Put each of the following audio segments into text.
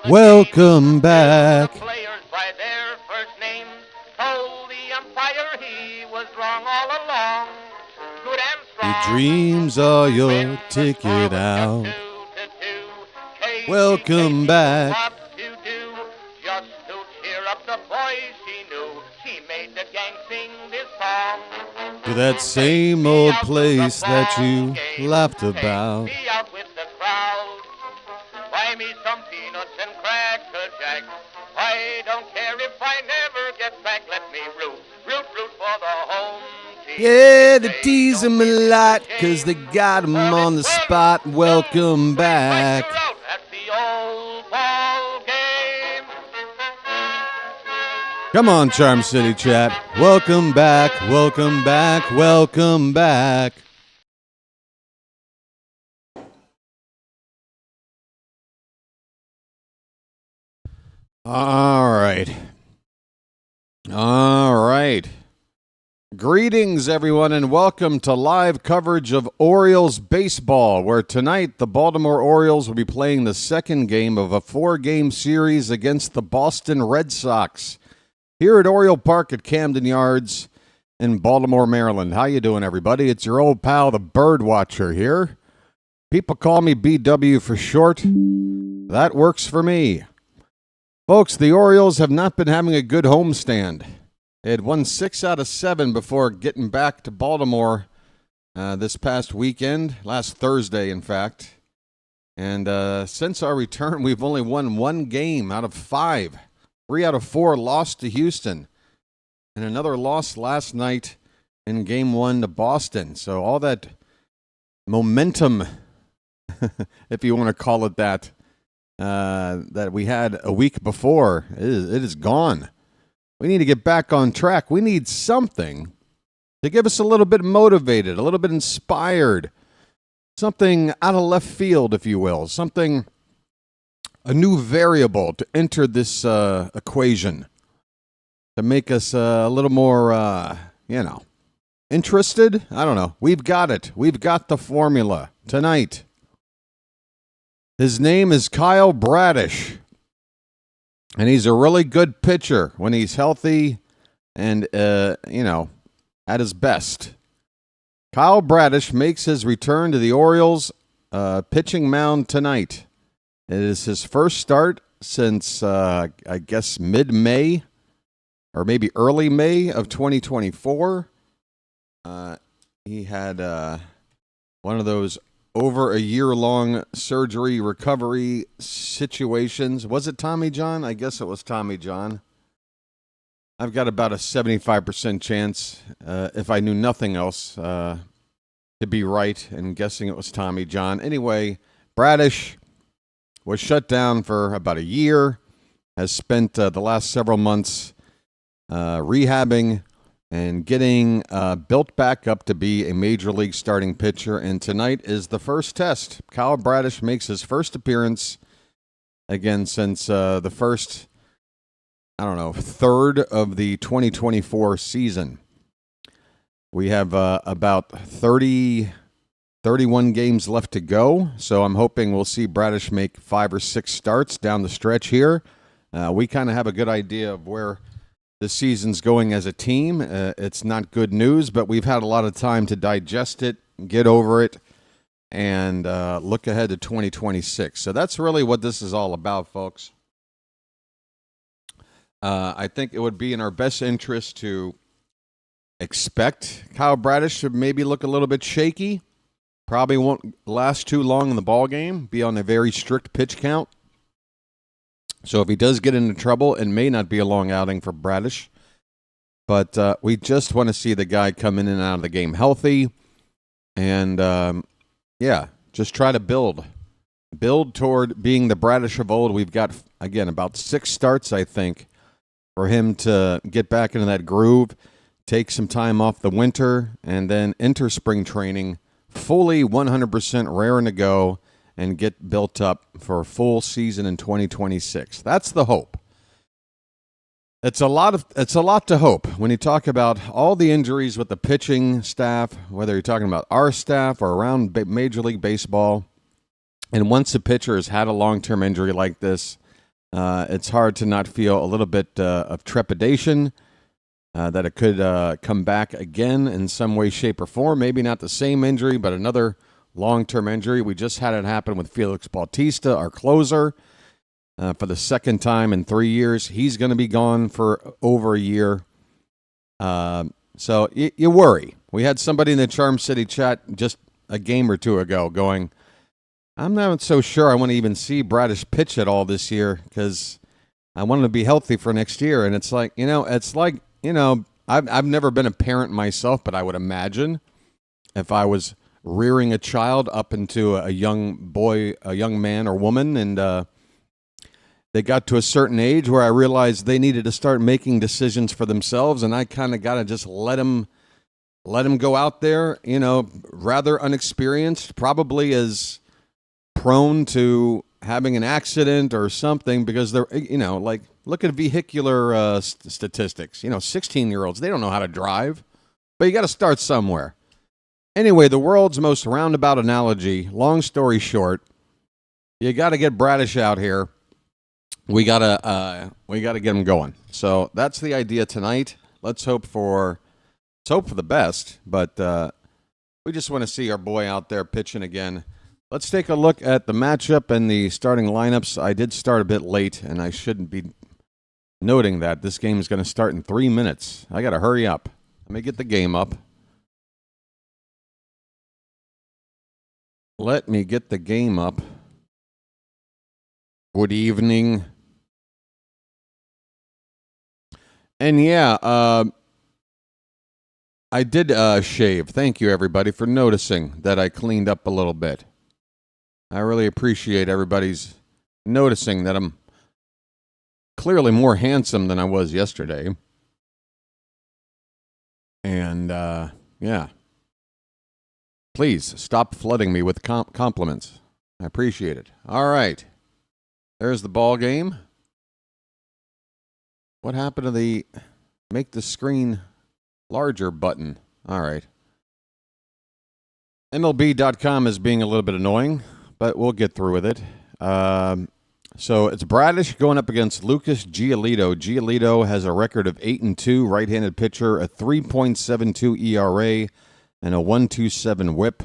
Welcome back. Players by their first names told the umpire he was wrong all along. Good and strong. Your dreams are your ticket out. Welcome back. Just to cheer up the boys he knew, he made the gang sing this song. To that same old place that you laughed about. Take me out with the crowd. Buy me some peanuts and cracker jack. I don't care if I never get back. Let me root for the home team. Yeah, they tease him a lot because they got him on the spot. Welcome back. At the old ball game. Come on, Charm City chat. Welcome back, welcome back, welcome back. All right. Greetings, everyone, and welcome to live coverage of Orioles baseball, where tonight the Baltimore Orioles will be playing the second game of a 4-game series against the Boston Red Sox here at Oriole Park at Camden Yards in Baltimore, Maryland. How you doing, everybody? It's your old pal, the BirdWatcher here. People call me BW for short. That works for me. Folks, the Orioles have not been having a good homestand. They had won 6 out of 7 before getting back to Baltimore this past weekend, last Thursday, in fact. And since our return, we've only won 1 game out of 5. 3 out of 4 lost to Houston. And another loss last night in Game 1 to Boston. So all that momentum, if you want to call it that, that we had a week before, it is gone. We need to get back on track. We need something to give us a little bit motivated, a little bit inspired, something out of left field, if you will, something, a new variable to enter this equation to make us a little more, interested. I don't know. We've got it. We've got the formula tonight. His name is Kyle Bradish. And he's a really good pitcher when he's healthy and, at his best. Kyle Bradish makes his return to the Orioles pitching mound tonight. It is his first start since, I guess, mid-May or maybe early May of 2024. He had one of those over a year-long surgery recovery situations. Was it Tommy John? I guess it was Tommy John. I've got about a 75% chance, if I knew nothing else, to be right in guessing it was Tommy John. Anyway, Bradish was shut down for about a year, has spent the last several months rehabbing and getting built back up to be a major league starting pitcher. And tonight is the first test. Kyle Bradish makes his first appearance again since the first, third of the 2024 season. We have about 31 games left to go. So I'm hoping we'll see Bradish make 5 or 6 starts down the stretch here. We kind of have a good idea of where the season's going as a team. It's not good news, but we've had a lot of time to digest it, get over it, and look ahead to 2026. So that's really what this is all about, folks. I think it would be in our best interest to expect Kyle Bradish to maybe look a little bit shaky. Probably won't last too long in the ball game, be on a very strict pitch count. So if he does get into trouble, it may not be a long outing for Bradish. But we just want to see the guy come in and out of the game healthy. And, just try to build. Build toward being the Bradish of old. We've got, again, about 6 starts, I think, for him to get back into that groove, take some time off the winter, and then enter spring training fully 100% raring to go and get built up for a full season in 2026. That's the hope. It's a lot to hope when you talk about all the injuries with the pitching staff, whether you're talking about our staff or around Major League Baseball. And once a pitcher has had a long-term injury like this, it's hard to not feel a little bit of trepidation that it could come back again in some way, shape, or form. Maybe not the same injury, but another long-term injury. We just had it happen with Felix Bautista, our closer, for the second time in 3 years. He's going to be gone for over a year. So you worry. We had somebody in the Charm City chat just a game or two ago going, I'm not so sure I want to even see Bradish pitch at all this year because I want him to be healthy for next year. And it's like, I've never been a parent myself, but I would imagine if I was rearing a child up into a young boy, a young man or woman, and they got to a certain age where I realized they needed to start making decisions for themselves, and I kind of got to just let them go out there, rather unexperienced, probably as prone to having an accident or something because they're, like, look at vehicular statistics. 16-year-olds, they don't know how to drive, but you got to start somewhere. Anyway, the world's most roundabout analogy, long story short, you got to get Bradish out here. We gotta get him going. So that's the idea tonight. Let's hope for the best, but we just want to see our boy out there pitching again. Let's take a look at the matchup and the starting lineups. I did start a bit late, and I shouldn't be noting that. This game is going to start in 3 minutes. I got to hurry up. Let me get the game up. Good evening. And yeah, I did shave. Thank you, everybody, for noticing that I cleaned up a little bit. I really appreciate everybody's noticing that I'm clearly more handsome than I was yesterday. And, yeah. Please stop flooding me with compliments. I appreciate it. All right. There's the ball game. What happened to the make the screen larger button? All right. MLB.com is being a little bit annoying, but we'll get through with it. So it's Bradish going up against Lucas Giolito. Giolito has a record of 8-2, right-handed pitcher, a 3.72 ERA, and a 1.27 WHIP.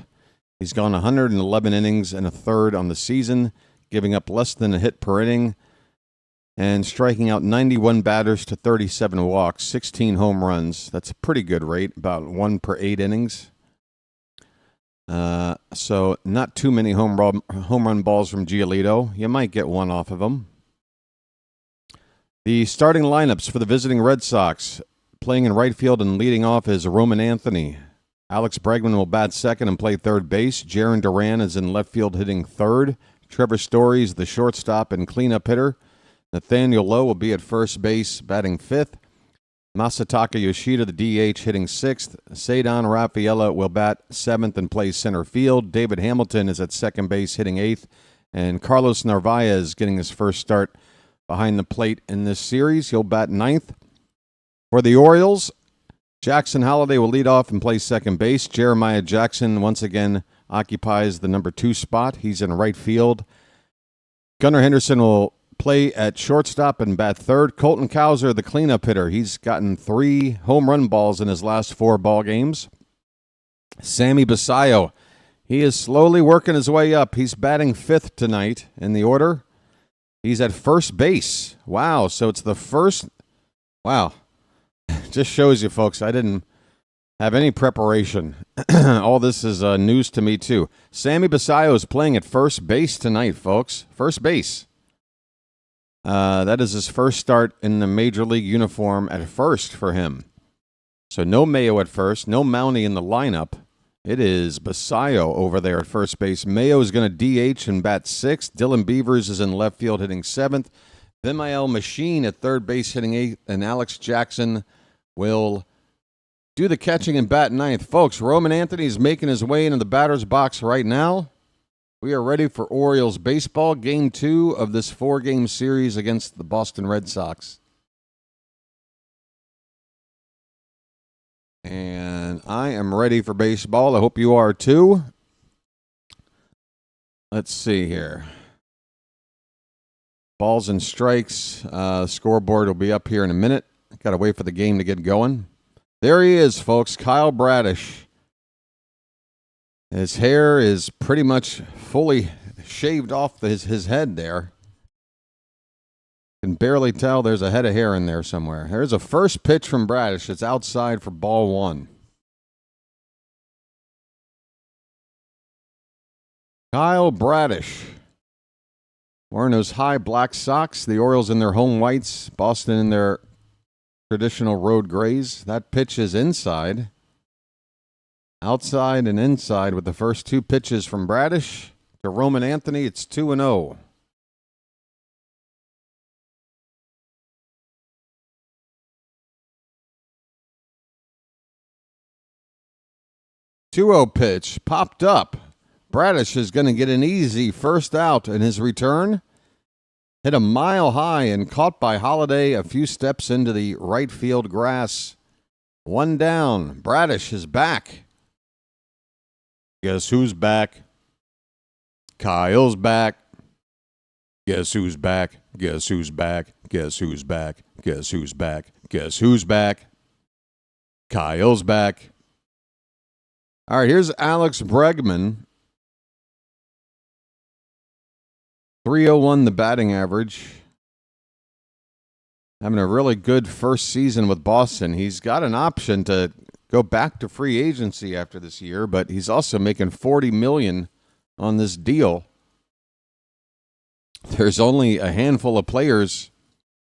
He's gone 111 innings and a third on the season, giving up less than a hit per inning, and striking out 91 batters to 37 walks, 16 home runs. That's a pretty good rate, about 1 per 8 innings. So not too many home run balls from Giolito. You might get one off of him. The starting lineups for the visiting Red Sox, playing in right field and leading off is Roman Anthony. Alex Bregman will bat second and play third base. Jarren Duran is in left field hitting third. Trevor Story is the shortstop and cleanup hitter. Nathaniel Lowe will be at first base batting fifth. Masataka Yoshida, the DH, hitting sixth. Cedar Rafaela will bat seventh and play center field. David Hamilton is at second base hitting eighth. And Carlos Narvaez getting his first start behind the plate in this series. He'll bat ninth. For the Orioles, Jackson Holliday will lead off and play second base. Jeremiah Jackson once again occupies the number 2 spot. He's in right field. Gunnar Henderson will play at shortstop and bat third. Colton Cowser, the cleanup hitter. He's gotten 3 home run balls in his last 4 ball games. Sammy Basayo, he is slowly working his way up. He's batting fifth tonight in the order. He's at first base. Wow, so it's the first. Wow. Just shows you, folks, I didn't have any preparation. All this is news to me, too. Sammy Basayo is playing at first base tonight, folks. First base. That is his first start in the Major League uniform at first for him. So no Mayo at first, no Mountie in the lineup. It is Basayo over there at first base. Mayo is going to DH and bat sixth. Dylan Beavers is in left field hitting seventh. Vimael Machine at third base hitting eighth. And Alex Jackson will do the catching and bat ninth. Folks, Roman Anthony is making his way into the batter's box right now. We are ready for Orioles baseball, Game 2 of this 4-game series against the Boston Red Sox. And I am ready for baseball. I hope you are too. Let's see here. Balls and strikes. Scoreboard will be up here in a minute. Got to wait for the game to get going. There he is, folks. Kyle Bradish. His hair is pretty much fully shaved off his head there. Can barely tell there's a head of hair in there somewhere. There's a first pitch from Bradish. It's outside for ball one. Kyle Bradish. Wearing those high black socks. The Orioles in their home whites. Boston in their traditional road grays. That pitch is inside. Outside and inside with the first two pitches from Bradish. To Roman Anthony, it's 2-0. Two-0 pitch popped up. Bradish is going to get an easy first out in his return. Hit a mile high and caught by Holiday a few steps into the right field grass. One down. Bradish is back. Guess who's back? Kyle's back. Guess who's back? Guess who's back? Guess who's back? Guess who's back? Guess who's back? Kyle's back. All right, here's Alex Bregman. 301 the batting average. Having a really good first season with Boston. He's got an option to go back to free agency after this year, but he's also making $40 million on this deal. There's only a handful of players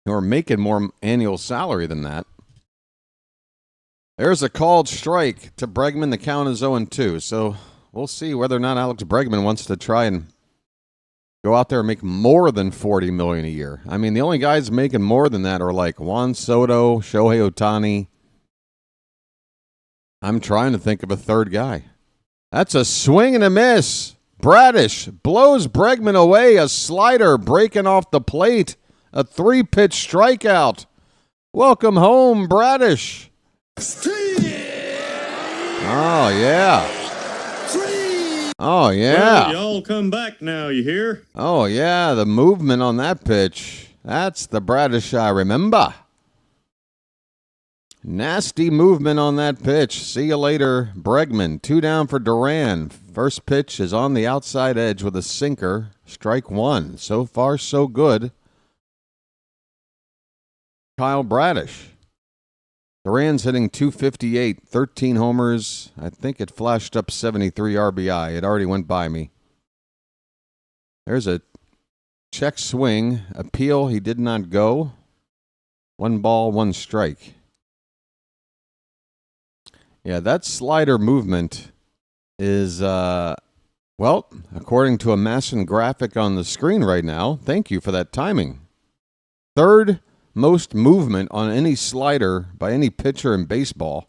who are making more annual salary than that. There's a called strike to Bregman. The count is 0-2. So we'll see whether or not Alex Bregman wants to try and go out there and make more than $40 million a year. I mean, the only guys making more than that are like Juan Soto, Shohei Ohtani. I'm trying to think of a third guy. That's a swing and a miss. Bradish blows Bregman away. A slider breaking off the plate. A 3-pitch strikeout. Welcome home, Bradish. Oh, yeah. Oh, yeah. Well, y'all come back now, you hear? Oh, yeah, the movement on that pitch. That's the Bradish I remember. Nasty movement on that pitch. See you later, Bregman. 2 down for Duran. First pitch is on the outside edge with a sinker. Strike one. So far, so good. Kyle Bradish. Duran's hitting .258, 13 homers. I think it flashed up 73 RBI. It already went by me. There's a check swing. Appeal, he did not go. 1 ball, 1 strike. Yeah, that slider movement is, well, according to a Masson graphic on the screen right now, thank you for that timing. Third most movement on any slider by any pitcher in baseball.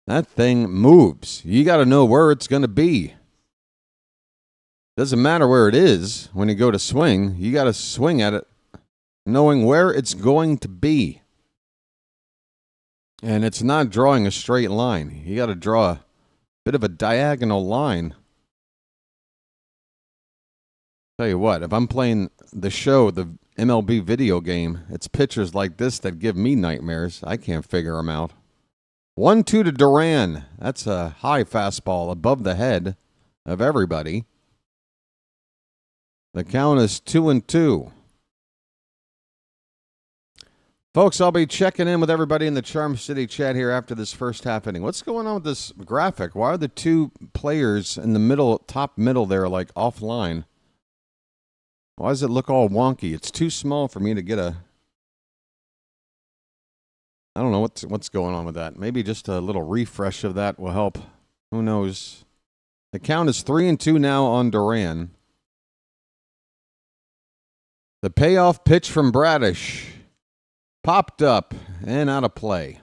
That thing moves. You got to know where it's going to be. Doesn't matter where it is when you go to swing. You got to swing at it knowing where it's going to be. And it's not drawing a straight line. You got to draw a bit of a diagonal line. Tell you what, if I'm playing the show, the MLB video game, it's pitchers like this that give me nightmares. I can't figure them out. 1-2 to Duran. That's a high fastball above the head of everybody. The count is 2-2. Folks, I'll be checking in with everybody in the Charm City chat here after this first half inning. What's going on with this graphic? Why are the two players in the middle, top middle there, like offline? Why does it look all wonky? It's too small for me to get a... I don't know what's going on with that. Maybe just a little refresh of that will help. Who knows? The count is 3-2 now on Duran. The payoff pitch from Bradish popped up and out of play.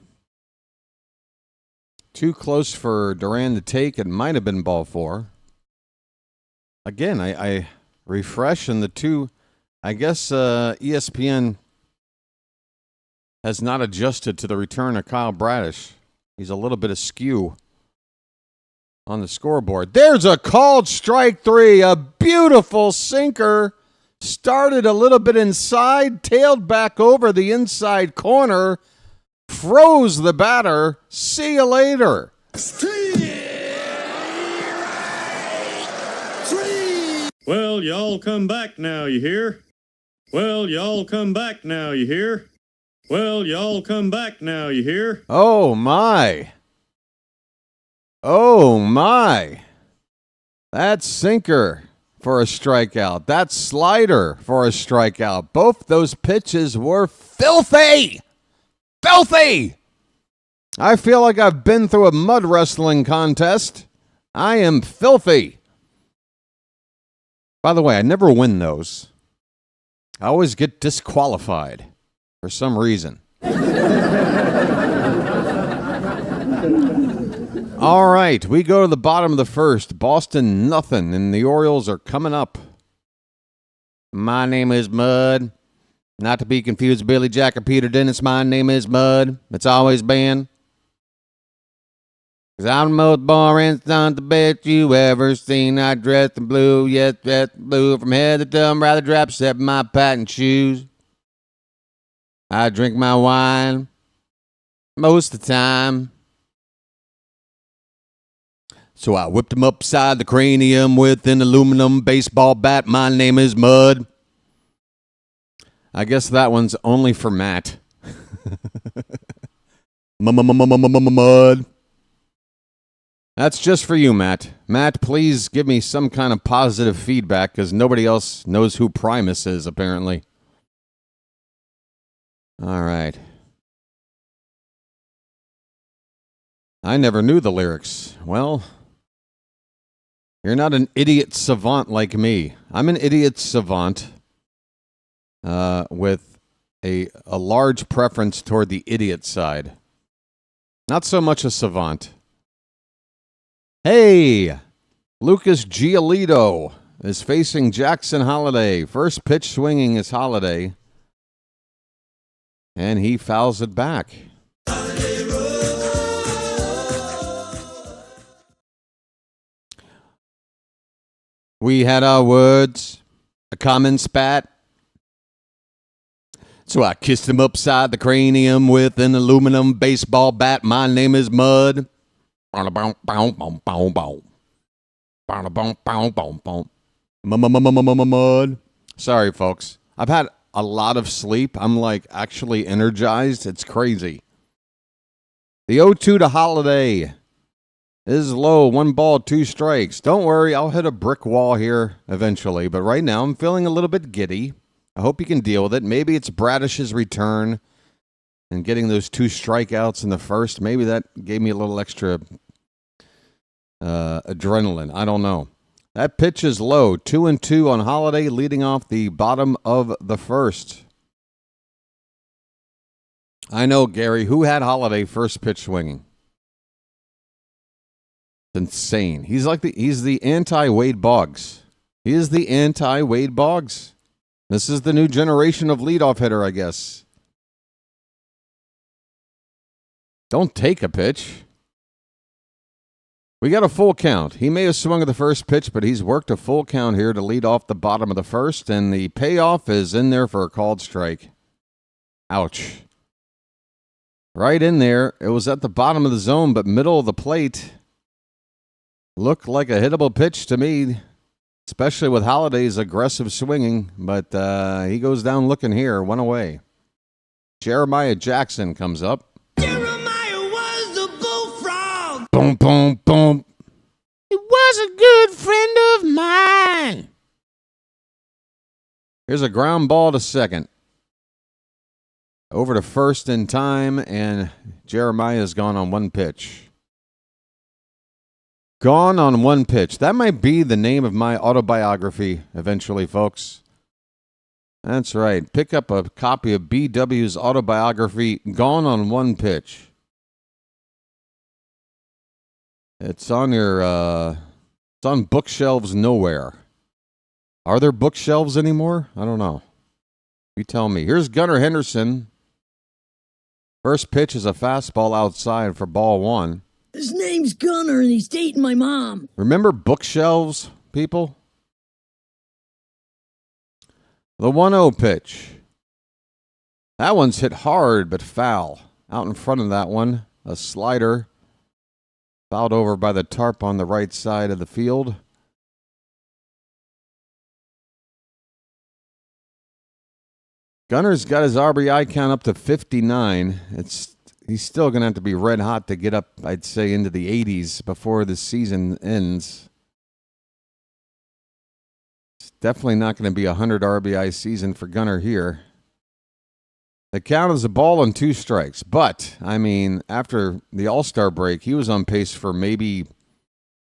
Too close for Duran to take. It might have been ball 4. Again, I refresh and the two, I guess ESPN has not adjusted to the return of Kyle Bradish. He's a little bit askew on the scoreboard. There's a called strike 3, a beautiful sinker Started a little bit inside, tailed back over the inside corner, froze the batter. See you later. Well, y'all come back now, you hear? Well, y'all come back now, you hear? Well, y'all come back now, you hear? Oh, my. Oh, my. That sinker for a strikeout. That slider for a strikeout. Both those pitches were filthy. Filthy. I feel like I've been through a mud wrestling contest. I am filthy. By the way, I never win those. I always get disqualified for some reason. All right, we go to the bottom of the first. Boston, nothing, and the Orioles are coming up. My name is Mud. Not to be confused with Billy Jack or Peter Dennis. My name is Mud. It's always been. 'Cause I'm the most boring son to bet you ever seen. I dress in blue, yes, dress in blue from head to toe. I'm rather drab except my patent shoes. I drink my wine most of the time. So I whipped him upside the cranium with an aluminum baseball bat. My name is Mud. I guess that one's only for Matt. Mud. That's just for you, Matt. Matt, please give me some kind of positive feedback because nobody else knows who Primus is, apparently. All right. I never knew the lyrics. Well, you're not an idiot savant like me. I'm an idiot savant with a large preference toward the idiot side. Not so much a savant. Hey, Lucas Giolito is facing Jackson Holliday. First pitch swinging is Holliday. And he fouls it back. We had our words, a common spat. So I kissed him upside the cranium with an aluminum baseball bat. My name is Mud. Mud. Sorry, folks. I've had a lot of sleep. I'm like actually energized. It's crazy. The 0-2 to Holliday is low. 1 ball, 2 strikes. Don't worry. I'll hit a brick wall here eventually. But right now I'm feeling a little bit giddy. I hope you can deal with it. Maybe it's Bradish's return and getting those 2 strikeouts in the first. Maybe that gave me a little extra adrenaline. I don't know. That pitch is low. 2-2 on Holliday, leading off the bottom of the first. I know, Gary. Who had Holliday first pitch swinging? It's insane. He's the anti-Wade Boggs. He is the anti-Wade Boggs. This is the new generation of leadoff hitter, I guess. Don't take a pitch. We got a full count. He may have swung at the first pitch, but he's worked a full count here to lead off the bottom of the first, and the payoff is in there for a called strike. Ouch. Right in there. It was at the bottom of the zone, but middle of the plate. Looked like a hittable pitch to me, especially with Holliday's aggressive swinging, but he goes down looking here, 1 away. Jeremiah Jackson comes up. Boom, boom, boom. He was a good friend of mine. Here's a ground ball to second. Over to first in time, and Jeremiah's gone on 1 pitch. Gone on 1 pitch. That might be the name of my autobiography eventually, folks. That's right. Pick up a copy of BW's autobiography, Gone on 1 Pitch. It's on it's on bookshelves nowhere. Are there bookshelves anymore? I don't know. You tell me. Here's Gunnar Henderson. First pitch is a fastball outside for ball 1. His name's Gunnar and he's dating my mom. Remember bookshelves, people? The 1-0 pitch. That one's hit hard but foul. Out in front of that one, a slider. Fouled over by the tarp on the right side of the field. Gunner's got his RBI count up to 59. He's still going to have to be red hot to get up, I'd say, into the 80s before the season ends. It's definitely not going to be a 100 RBI season for Gunner here. The count is a ball and 2 strikes. But, I mean, after the All-Star break, he was on pace for maybe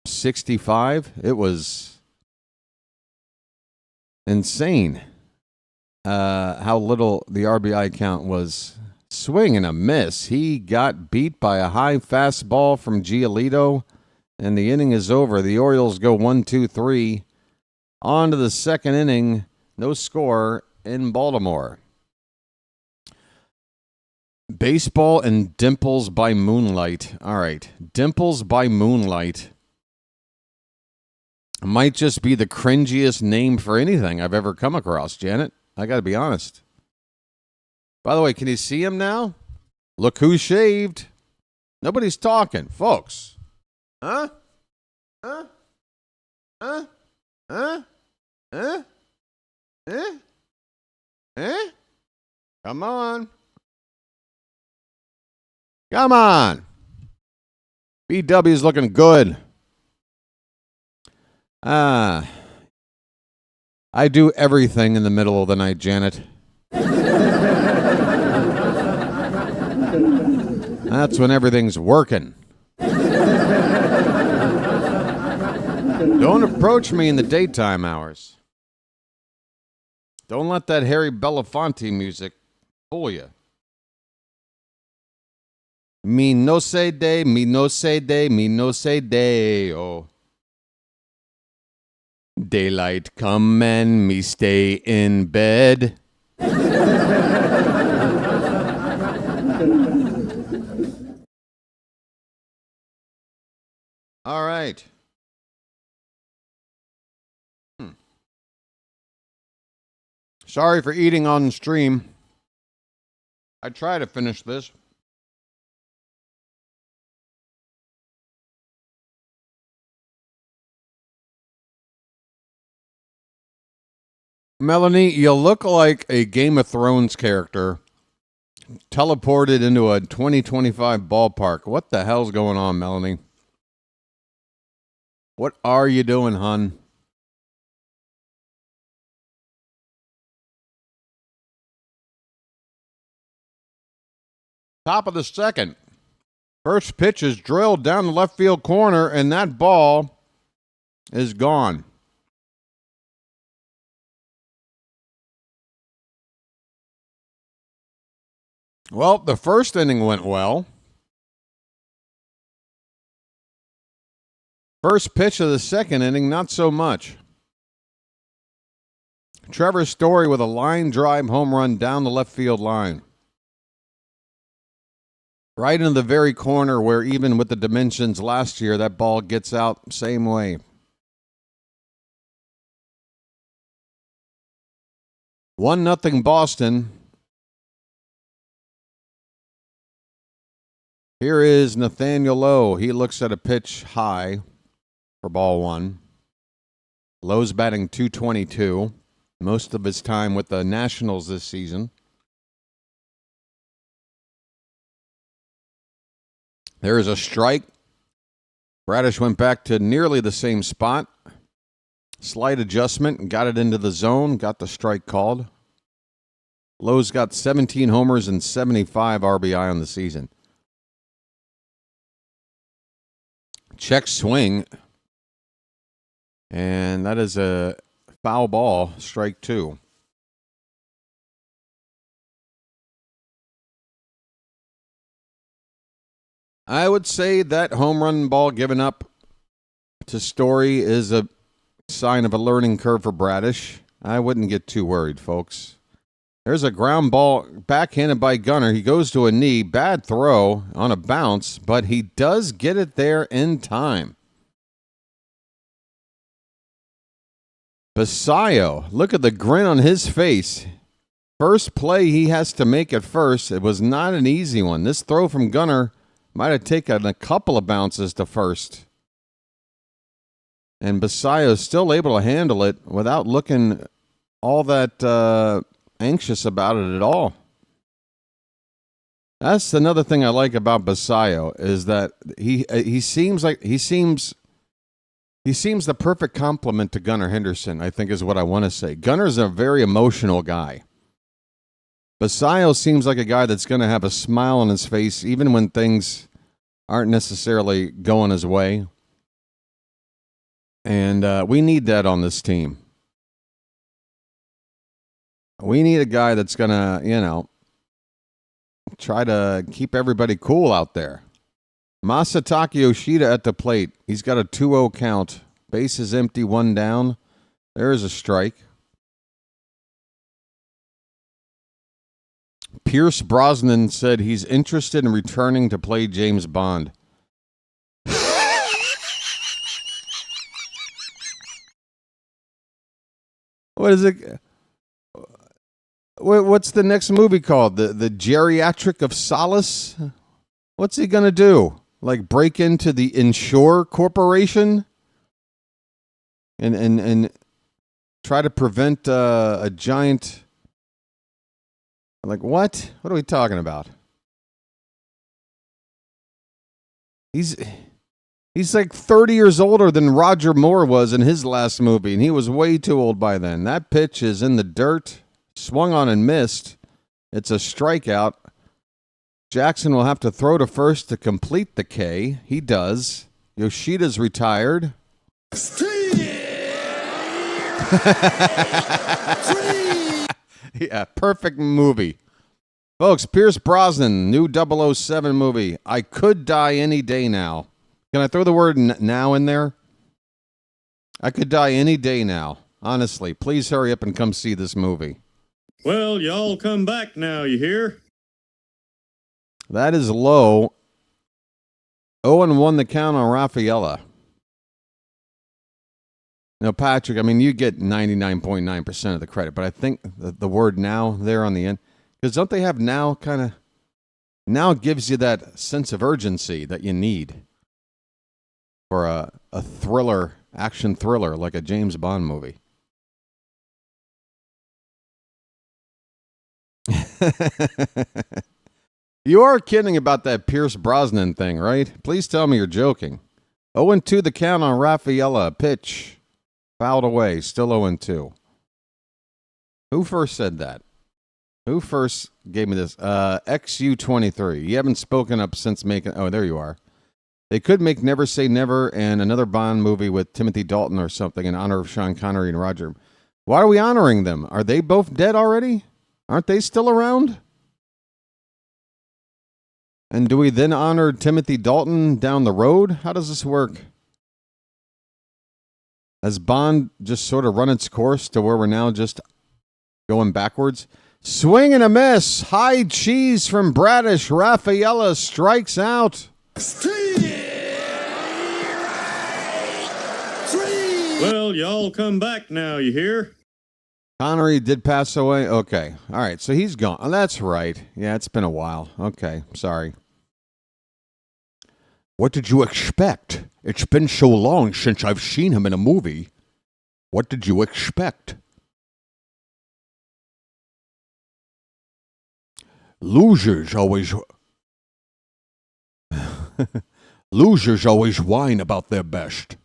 65. It was insane how little the RBI count was. Swing and a miss. He got beat by a high fastball from Giolito, and the inning is over. The Orioles go 1-2-3. On to the second inning. No score in Baltimore. Baseball and Dimples by Moonlight. All right. Dimples by Moonlight might just be the cringiest name for anything I've ever come across, Janet. I got to be honest. By the way, can you see him now? Look who shaved. Nobody's talking, folks. Huh? Huh? Huh? Huh? Huh? Eh? Eh? Come on. Come on. BW's looking good. I do everything in the middle of the night, Janet. That's when everything's working. Don't approach me in the daytime hours. Don't let that Harry Belafonte music fool you. Me no say day, me no say day, me no say day, oh. Daylight come and me stay in bed. All right. Sorry for eating on stream. I try to finish this. Melanie, you look like a Game of Thrones character teleported into a 2025 ballpark. What the hell's going on, Melanie? What are you doing, hon? Top of the second. First pitch is drilled down the left field corner, and that ball is gone. Well, the first inning went well. First pitch of the second inning, not so much. Trevor Story with a line drive home run down the left field line. Right into the very corner where even with the dimensions last year, that ball gets out same way. One nothing Boston. Here is Nathaniel Lowe. He looks at a pitch high for ball one. Lowe's batting .222. Most of his time with the Nationals this season. There is a strike. Bradish went back to nearly the same spot. Slight adjustment and got it into the zone. Got the strike called. Lowe's got 17 homers and 75 RBI on the season. Check swing. And that is a foul ball, strike two. I would say that home run ball given up to Story is a sign of a learning curve for Bradish. I wouldn't get too worried, folks. There's a ground ball backhanded by Gunner. He goes to a knee. Bad throw on a bounce, but he does get it there in time. Basayo, look at the grin on his face. First play he has to make at first. It was not an easy one. This throw from Gunnar might have taken a couple of bounces to first. And Basayo is still able to handle it without looking all that anxious about it at all. That's another thing I like about Basayo is that he seems the perfect complement to Gunnar Henderson, I think is what I want to say. Gunnar's a very emotional guy. Basayo seems like a guy that's going to have a smile on his face even when things aren't necessarily going his way. And we need that on this team. We need a guy that's going to, try to keep everybody cool out there. Masataka Yoshida at the plate. He's got a 2-0 count. Base is empty, one down. There is a strike. Pierce Brosnan said he's interested in returning to play James Bond. What is it? What's the next movie called? The Geriatric of Solace? What's he going to do? Like break into the Insure Corporation? And try to prevent a giant... Like, what? What are we talking about? He's like 30 years older than Roger Moore was in his last movie, and he was way too old by then. That pitch is in the dirt, swung on and missed. It's a strikeout. Jackson will have to throw to first to complete the K. He does. Yoshida's retired. Yeah, perfect movie. Folks, Pierce Brosnan, new 007 movie. I could die any day now. Can I throw the word now in there? I could die any day now. Honestly, please hurry up and come see this movie. Well, y'all come back now, you hear? That is low. 0-1 the count on Rafaela. Now, Patrick, I mean, you get 99.9% of the credit, but I think the word now there on the end, because don't they have now kind of, now gives you that sense of urgency that you need for a thriller, action thriller like a James Bond movie. You are kidding about that Pierce Brosnan thing, right? Please tell me you're joking. 0-2 the count on Rafaela. Pitch. Fouled away. Still 0-2. Who first said that? Who first gave me this? XU23. You haven't spoken up since making... Oh, there you are. They could make Never Say Never and another Bond movie with Timothy Dalton or something in honor of Sean Connery and Roger. Why are we honoring them? Are they both dead already? Aren't they still around? And do we then honor Timothy Dalton down the road? How does this work? Has Bond just sort of run its course to where we're now just going backwards? Swing and a miss. High cheese from Bradish. Rafaela strikes out. Well, y'all come back now, you hear? Connery did pass away? Okay. All right, so he's gone. Oh, that's right. Yeah, it's been a while. Okay, sorry. What did you expect? It's been so long since I've seen him in a movie. What did you expect? Losers always whine about their best.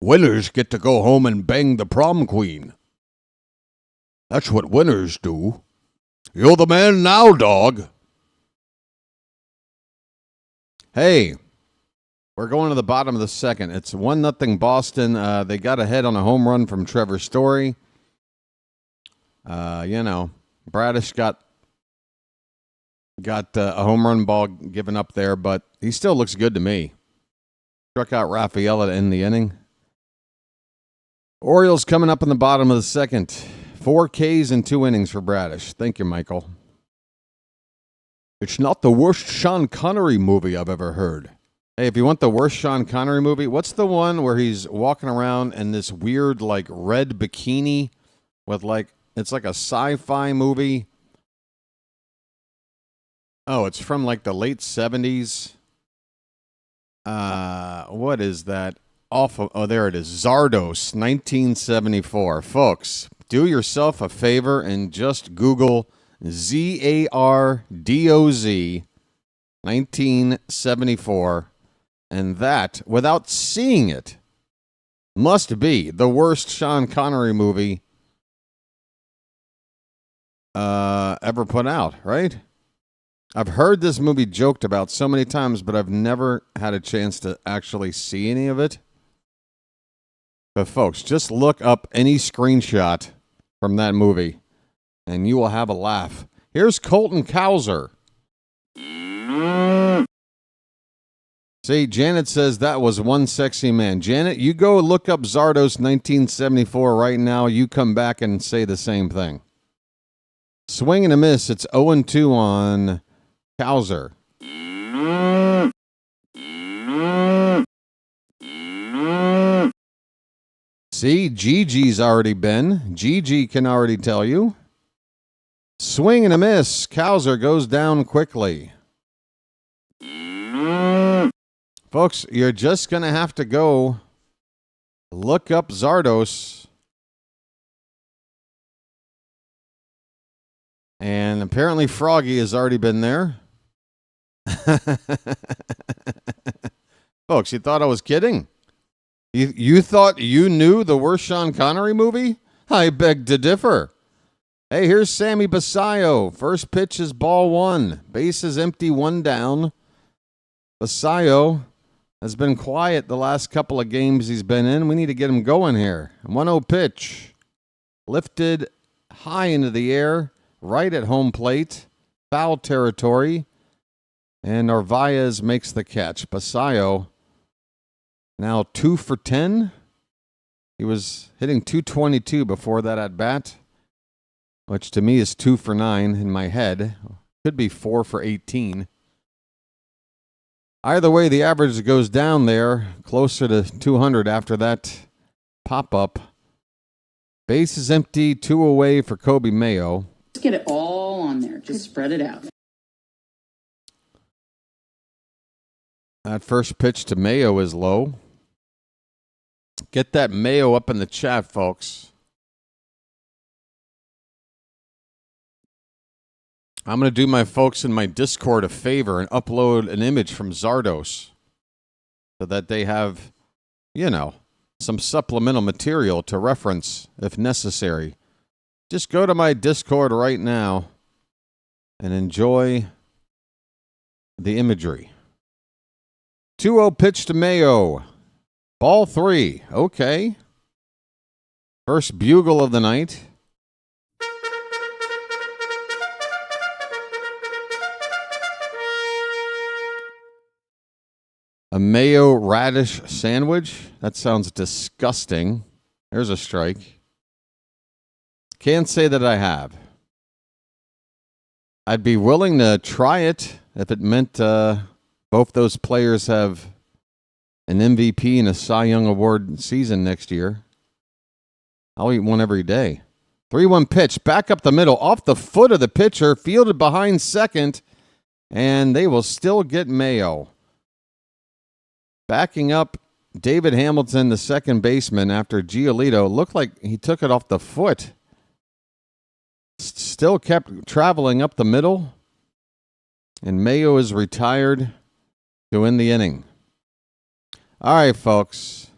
Winners get to go home and bang the prom queen. That's what winners do. You're the man now, dog. Hey, we're going to the bottom of the second. It's 1-0 Boston. They got ahead on a home run from Trevor Story. Bradish got a home run ball given up there, but he still looks good to me. Struck out Rafaela in the inning. Orioles coming up in the bottom of the second. 4 Ks in 2 innings for Bradish. Thank you, Michael. It's not the worst Sean Connery movie I've ever heard. Hey, if you want the worst Sean Connery movie, what's the one where he's walking around in this weird, like, red bikini with, like, it's like a sci-fi movie? Oh, it's from, like, the late 70s. What is that? Oh, there it is. Zardos, 1974. Folks, do yourself a favor and just Google Zardoz, 1974. And that, without seeing it, must be the worst Sean Connery movie ever put out, right? I've heard this movie joked about so many times, but I've never had a chance to actually see any of it. But folks, just look up any screenshot from that movie, and you will have a laugh. Here's Colton Cowser. See, Janet says that was one sexy man. Janet, you go look up Zardos 1974 right now. You come back and say the same thing. Swing and a miss. It's 0-2 on Cowser. See, Gigi's already been. Gigi can already tell you. Swing and a miss. Cowser goes down quickly. Folks, you're just going to have to go look up Zardos. And apparently Froggy has already been there. Folks, you thought I was kidding? You thought you knew the worst Sean Connery movie? I beg to differ. Hey, here's Sammy Basayo. First pitch is ball one. Base is empty, one down. Basayo has been quiet the last couple of games he's been in. We need to get him going here. 1-0 pitch. Lifted high into the air, right at home plate. Foul territory. And Narvaez makes the catch. Basayo now 2 for 10. He was hitting .222 before that at bat, which to me is 2 for 9 in my head. Could be 4 for 18. Either way, the average goes down there, closer to 200 after that pop-up. Base is empty, 2 away for Kobe Mayo. Just get it all on there. Just spread it out. That first pitch to Mayo is low. Get that Mayo up in the chat, folks. I'm going to do my folks in my Discord a favor and upload an image from Zardos so that they have, some supplemental material to reference if necessary. Just go to my Discord right now and enjoy the imagery. 2-0 pitch to Mayo. Ball 3. Okay. First bugle of the night. A mayo radish sandwich? That sounds disgusting. There's a strike. Can't say that I have. I'd be willing to try it if it meant both those players have an MVP and a Cy Young Award season next year. I'll eat one every day. 3-1 pitch, back up the middle, off the foot of the pitcher, fielded behind second, and they will still get Mayo. Backing up David Hamilton, the second baseman, after Giolito. Looked like he took it off the foot. Still kept traveling up the middle. And Mayo is retired to end the inning. All right, folks.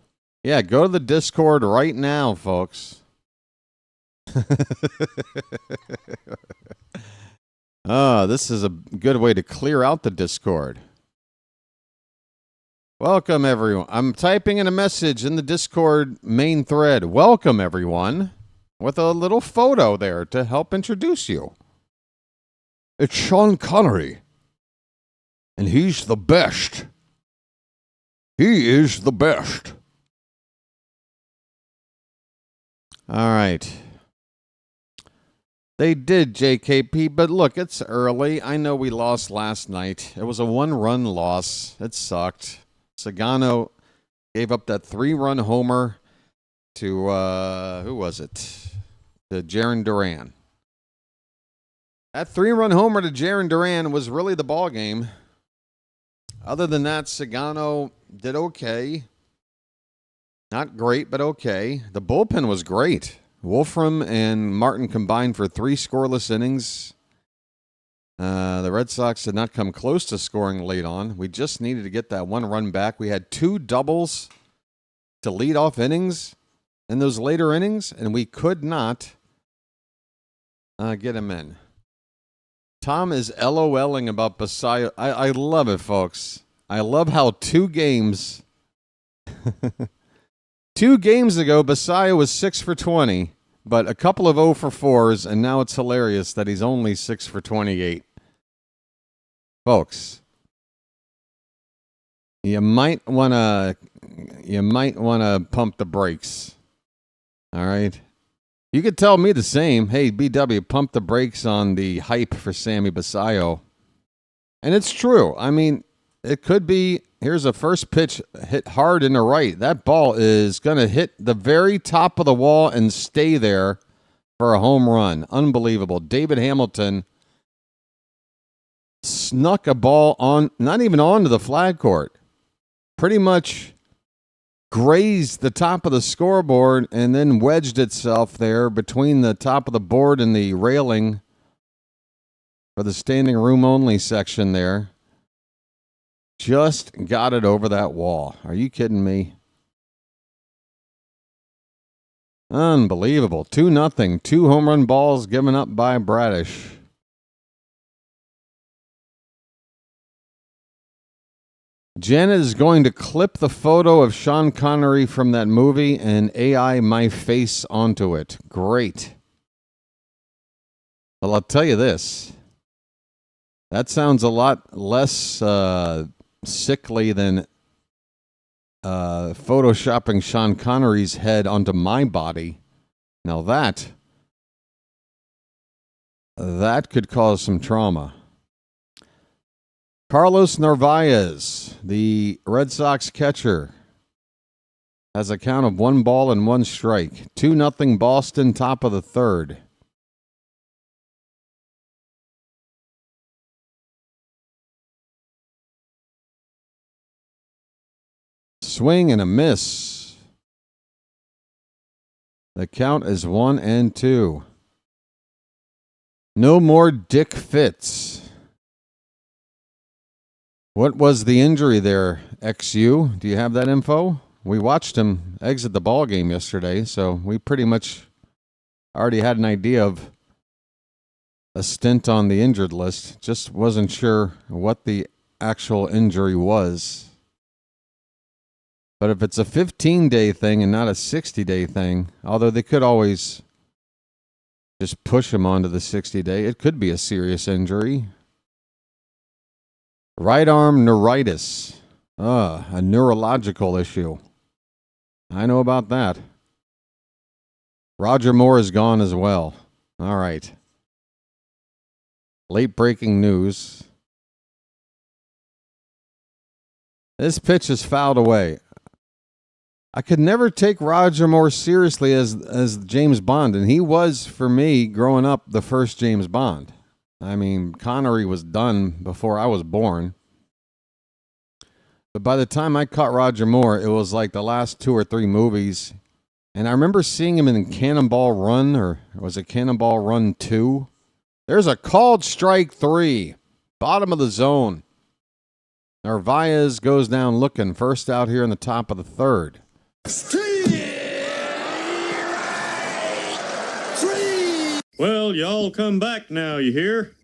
Yeah, go to the Discord right now, folks. This is a good way to clear out the Discord. Welcome, everyone. I'm typing in a message in the Discord main thread. Welcome, everyone, with a little photo there to help introduce you. It's Sean Connery, and he's the best. He is the best. All right. They did, JKP, but look, it's early. I know we lost last night. It was a 1-run loss. It sucked. Sagano gave up that 3-run homer to, who was it? To Jarren Duran. That 3-run homer to Jarren Duran was really the ball game. Other than that, Sagano did okay. Not great, but okay. The bullpen was great. Wolfram and Martin combined for 3 scoreless innings. The Red Sox did not come close to scoring late on. We just needed to get that 1 run back. We had 2 doubles to lead off innings in those later innings, and we could not get him in. Tom is LOLing about Basayo. I love it, folks. I love how 2 games... 2 games ago, Basayo was 6 for 20, but a couple of 0 for 4s, and now it's hilarious that he's only 6 for 28. Folks, you might want to pump the brakes. All right? You could tell me the same. Hey, BW, pump the brakes on the hype for Sammy Basayo. And it's true. I mean, it could be, here's a first pitch hit hard in the right. That ball is going to hit the very top of the wall and stay there for a home run. Unbelievable. David Hamilton snuck a ball on, not even onto the flag court. Pretty much grazed the top of the scoreboard and then wedged itself there between the top of the board and the railing for the standing room only section there. Just got it over that wall. Are you kidding me? Unbelievable. 2-0. 2 home run balls given up by Bradish. Janet is going to clip the photo of Sean Connery from that movie and AI my face onto it. Great. Well, I'll tell you this. That sounds a lot less sickly than photoshopping Sean Connery's head onto my body. Now that could cause some trauma. Carlos Narvaez, the Red Sox catcher, has a count of 1 ball and 1 strike. 2-0 Boston, top of the 3rd. Swing and a miss. The count is 1-2. No more Dick Fitz. What was the injury there, XU? Do you have that info? We watched him exit the ball game yesterday, so we pretty much already had an idea of a stint on the injured list. Just wasn't sure what the actual injury was. But if it's a 15-day thing and not a 60-day thing, although they could always just push him onto the 60-day, it could be a serious injury. Right arm neuritis. A neurological issue. I know about that. Roger Moore is gone as well. All right. Late breaking news. This pitch is fouled away. I could never take Roger Moore seriously as James Bond, and he was, for me, growing up, the first James Bond. I mean, Connery was done before I was born. But by the time I caught Roger Moore, it was like the last 2 or 3 movies. And I remember seeing him in Cannonball Run, or was it Cannonball Run 2? There's a called strike 3. Bottom of the zone. Narvaez goes down looking. First out here in the top of the 3rd. Well, y'all come back now, you hear?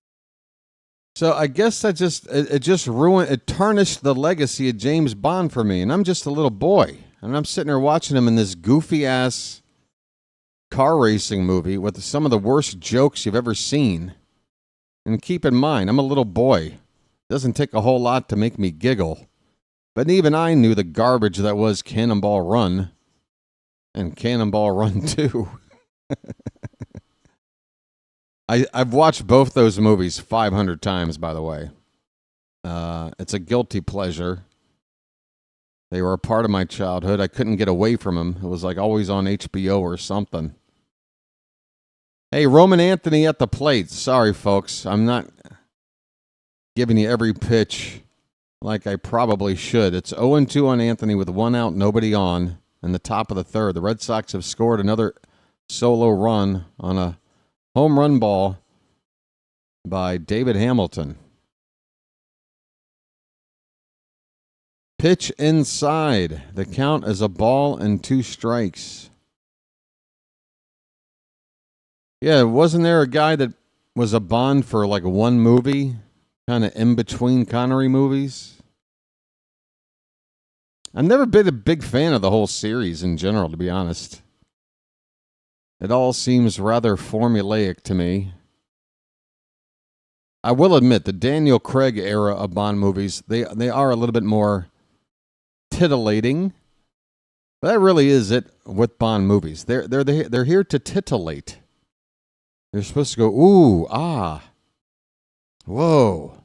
So I guess that it just ruined, it tarnished the legacy of James Bond for me. And I'm just a little boy. And I'm sitting there watching him in this goofy-ass car racing movie with some of the worst jokes you've ever seen. And keep in mind, I'm a little boy. It doesn't take a whole lot to make me giggle. But even I knew the garbage that was Cannonball Run and Cannonball Run 2. I've watched both those movies 500 times, by the way. It's a guilty pleasure. They were a part of my childhood. I couldn't get away from them. It was like always on HBO or something. Hey, Roman Anthony at the plate. Sorry, folks. I'm not giving you every pitch like I probably should. It's 0-2 on Anthony with 1 out, nobody on in the top of the third. The Red Sox have scored another solo run on a home run ball by David Hamilton. Pitch inside. The count is a ball and 2 strikes. Yeah, wasn't there a guy that was a Bond for like one movie? Kind of in between Connery movies? I've never been a big fan of the whole series in general, to be honest. It all seems rather formulaic to me. I will admit, the Daniel Craig era of Bond movies, they are a little bit more titillating. But that really is it with Bond movies. They're here to titillate. They're supposed to go, ooh, ah, whoa.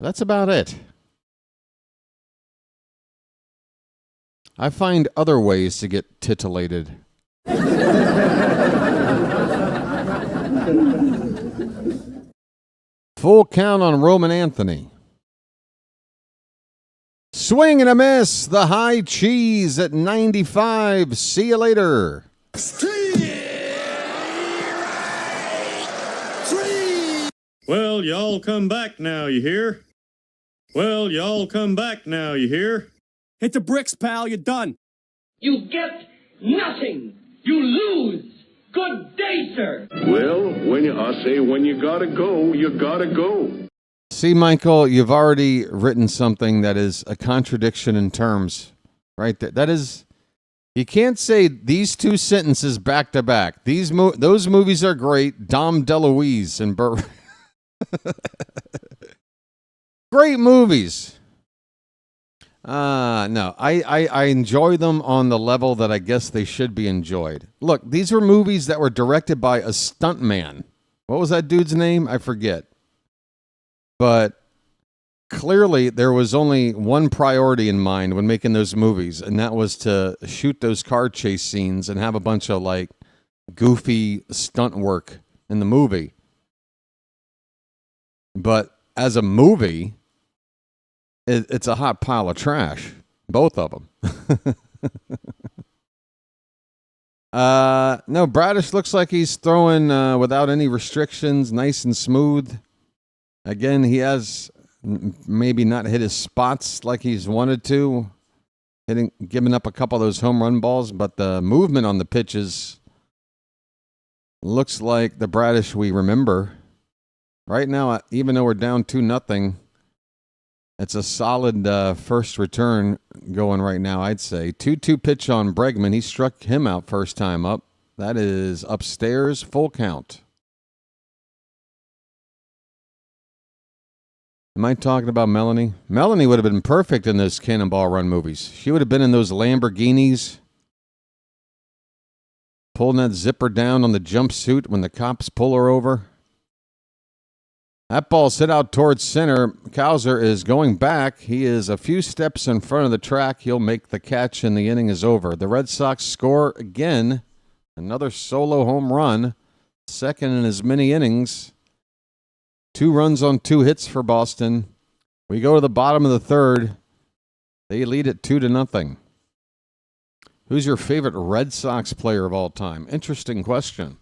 That's about it. I find other ways to get titillated. Full count on Roman Anthony. Swing and a miss. The high cheese at 95. See you later. Well, y'all come back now, you hear? Well, y'all come back now, you hear? Hit the bricks, pal. You're done. You get nothing. You lose. Good day, sir. Well, I say when you gotta go, you gotta go. See, Michael, you've already written something that is a contradiction in terms, right? That is, you can't say these two sentences back to back. Those movies are great. Dom DeLuise and Burt. Great movies. No, I enjoy them on the level that I guess they should be enjoyed. Look, these were movies that were directed by a stuntman. What was that dude's name? I forget. But clearly there was only one priority in mind when making those movies, and that was to shoot those car chase scenes and have a bunch of like goofy stunt work in the movie. But as a movie, it's a hot pile of trash. Both of them. No, Bradish looks like he's throwing without any restrictions, nice and smooth. Again, he has maybe not hit his spots like he's wanted to, giving up a couple of those home run balls, but the movement on the pitches looks like the Bradish we remember. Right now, even though we're down 2-0, it's a solid first return going right now, I'd say. 2-2 pitch on Bregman. He struck him out first time up. That is upstairs, full count. Am I talking about Melanie? Melanie would have been perfect in those Cannonball Run movies. She would have been in those Lamborghinis, pulling that zipper down on the jumpsuit when the cops pull her over. That ball's hit out towards center. Cowser is going back. He is a few steps in front of the track. He'll make the catch and the inning is over. The Red Sox score again. Another solo home run. Second in as many innings. 2 runs on 2 hits for Boston. We go to the bottom of the third. They lead it 2-0. Who's your favorite Red Sox player of all time? Interesting question.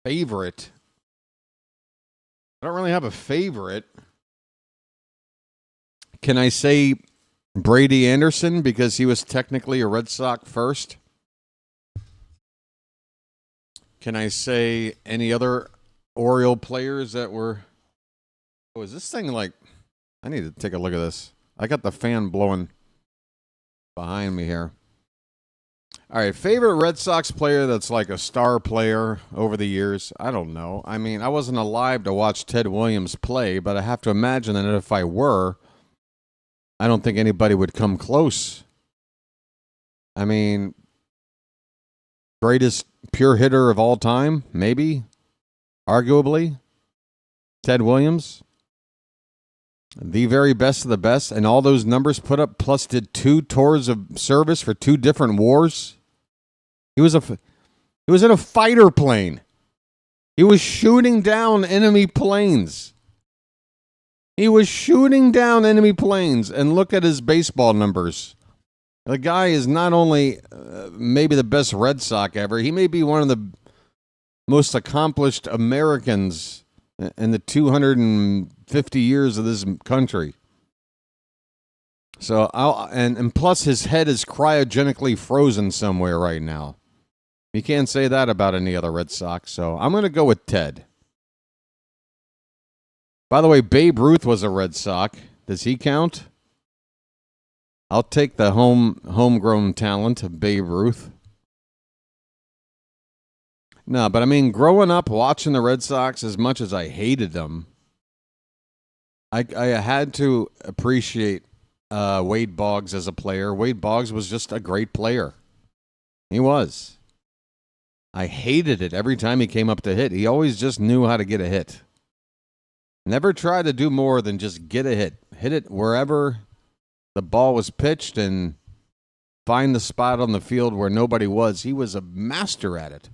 Favorite? I don't really have a favorite. Can I say Brady Anderson because he was technically a Red Sox first? Can I say any other Oriole players that were... Oh, is this thing like... I need to take a look at this. I got the fan blowing behind me here. All right, favorite Red Sox player that's like a star player over the years? I don't know. I mean, I wasn't alive to watch Ted Williams play, but I have to imagine that if I were, I don't think anybody would come close. I mean, greatest pure hitter of all time, maybe, arguably, Ted Williams. The very best of the best, and all those numbers put up, plus did 2 tours of service for 2 different wars. He was in a fighter plane. He was shooting down enemy planes. And look at his baseball numbers. The guy is not only maybe the best Red Sox ever, he may be one of the most accomplished Americans in the 250 years of this country. So, and plus his head is cryogenically frozen somewhere right now. You can't say that about any other Red Sox, so I'm going to go with Ted. By the way, Babe Ruth was a Red Sox. Does he count? I'll take the homegrown talent of Babe Ruth. No, but I mean, growing up watching the Red Sox, as much as I hated them, I had to appreciate Wade Boggs as a player. Wade Boggs was just a great player. He was. I hated it every time he came up to hit. He always just knew how to get a hit. Never tried to do more than just get a hit. Hit it wherever the ball was pitched and find the spot on the field where nobody was. He was a master at it.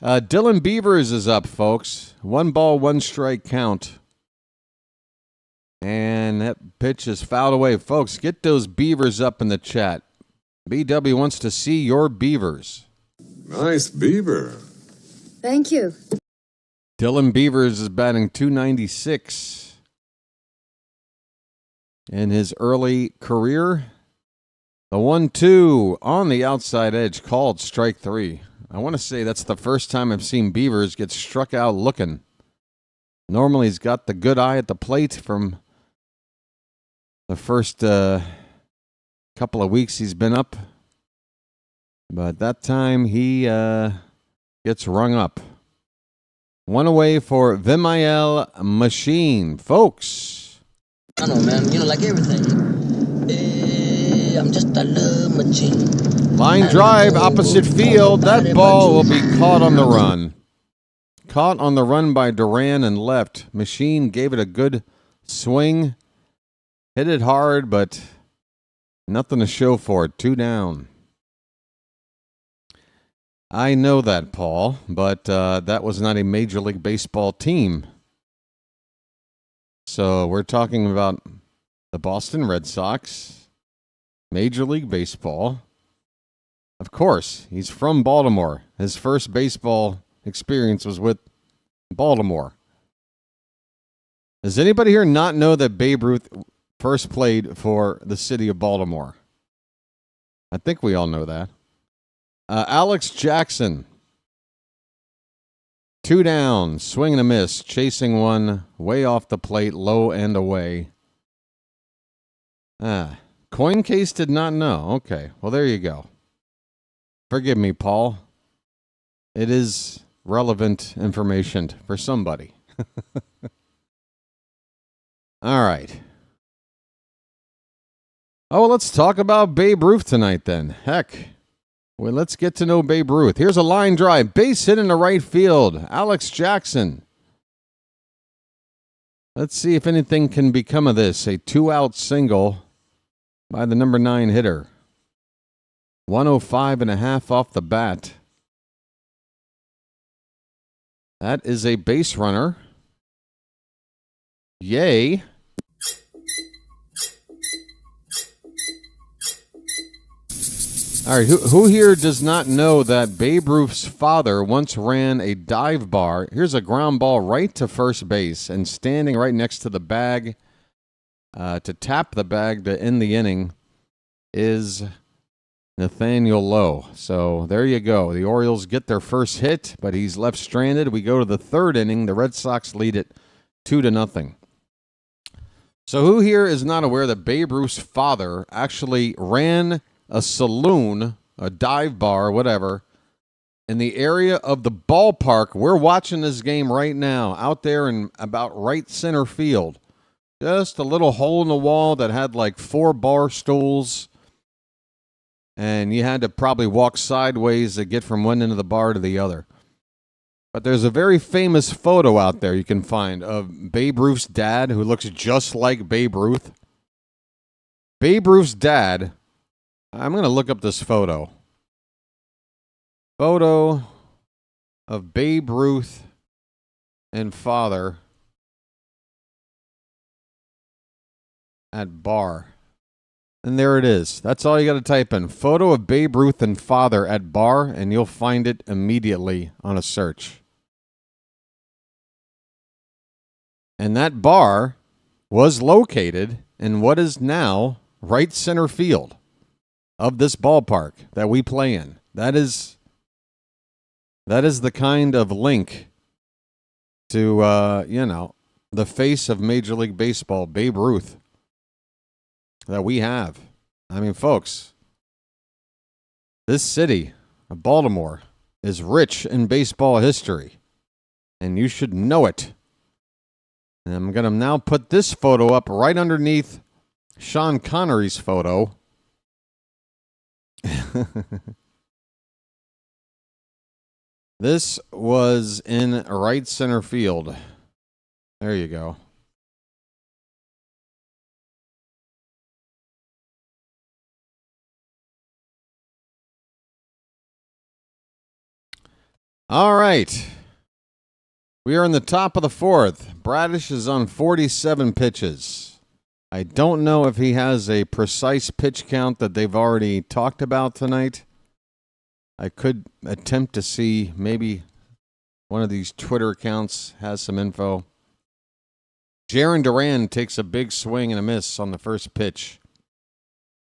Dylan Beavers is up, folks. 1 ball, 1 strike count. And that pitch is fouled away. Folks, get those Beavers up in the chat. BW wants to see your Beavers. Nice beaver. Thank you. Dylan Beavers is batting .296 in his early career. The 1-2 on the outside edge called strike 3. I want to say that's the first time I've seen Beavers get struck out looking. Normally he's got the good eye at the plate from the first couple of weeks he's been up. But that time he gets rung up. 1 away for Vimael Machine. Folks. I know, man. Like everything. I'm just a love machine. Line drive, opposite field. That ball will be caught on the run. Caught on the run by Duran and left. Machine gave it a good swing. Hit it hard, but nothing to show for it. 2 down. I know that, Paul, but that was not a Major League Baseball team. So we're talking about the Boston Red Sox, Major League Baseball. Of course, he's from Baltimore. His first baseball experience was with Baltimore. Does anybody here not know that Babe Ruth first played for the city of Baltimore? I think we all know that. Alex Jackson. 2 down, swing and a miss, chasing one way off the plate, low and away. Coin case did not know. Okay, well, there you go. Forgive me, Paul. It is relevant information for somebody. All right. Oh, well, let's talk about Babe Ruth tonight then. Heck. Well, let's get to know Babe Ruth. Here's a line drive. Base hit in the right field. Alex Jackson. Let's see if anything can become of this. A 2-out single by the number 9 hitter. 105.5 off the bat. That is a base runner. Yay. All right, who here does not know that Babe Ruth's father once ran a dive bar? Here's a ground ball right to first base, and standing right next to the bag to tap the bag to end the inning is Nathaniel Lowe. So there you go. The Orioles get their first hit, but he's left stranded. We go to the 3rd inning. The Red Sox lead it 2-0. So who here is not aware that Babe Ruth's father actually ran a saloon, a dive bar, whatever, in the area of the ballpark? We're watching this game right now, out there in about right center field. Just a little hole in the wall that had like 4 bar stools, and you had to probably walk sideways to get from one end of the bar to the other. But there's a very famous photo out there you can find of Babe Ruth's dad, who looks just like Babe Ruth. Babe Ruth's dad, I'm going to look up this photo. Photo of Babe Ruth and father at bar. And there it is. That's all you got to type in. Photo of Babe Ruth and father at bar, and you'll find it immediately on a search. And that bar was located in what is now right center field of this ballpark that we play in. That is the kind of link to, the face of Major League Baseball, Babe Ruth, that we have. I mean, folks, this city of Baltimore is rich in baseball history, and you should know it. And I'm going to now put this photo up right underneath Sean Connery's photo. This was in right center field. There you go. All right. We are in the top of the fourth. Bradish is on 47 pitches. I don't know if he has a precise pitch count that they've already talked about tonight. I could attempt to see maybe one of these Twitter accounts has some info. Jaron Duran takes a big swing and a miss on the first pitch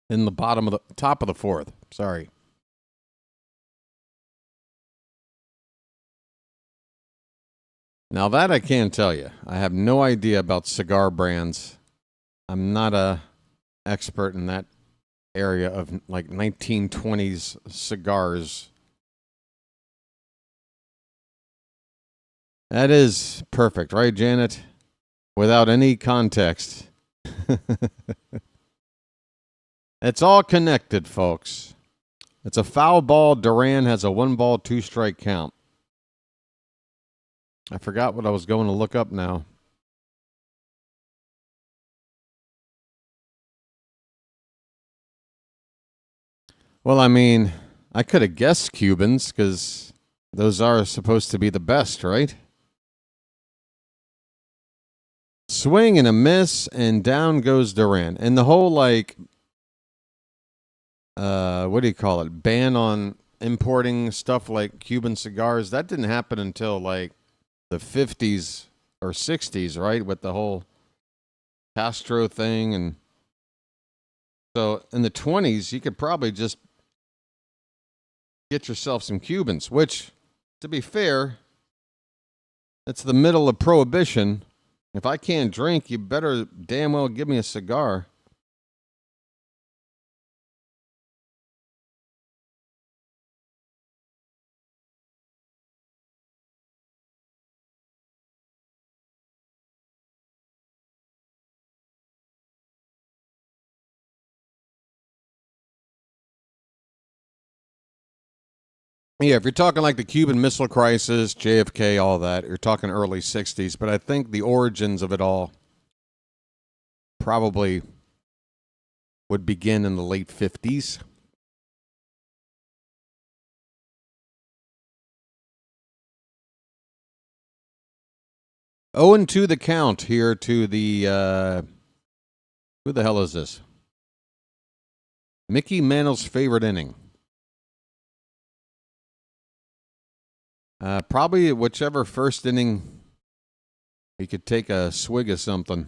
in the top of the fourth. Sorry. Now that I can't tell you. I have no idea about cigar brands. I'm not a expert in that area of like 1920s cigars. That is perfect, right, Janet? Without any context. It's all connected, folks. It's a foul ball. Duran has a 1-ball, 2-strike count. I forgot what I was going to look up now. Well, I mean, I could have guessed Cubans because those are supposed to be the best, right? Swing and a miss, and down goes Duran. And the whole, what do you call it? Ban on importing stuff like Cuban cigars. That didn't happen until, the 50s or 60s, right? With the whole Castro thing. And so in the 20s, you could probably just get yourself some Cubans, which, to be fair, it's the middle of Prohibition. If I can't drink, you better damn well give me a cigar. Yeah, if you're talking like the Cuban Missile Crisis, JFK, all that, you're talking early 60s. But I think the origins of it all probably would begin in the late 50s. Oh, and 2 the count here to the, who the hell is this? Mickey Mantle's favorite inning. Probably whichever first inning he could take a swig of something.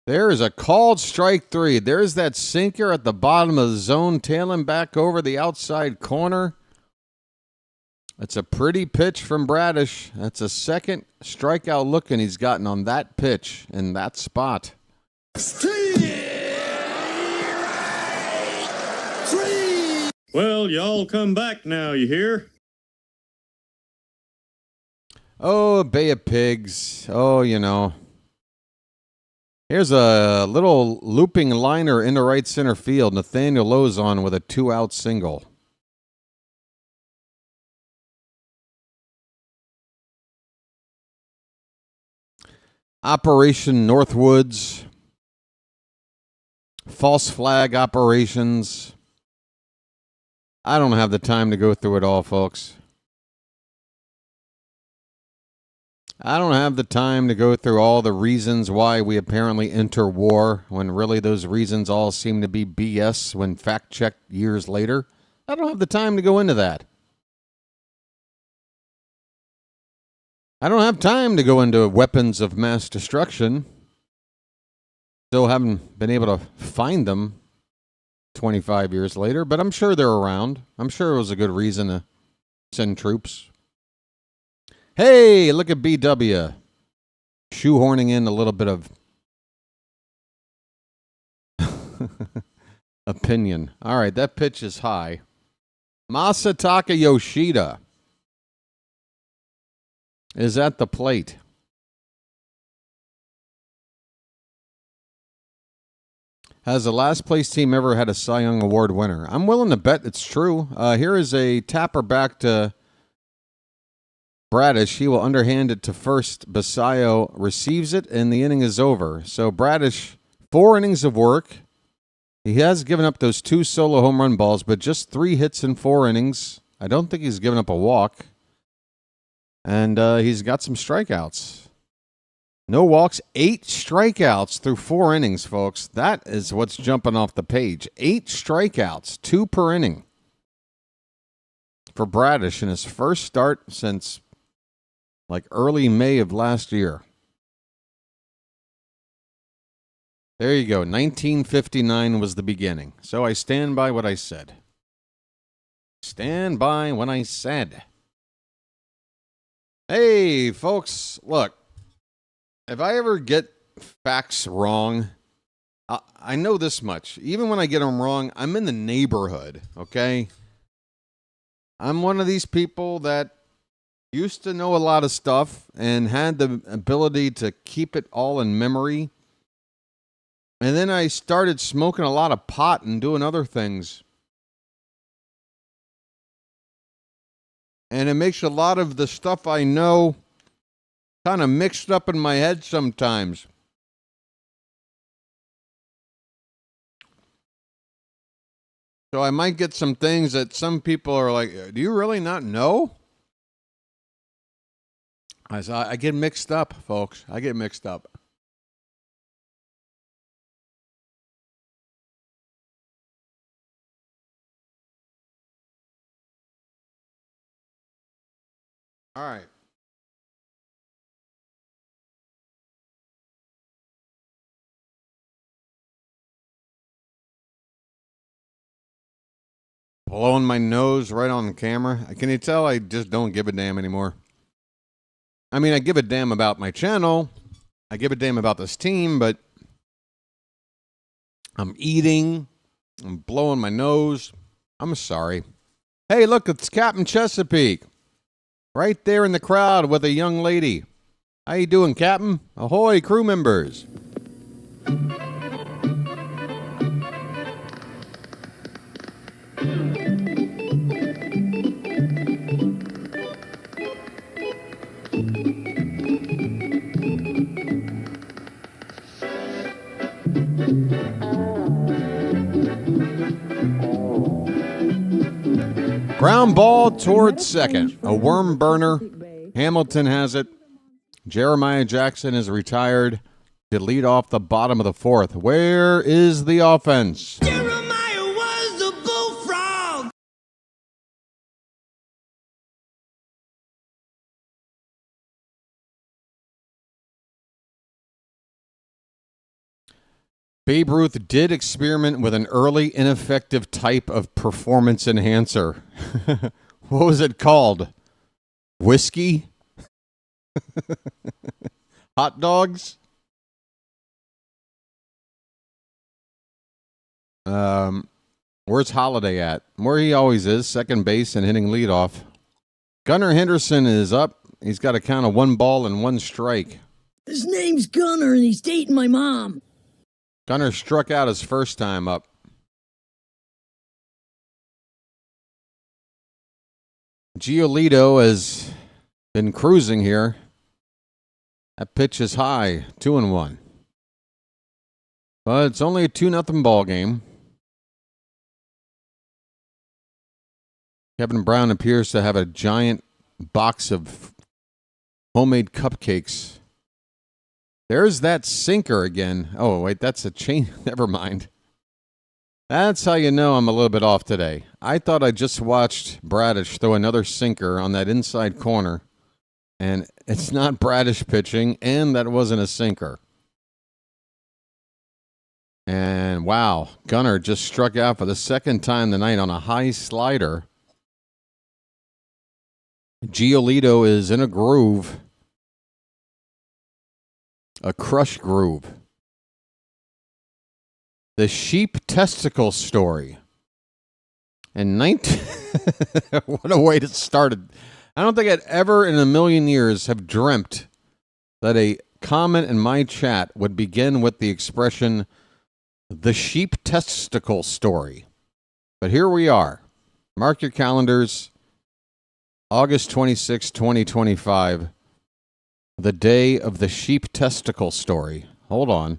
There is a called strike 3. There's that sinker at the bottom of the zone, tailing back over the outside corner. That's a pretty pitch from Bradish. That's a second strikeout looking he's gotten on that pitch in that spot. Well, y'all come back now, you hear? Oh, Bay of Pigs. Oh, Here's a little looping liner into right center field. Nathaniel Lozon with a 2-out single. Operation Northwoods, false flag operations. I don't have the time to go through it all, folks. I don't have the time to go through all the reasons why we apparently enter war when really those reasons all seem to be BS when fact-checked years later. I don't have the time to go into that. I don't have time to go into weapons of mass destruction. Still haven't been able to find them 25 years later, but I'm sure they're around. I'm sure it was a good reason to send troops. Hey, look at BW. Shoehorning in a little bit of opinion. All right, that pitch is high. Masataka Yoshida is at the plate. Has the last place team ever had a Cy Young Award winner? I'm willing to bet it's true. Here is a tapper back to Bradish. He will underhand it to first. Basayo receives it, and the inning is over. So Bradish, 4 innings of work. He has given up those 2 solo home run balls, but just 3 hits in 4 innings. I don't think he's given up a walk. And he's got some strikeouts. No walks, 8 strikeouts through 4 innings, folks. That is what's jumping off the page. 8 strikeouts, 2 per inning for Bradish in his first start since like early May of last year. There you go. 1959 was the beginning. So I stand by what I said. Stand by what I said. Hey, folks, look. If I ever get facts wrong, I know this much. Even when I get them wrong, I'm in the neighborhood, okay? I'm one of these people that used to know a lot of stuff and had the ability to keep it all in memory. And then I started smoking a lot of pot and doing other things. And it makes a lot of the stuff I know kind of mixed up in my head sometimes. So I might get some things that some people are like, do you really not know? I get mixed up, folks. I get mixed up. All right. Blowing my nose right on the camera. Can you tell I just don't give a damn anymore? I mean, I give a damn about my channel. I give a damn about this team, but I'm eating. I'm blowing my nose. I'm sorry. Hey, look, it's Captain Chesapeake. Right there in the crowd with a young lady. How you doing, Captain? Ahoy, crew members. Ground ball towards second. A worm burner. Hamilton has it. Jeremiah Jackson is retired to lead off the bottom of the 4th. Where is the offense? Jeremiah was the bullfrog. Babe Ruth did experiment with an early ineffective type of performance enhancer. What was it called? Whiskey? Hot dogs? Where's Holiday at? Where he always is, second base and hitting leadoff. Gunnar Henderson is up. He's got a count of 1 ball and 1 strike. His name's Gunnar, and he's dating my mom. Gunnar struck out his first time up. Giolito has been cruising here. That pitch is high, 2-1. But it's only a 2-0 ball game. Kevin Brown appears to have a giant box of homemade cupcakes. There's that sinker again. Oh, wait, that's a chain. Never mind. That's how you know I'm a little bit off today. I thought I just watched Bradish throw another sinker on that inside corner, and it's not Bradish pitching, and that wasn't a sinker. And wow, Gunnar just struck out for the second time tonight on a high slider. Giolito is in a groove. A crush groove. The sheep testicle story. And what a way to start it. I don't think I'd ever in a million years have dreamt that a comment in my chat would begin with the expression, the sheep testicle story. But here we are. Mark your calendars. August 26, 2025. The day of the sheep testicle story. Hold on.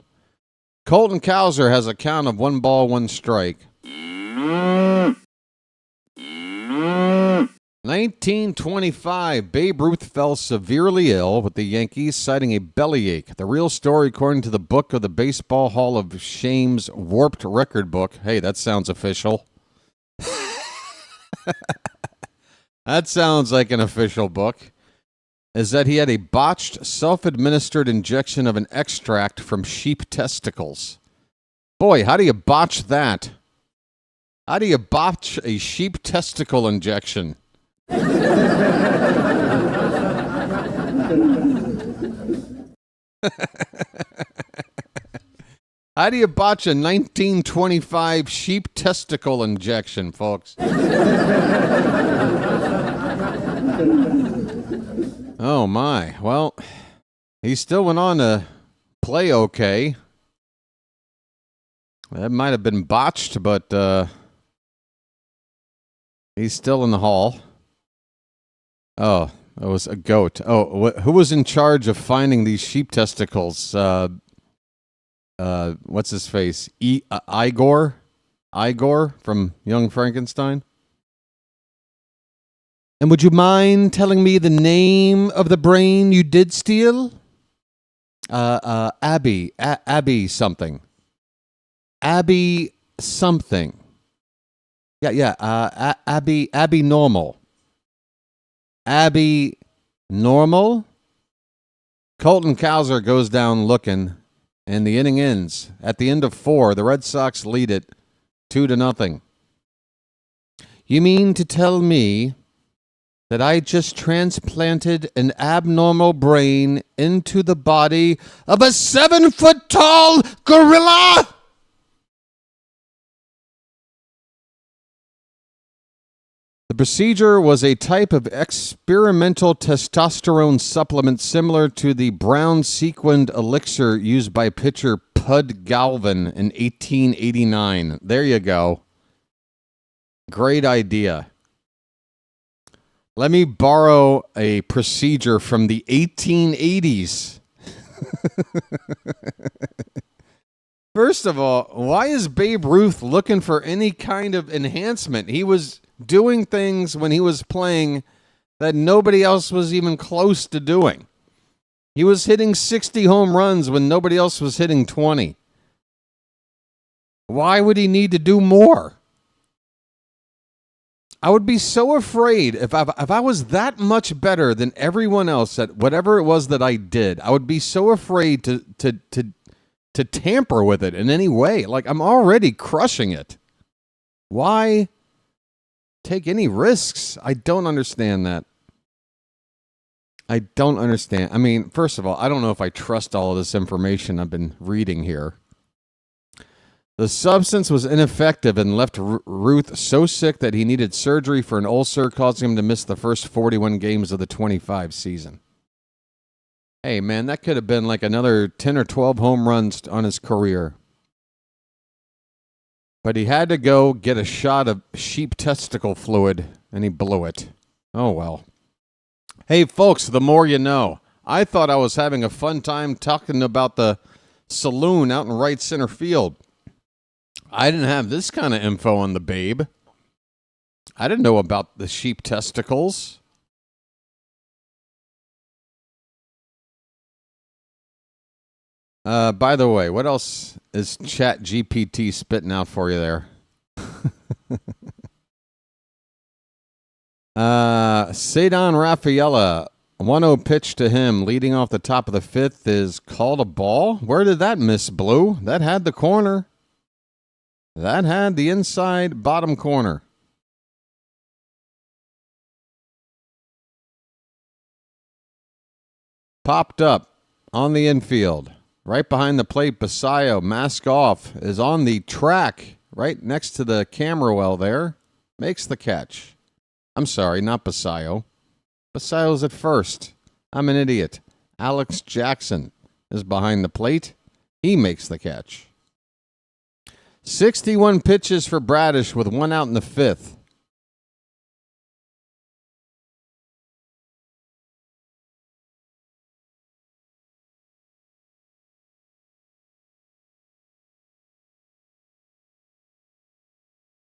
Colton Cowser has a count of 1 ball, 1 strike. 1925, Babe Ruth fell severely ill with the Yankees, citing a bellyache. The real story, according to the book of the Baseball Hall of Shame's warped record book. Hey, that sounds official. That sounds like an official book. Is that he had a botched, self-administered injection of an extract from sheep testicles. Boy, how do you botch that? How do you botch a sheep testicle injection? How do you botch a 1925 sheep testicle injection, folks? Oh, my. Well, he still went on to play okay. That might have been botched, but he's still in the hall. Oh, it was a goat. Oh, who was in charge of finding these sheep testicles? What's his face? Igor? Igor from Young Frankenstein? And would you mind telling me the name of the brain you did steal? Abby. Abby something. Abby something. Yeah. Abby normal. Abby normal? Colton Cowser goes down looking, and the inning ends. At the end of 4, the Red Sox lead it 2-0. You mean to tell me that I just transplanted an abnormal brain into the body of a 7-foot-tall gorilla? The procedure was a type of experimental testosterone supplement similar to the brown sequined elixir used by pitcher Pud Galvin in 1889. There you go. Great idea. Let me borrow a procedure from the 1880s. First of all, why is Babe Ruth looking for any kind of enhancement? He was doing things when he was playing that nobody else was even close to doing. He was hitting 60 home runs when nobody else was hitting 20. Why would he need to do more? I would be so afraid if I was that much better than everyone else at whatever it was that I did. I would be so afraid to tamper with it in any way. Like, I'm already crushing it. Why take any risks? I don't understand that. I don't understand. I mean, first of all, I don't know if I trust all of this information I've been reading here. The substance was ineffective and left Ruth so sick that he needed surgery for an ulcer, causing him to miss the first 41 games of the 25 season. Hey, man, that could have been like another 10 or 12 home runs on his career. But he had to go get a shot of sheep testicle fluid, and he blew it. Oh, well. Hey, folks, the more you know. I thought I was having a fun time talking about the saloon out in right center field. I didn't have this kind of info on the babe. I didn't know about the sheep testicles. By the way, what else is Chat GPT spitting out for you there? Cedar Rafaela, 1-0 pitch to him, leading off the top of the fifth, is called a ball. Where did that miss, Blue? That had the corner. That had the inside bottom corner. Popped up on the infield. Right behind the plate, Basayo, mask off, is on the track right next to the camera well there. Makes the catch. I'm sorry, not Basayo. Basayo's at first. I'm an idiot. Alex Jackson is behind the plate. He makes the catch. 61 pitches for Bradish with 1 out in the fifth.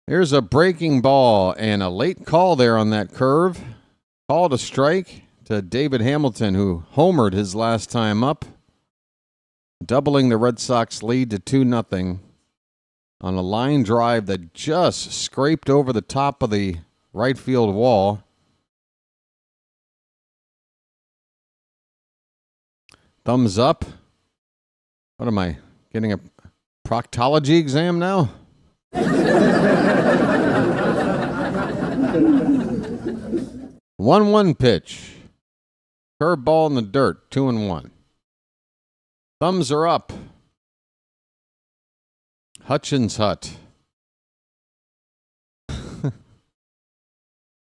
Here's a breaking ball and a late call there on that curve. Called a strike to David Hamilton, who homered his last time up, doubling the Red Sox lead to 2-0 on a line drive that just scraped over the top of the right field wall. Thumbs up. What am I, getting a proctology exam now? 1-1 pitch. Curveball in the dirt, 2-1. Thumbs are up. Hutchins Hut.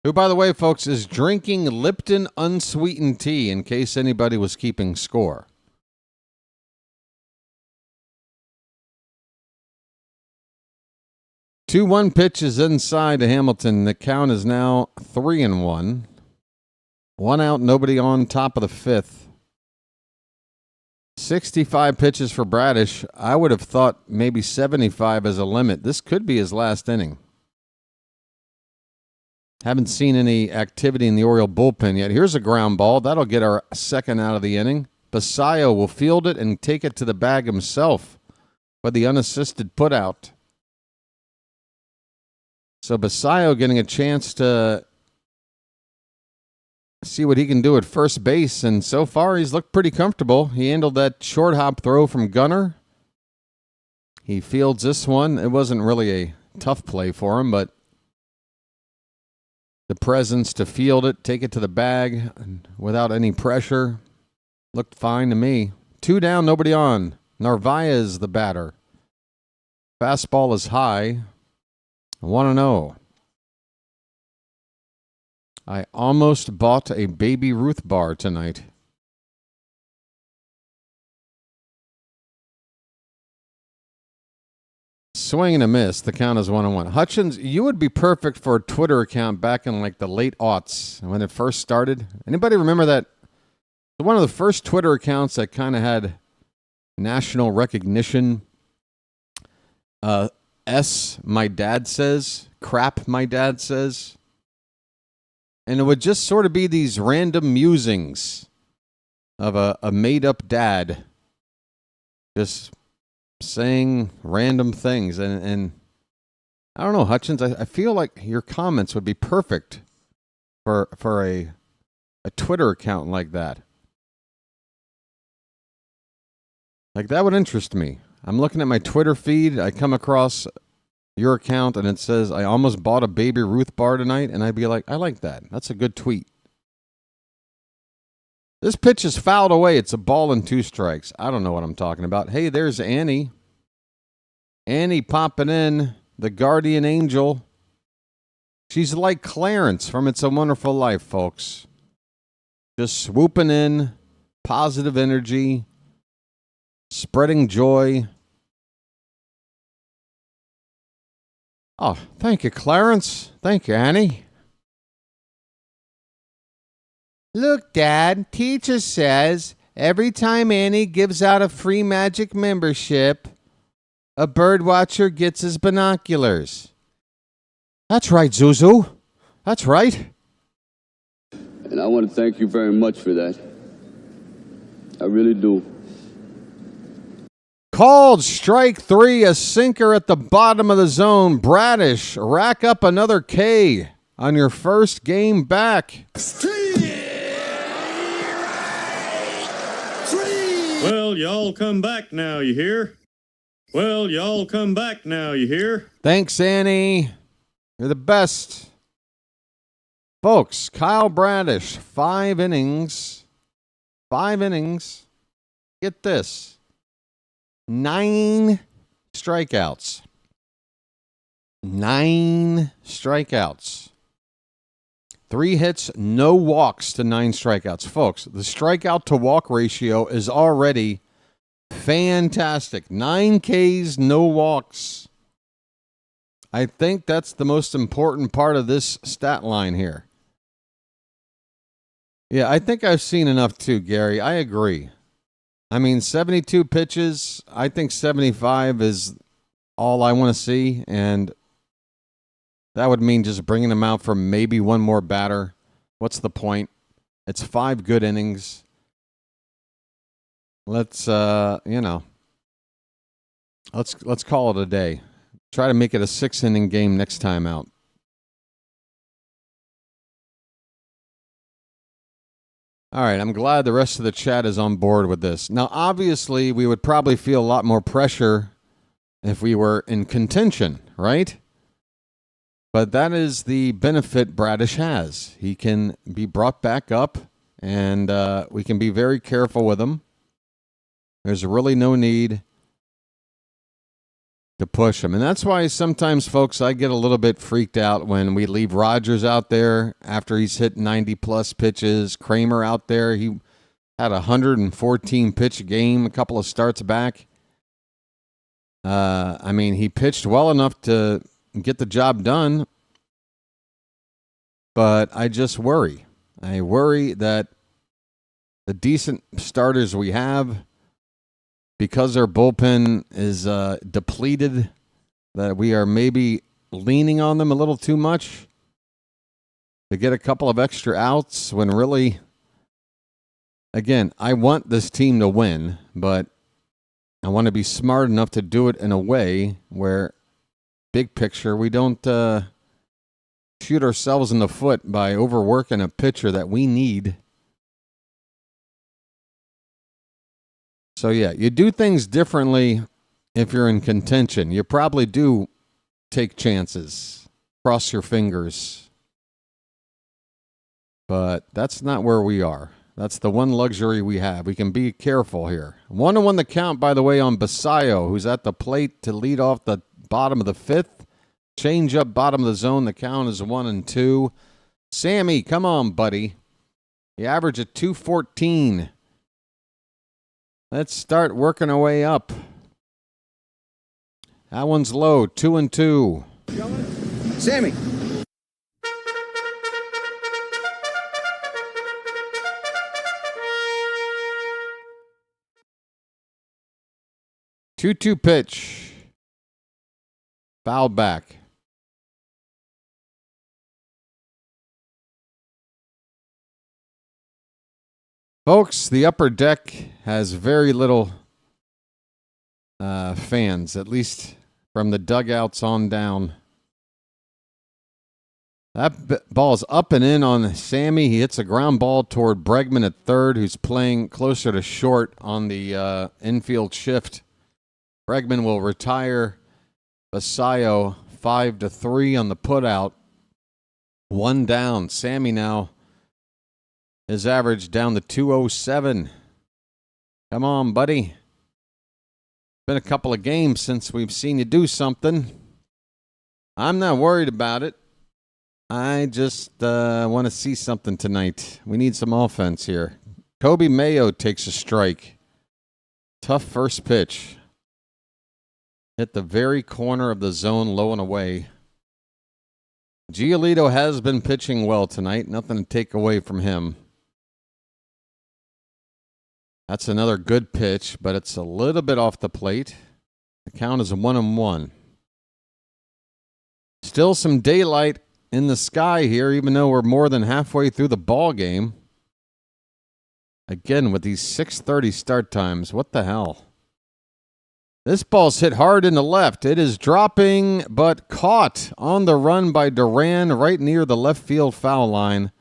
Who, by the way, folks, is drinking Lipton unsweetened tea in case anybody was keeping score. Two 1 pitches inside to Hamilton. The count is now 3-1. 1 out, nobody on, top of the fifth. 65 pitches for Bradish. I would have thought maybe 75 as a limit. This could be his last inning. Haven't seen any activity in the Oriole bullpen yet. Here's a ground ball. That'll get our second out of the inning. Basayo will field it and take it to the bag himself for the unassisted putout. So Basayo getting a chance to see what he can do at first base, and so far he's looked pretty comfortable. He handled that short hop throw from Gunnar. He fields this one. It wasn't really a tough play for him, but the presence to field it, take it to the bag without any pressure, looked fine to me. 2 down, nobody on. Narvaez the batter. Fastball is high. 1-0. I almost bought a Baby Ruth bar tonight. Swing and a miss. The count is 1-1. Hutchins, you would be perfect for a Twitter account back in like the late aughts when it first started. Anybody remember that? One of the first Twitter accounts that kind of had national recognition. My dad says. Crap, my dad says. And it would just sort of be these random musings of a made-up dad just saying random things. And I don't know, Hutchins, I feel like your comments would be perfect for a Twitter account like that. Like, that would interest me. I'm looking at my Twitter feed. I come across your account, and it says, I almost bought a Baby Ruth bar tonight, and I'd be like, I like that. That's a good tweet. This pitch is fouled away. It's a ball and 2 strikes. I don't know what I'm talking about. Hey, there's Annie. Annie popping in, the guardian angel. She's like Clarence from It's a Wonderful Life, folks. Just swooping in, positive energy, spreading joy. Oh, thank you, Clarence. Thank you, Annie. Look, Dad, teacher says every time Annie gives out a free magic membership, a birdwatcher gets his binoculars. That's right, Zuzu. That's right. And I want to thank you very much for that. I really do. Called strike 3, a sinker at the bottom of the zone. Bradish, rack up another K on your first game back. Well, y'all come back now, you hear? Well, y'all come back now, you hear? Thanks, Annie. You're the best. Folks, Kyle Bradish, 5 innings. 5 innings. Get this. 9 strikeouts. 9 strikeouts. 3 hits, no walks to 9 strikeouts. Folks, the strikeout to walk ratio is already fantastic. 9 Ks, no walks. I think that's the most important part of this stat line here. Yeah, I think I've seen enough too, Gary. I agree. I mean, 72 pitches, I think 75 is all I want to see, and that would mean just bringing him out for maybe one more batter. What's the point? It's 5 good innings. Let's call it a day. Try to make it a 6-inning game next time out. All right, I'm glad the rest of the chat is on board with this. Now, obviously, we would probably feel a lot more pressure if we were in contention, right? But that is the benefit Bradish has. He can be brought back up, and we can be very careful with him. There's really no need to push him. And that's why sometimes, folks, I get a little bit freaked out when we leave Rogers out there after he's hit 90-plus pitches. Kramer out there. He had a 114-pitch game a couple of starts back. I mean, he pitched well enough to get the job done, but I just worry. I worry that the decent starters we have, because our bullpen is depleted, that we are maybe leaning on them a little too much to get a couple of extra outs when really, again, I want this team to win, but I want to be smart enough to do it in a way where, big picture, we don't shoot ourselves in the foot by overworking a pitcher that we need. So, yeah, you do things differently if you're in contention. You probably do take chances, cross your fingers. But that's not where we are. That's the one luxury we have. We can be careful here. 1-1 the count, by the way, on Basayo, who's at the plate to lead off the bottom of the 5th. Change up bottom of the zone. The count is 1-2. Sammy, come on, buddy. You average at 214. Let's start working our way up. That one's low, 2-2. Sammy. Two pitch. Foul back. Folks, the upper deck has very little fans, at least from the dugouts on down. That ball's up and in on Sammy. He hits a ground ball toward Bregman at third, who's playing closer to short on the infield shift. Bregman will retire Basayo 5-3 on the putout. 1 down. Sammy now his average down to 207. Come on, buddy. Been a couple of games since we've seen you do something. I'm not worried about it. I just want to see something tonight. We need some offense here. Kobe Mayo takes a strike. Tough first pitch. Hit the very corner of the zone, low and away. Giolito has been pitching well tonight. Nothing to take away from him. That's another good pitch, but it's a little bit off the plate. The count is 1-1. Still some daylight in the sky here, even though we're more than halfway through the ball game. Again, with these 6:30 start times, what the hell? This ball's hit hard in the left. It is dropping, but caught on the run by Duran right near the left field foul line.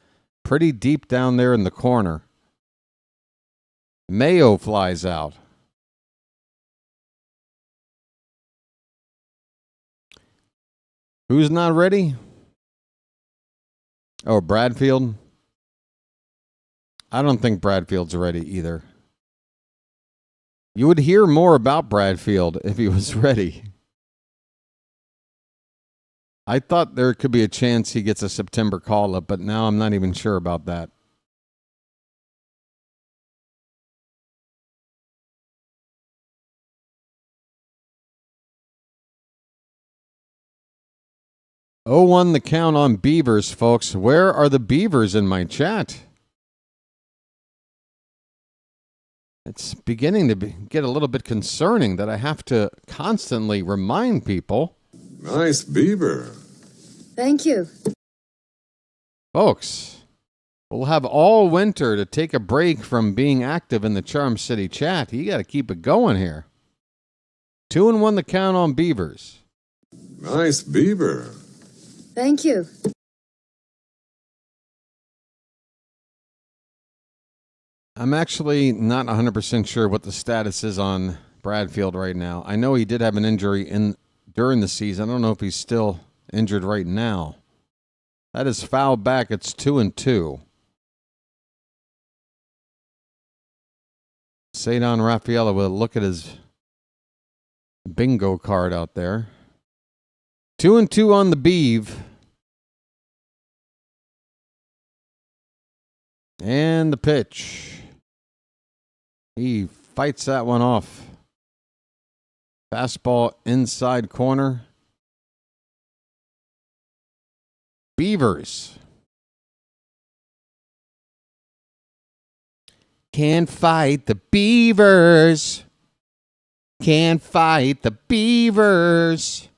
Pretty deep down there in the corner. Mayo flies out. Who's not ready? Oh, Bradfield. I don't think Bradfield's ready either. You would hear more about Bradfield if he was ready. I thought there could be a chance he gets a September call-up, but now I'm not even sure about that. Oh, 1 the count on Beavers, folks. Where are the Beavers in my chat? It's beginning to get a little bit concerning that I have to constantly remind people. Nice beaver. Thank you. Folks, we'll have all winter to take a break from being active in the Charm City chat. You got to keep it going here. 2-1 the count on Beavers. Nice beaver. Thank you. I'm actually not 100% sure what the status is on Bradfield right now. I know he did have an injury during the season. I don't know if he's still injured right now. That is foul back. It's 2-2. Cedon Rafaela with a look at his bingo card out there. 2-2 on the Beeve. And the pitch. He fights that one off. Fastball inside corner. Beavers. Can't fight the Beavers. Can't fight the Beavers.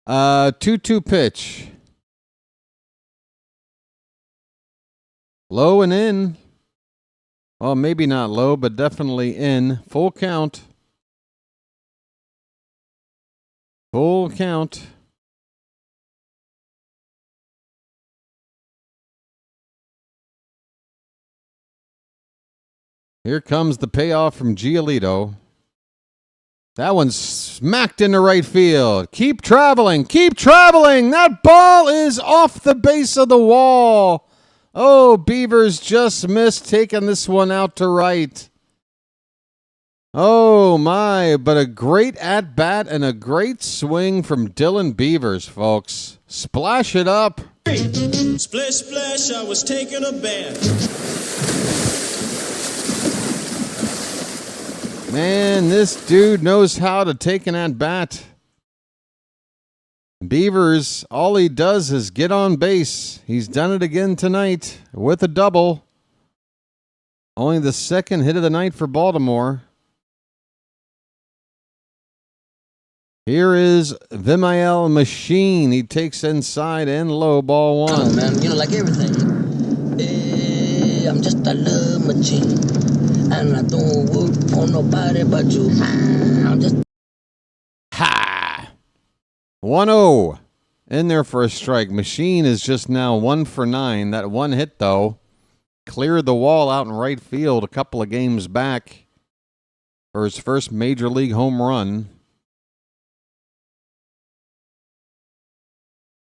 2-2 pitch. Low and in. Well, maybe not low, but definitely in. Full count. Full count. Here comes the payoff from Giolito. That one's smacked into right field. Keep traveling. Keep traveling. That ball is off the base of the wall. Oh, Beavers just missed taking this one out to right. Oh, my. But a great at-bat and a great swing from Dylan Beavers, folks. Splash it up. Splish, splash, I was taking a bath. Man, this dude knows how to take an at-bat. Beavers, all he does is get on base. He's done it again tonight with a double. Only the second hit of the night for Baltimore. Here is Vimael Machine. He takes inside and low, ball 1. Come on, man. You know, like everything. I'm just a love machine. And I don't work for nobody but you. I'm just... Ha! 1-0. In there for a strike. Machine is just now 1 for 9. That one hit, though, cleared the wall out in right field a couple of games back for his first major league home run.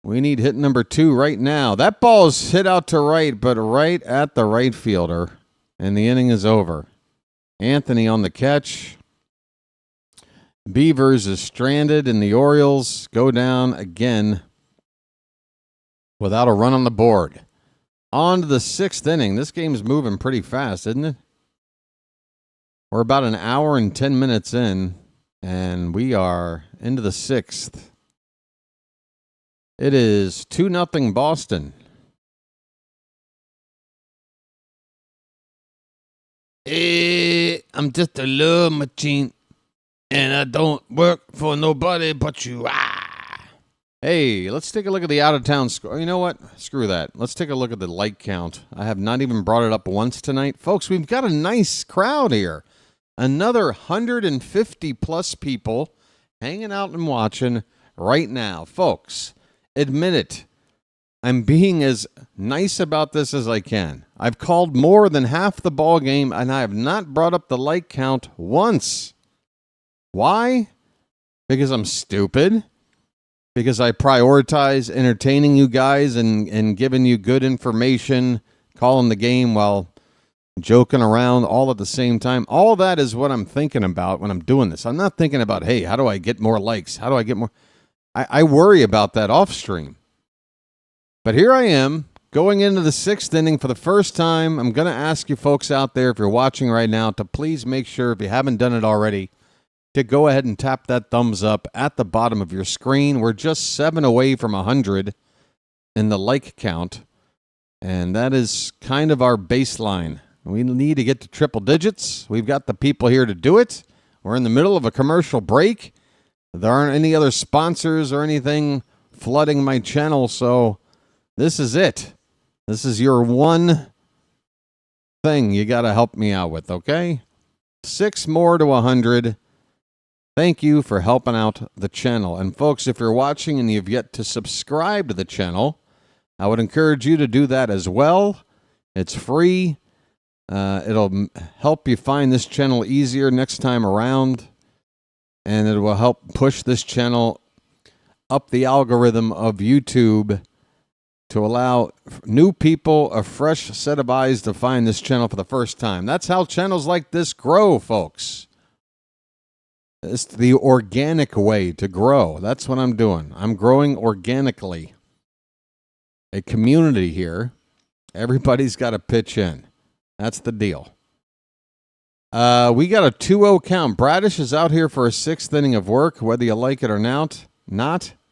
We need hit number 2 right now. That ball is hit out to right, but right at the right fielder. And the inning is over. Anthony on the catch. Beavers is stranded, and the Orioles go down again without a run on the board. On to the 6th inning. This game's moving pretty fast, isn't it? We're about an hour and 10 minutes in, and we are into the 6th. It is 2-0 Boston. I'm just a love machine, and I don't work for nobody but you. Hey, let's take a look at the out-of-town score. You know what? Screw that. Let's take a look at the like count. I have not even brought it up once tonight. Folks, we've got a nice crowd here. Another 150-plus people hanging out and watching right now. Folks, admit it. I'm being as nice about this as I can. I've called more than half the ball game, and I have not brought up the like count once. Why? Because I'm stupid. Because I prioritize entertaining you guys and giving you good information, calling the game while joking around all at the same time. All that is what I'm thinking about when I'm doing this. I'm not thinking about, hey, how do I get more likes? How do I get more? I worry about that off stream. But here I am, going into the sixth inning for the first time. I'm going to ask you folks out there, if you're watching right now, to please make sure, if you haven't done it already, to go ahead and tap that thumbs up at the bottom of your screen. We're just 7 away from 100 in the like count, and that is kind of our baseline. We need to get to triple digits. We've got the people here to do it. We're in the middle of a commercial break. There aren't any other sponsors or anything flooding my channel, so this is it. This is your one thing you got to help me out with, okay? 6 more to 100. Thank you for helping out the channel. And folks, if you're watching and you've yet to subscribe to the channel, I would encourage you to do that as well. It's free. It'll help you find this channel easier next time around. And it will help push this channel up the algorithm of YouTube to allow new people a fresh set of eyes to find this channel for the first time. That's how channels like this grow, folks. It's the organic way to grow. That's what I'm doing. I'm growing organically. A community here. Everybody's got to pitch in. That's the deal. We got a 2-0 count. Bradish is out here for a sixth inning of work, whether you like it or not.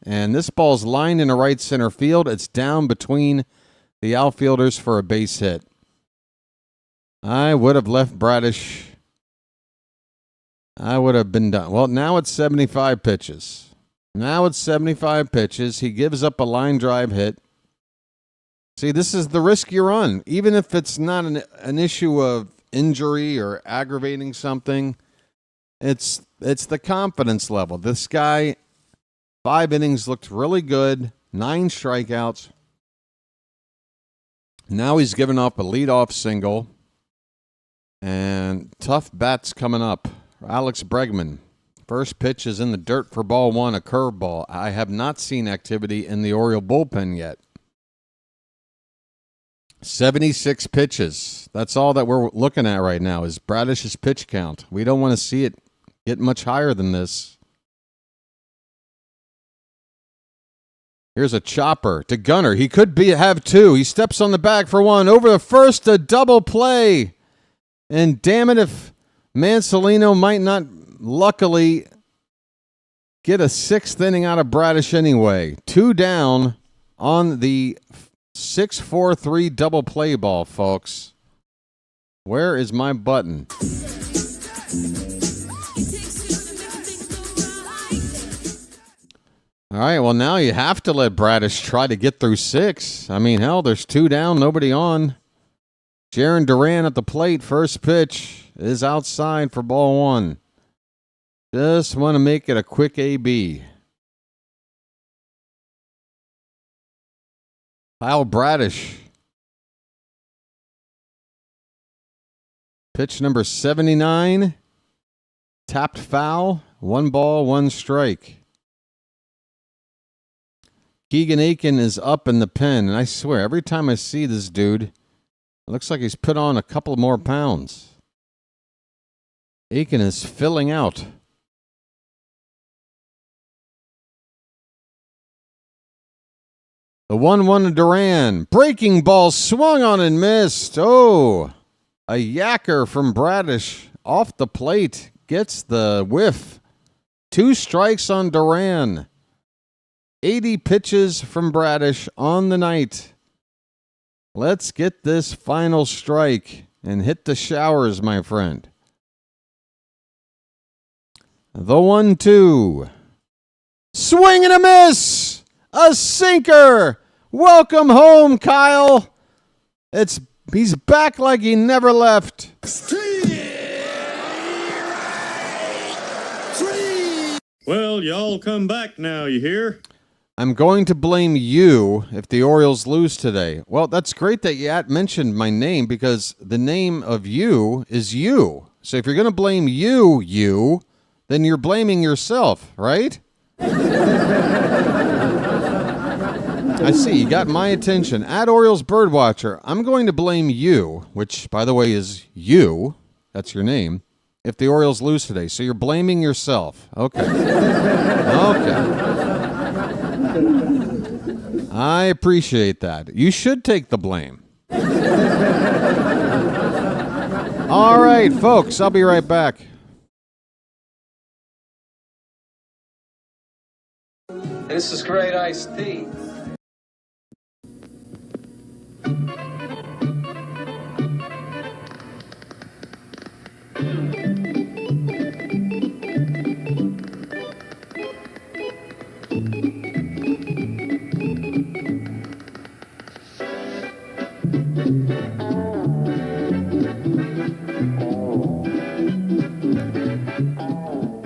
And this ball's lined in a right center field. It's down between the outfielders for a base hit. I would have left Bradish. I would have been done. Well, now it's 75 pitches. He gives up a line drive hit. See, this is the risk you're on. Even if it's not an issue of injury or aggravating something, it's the confidence level. This guy, 5 innings, looked really good. 9 strikeouts. Now he's given up a leadoff single. And tough bats coming up. Alex Bregman. First pitch is in the dirt for ball 1, a curveball. I have not seen activity in the Oriole bullpen yet. 76 pitches. That's all that we're looking at right now is Bradish's pitch count. We don't want to see it get much higher than this. Here's a chopper to Gunnar. He could have 2. He steps on the bag for 1. Over the first, a double play. And damn it if Mansolino might not, luckily, get a 6th inning out of Bradish anyway. 2 down on the 6-4-3 double play ball, folks. Where is my button? All right, well, now you have to let Bradish try to get through 6. I mean, hell, there's 2 down, nobody on. Jaron Duran at the plate, first pitch is outside for ball 1. Just want to make it a quick AB. Kyle Bradish. Pitch number 79. Tapped foul. 1 ball, 1 strike. Keegan Aiken is up in the pen, and I swear, every time I see this dude, it looks like he's put on a couple more pounds. Aiken is filling out. The 1-1 to Duran. Breaking ball swung on and missed. Oh, a yacker from Bradish off the plate. Gets the whiff. 2 strikes on Duran. 80 pitches from Bradish on the night. Let's get this final strike. and hit the showers, my friend. The 1-2. Swing and a miss. A sinker. Welcome home, Kyle. He's back like he never left. Well, y'all come back now, you hear? I'm going to blame you if the Orioles lose today. Well, that's great that you mentioned my name because the name of you is you. So if you're going to blame you, then you're blaming yourself, right? I see. You got my attention. At Orioles BirdWatcher, I'm going to blame you, which, by the way, is you. That's your name. If the Orioles lose today. So you're blaming yourself. Okay. Okay. I appreciate that. You should take the blame. All right, folks. I'll be right back. This is great iced tea.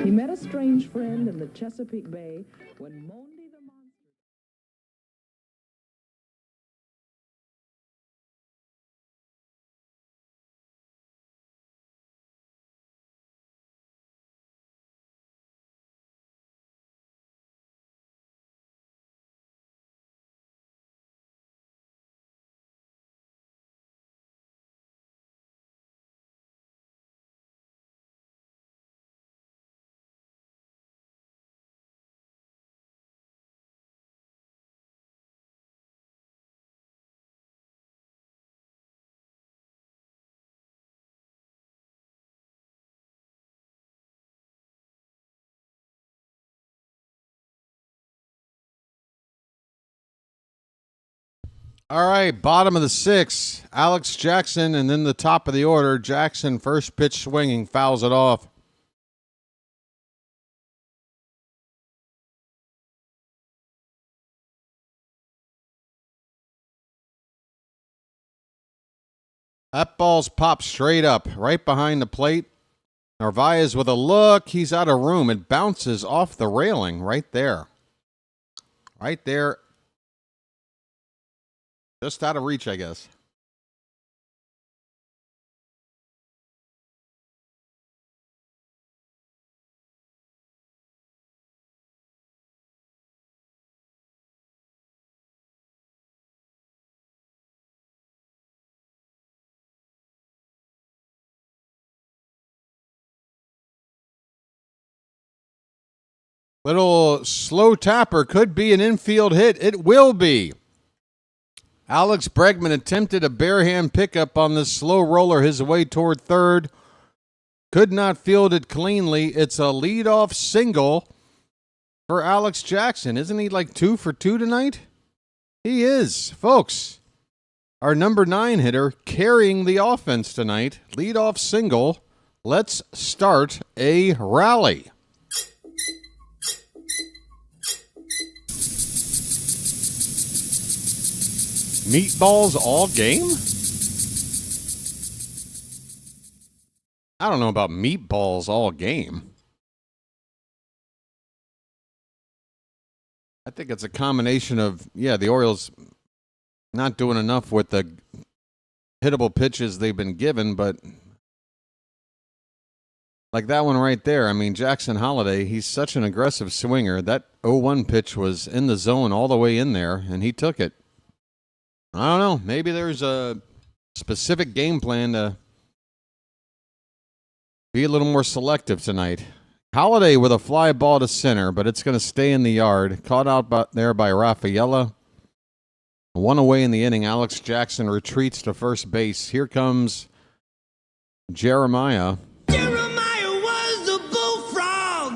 He met a strange friend in the Chesapeake Bay when Monday the Monster... All right, bottom of the 6th, Alex Jackson, and then the top of the order, Jackson, first pitch swinging, fouls it off. That ball's popped straight up, right behind the plate. Narvaez with a look. He's out of room. It bounces off the railing right there. Right there. Just out of reach, I guess. Little slow tapper could be an infield hit. It will be. Alex Bregman attempted a bare hand pickup on this slow roller his way toward third. Could not field it cleanly. It's a leadoff single for Alex Jackson. Isn't he like 2 for 2 tonight? He is, folks. Our number 9 hitter carrying the offense tonight. Leadoff single. Let's start a rally. Meatballs all game? I don't know about meatballs all game. I think it's a combination of, the Orioles not doing enough with the hittable pitches they've been given, but like that one right there, I mean, Jackson Holiday, he's such an aggressive swinger. That 0-1 pitch was in the zone all the way in there, and he took it. I don't know. Maybe there's a specific game plan to be a little more selective tonight. Holiday with a fly ball to center, but it's going to stay in the yard. Caught out there by Rafaela. One away in the inning. Alex Jackson retreats to first base. Here comes Jeremiah. Jeremiah was a bullfrog.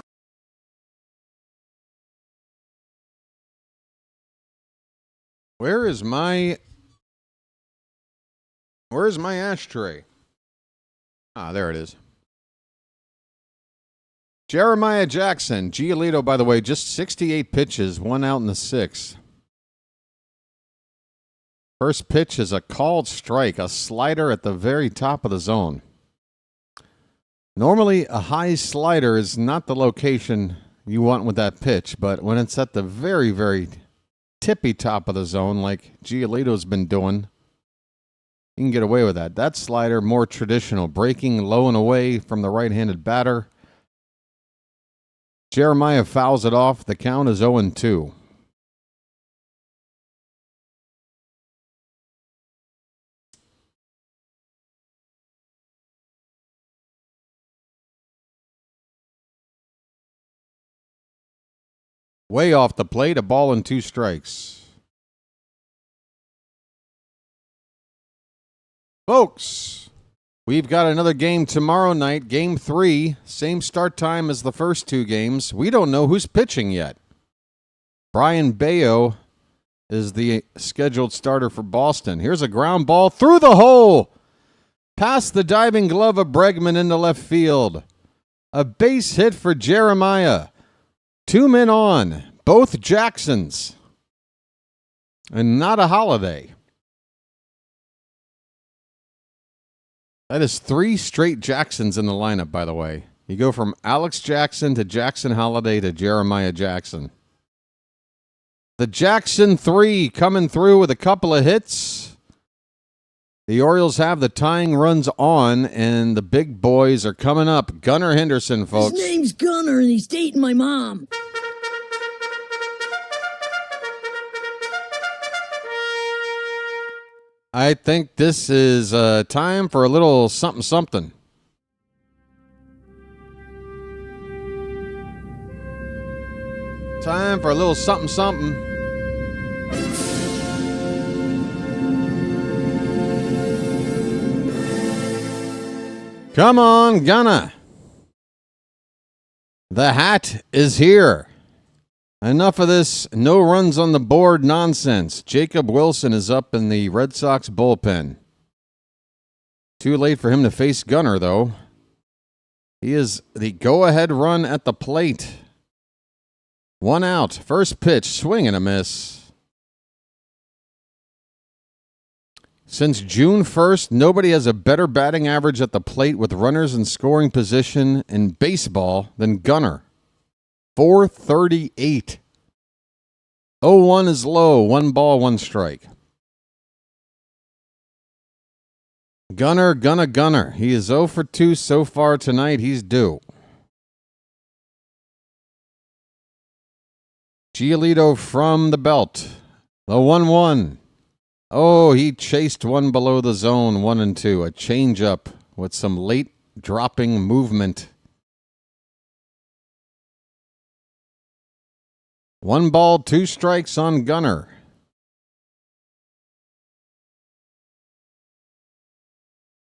Where's my ashtray? There it is. Jeremiah Jackson. Giolito, by the way, just 68 pitches, 1 out in the 6th. First pitch is a called strike, a slider at the very top of the zone. Normally, a high slider is not the location you want with that pitch, but when it's at the very, very tippy top of the zone, like Giolito's been doing, you can get away with that. That slider, more traditional, breaking low and away from the right-handed batter. Jeremiah fouls it off. The count is 0-2. Way off the plate, a ball and 2 strikes. Folks, we've got another game tomorrow night, Game 3. Same start time as the first 2 games. We don't know who's pitching yet. Brian Bayo is the scheduled starter for Boston. Here's a ground ball through the hole. Past the diving glove of Bregman into left field. A base hit for Jeremiah. 2 men on, both Jacksons. And not a Holiday. That is 3 straight Jacksons in the lineup, by the way. You go from Alex Jackson to Jackson Holiday to Jeremiah Jackson. The Jackson 3 coming through with a couple of hits. The Orioles have the tying runs on, and the big boys are coming up. Gunnar Henderson, folks. His name's Gunnar, and he's dating my mom. I think this is time for a little something. Time for a little something. Come on, Gunna. The hat is here. Enough of this no runs on the board nonsense. Jacob Wilson is up in the Red Sox bullpen. Too late for him to face Gunnar, though. He is the go-ahead run at the plate. 1 out. First pitch, swing and a miss. Since June 1st, nobody has a better batting average at the plate with runners in scoring position in baseball than Gunnar. 438. 0-1 is low. 1 ball, 1 strike. Gunnar. He is 0 for 2 so far tonight. He's due. Giolito from the belt. The 1-1. Oh, he chased one below the zone, 1-2. A changeup with some late dropping movement. 1 ball, 2 strikes on Gunnar.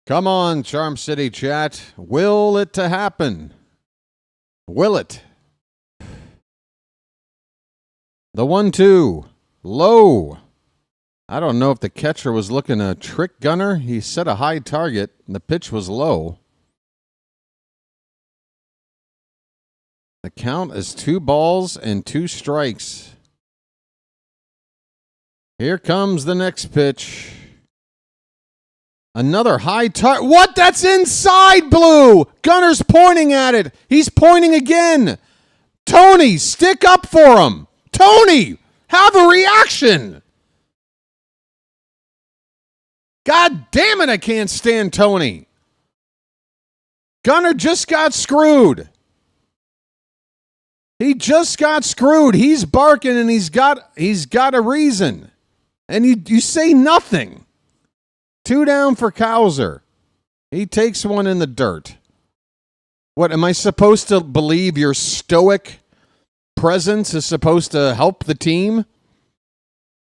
Come on, Charm City chat. Will it to happen? Will it? The 1-2. Low. I don't know if the catcher was looking to trick Gunnar. He set a high target, and the pitch was low. The count is 2 balls and 2 strikes. Here comes the next pitch. Another high target. What? That's inside, Blue! Gunnar's pointing at it. He's pointing again. Tony, stick up for him. Tony, have a reaction. God damn it, I can't stand Tony. Gunnar just got screwed. He just got screwed. He's barking and he's got a reason. And you say nothing. 2 down for Cowser. He takes one in the dirt. What, am I supposed to believe your stoic presence is supposed to help the team?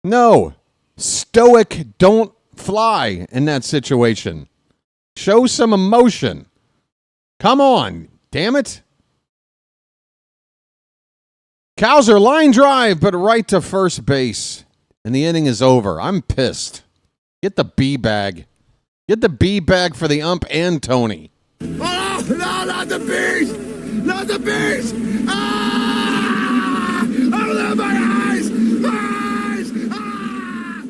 No. Stoic don't fly in that situation. Show some emotion. Come on, damn it. Cowser line drive, but right to first base. And the inning is over. I'm pissed. Get the B bag. Get the B bag for the ump and Tony. Oh, no, not the beast! Not the beast! Ah! Oh, my eyes! Eyes! Ah!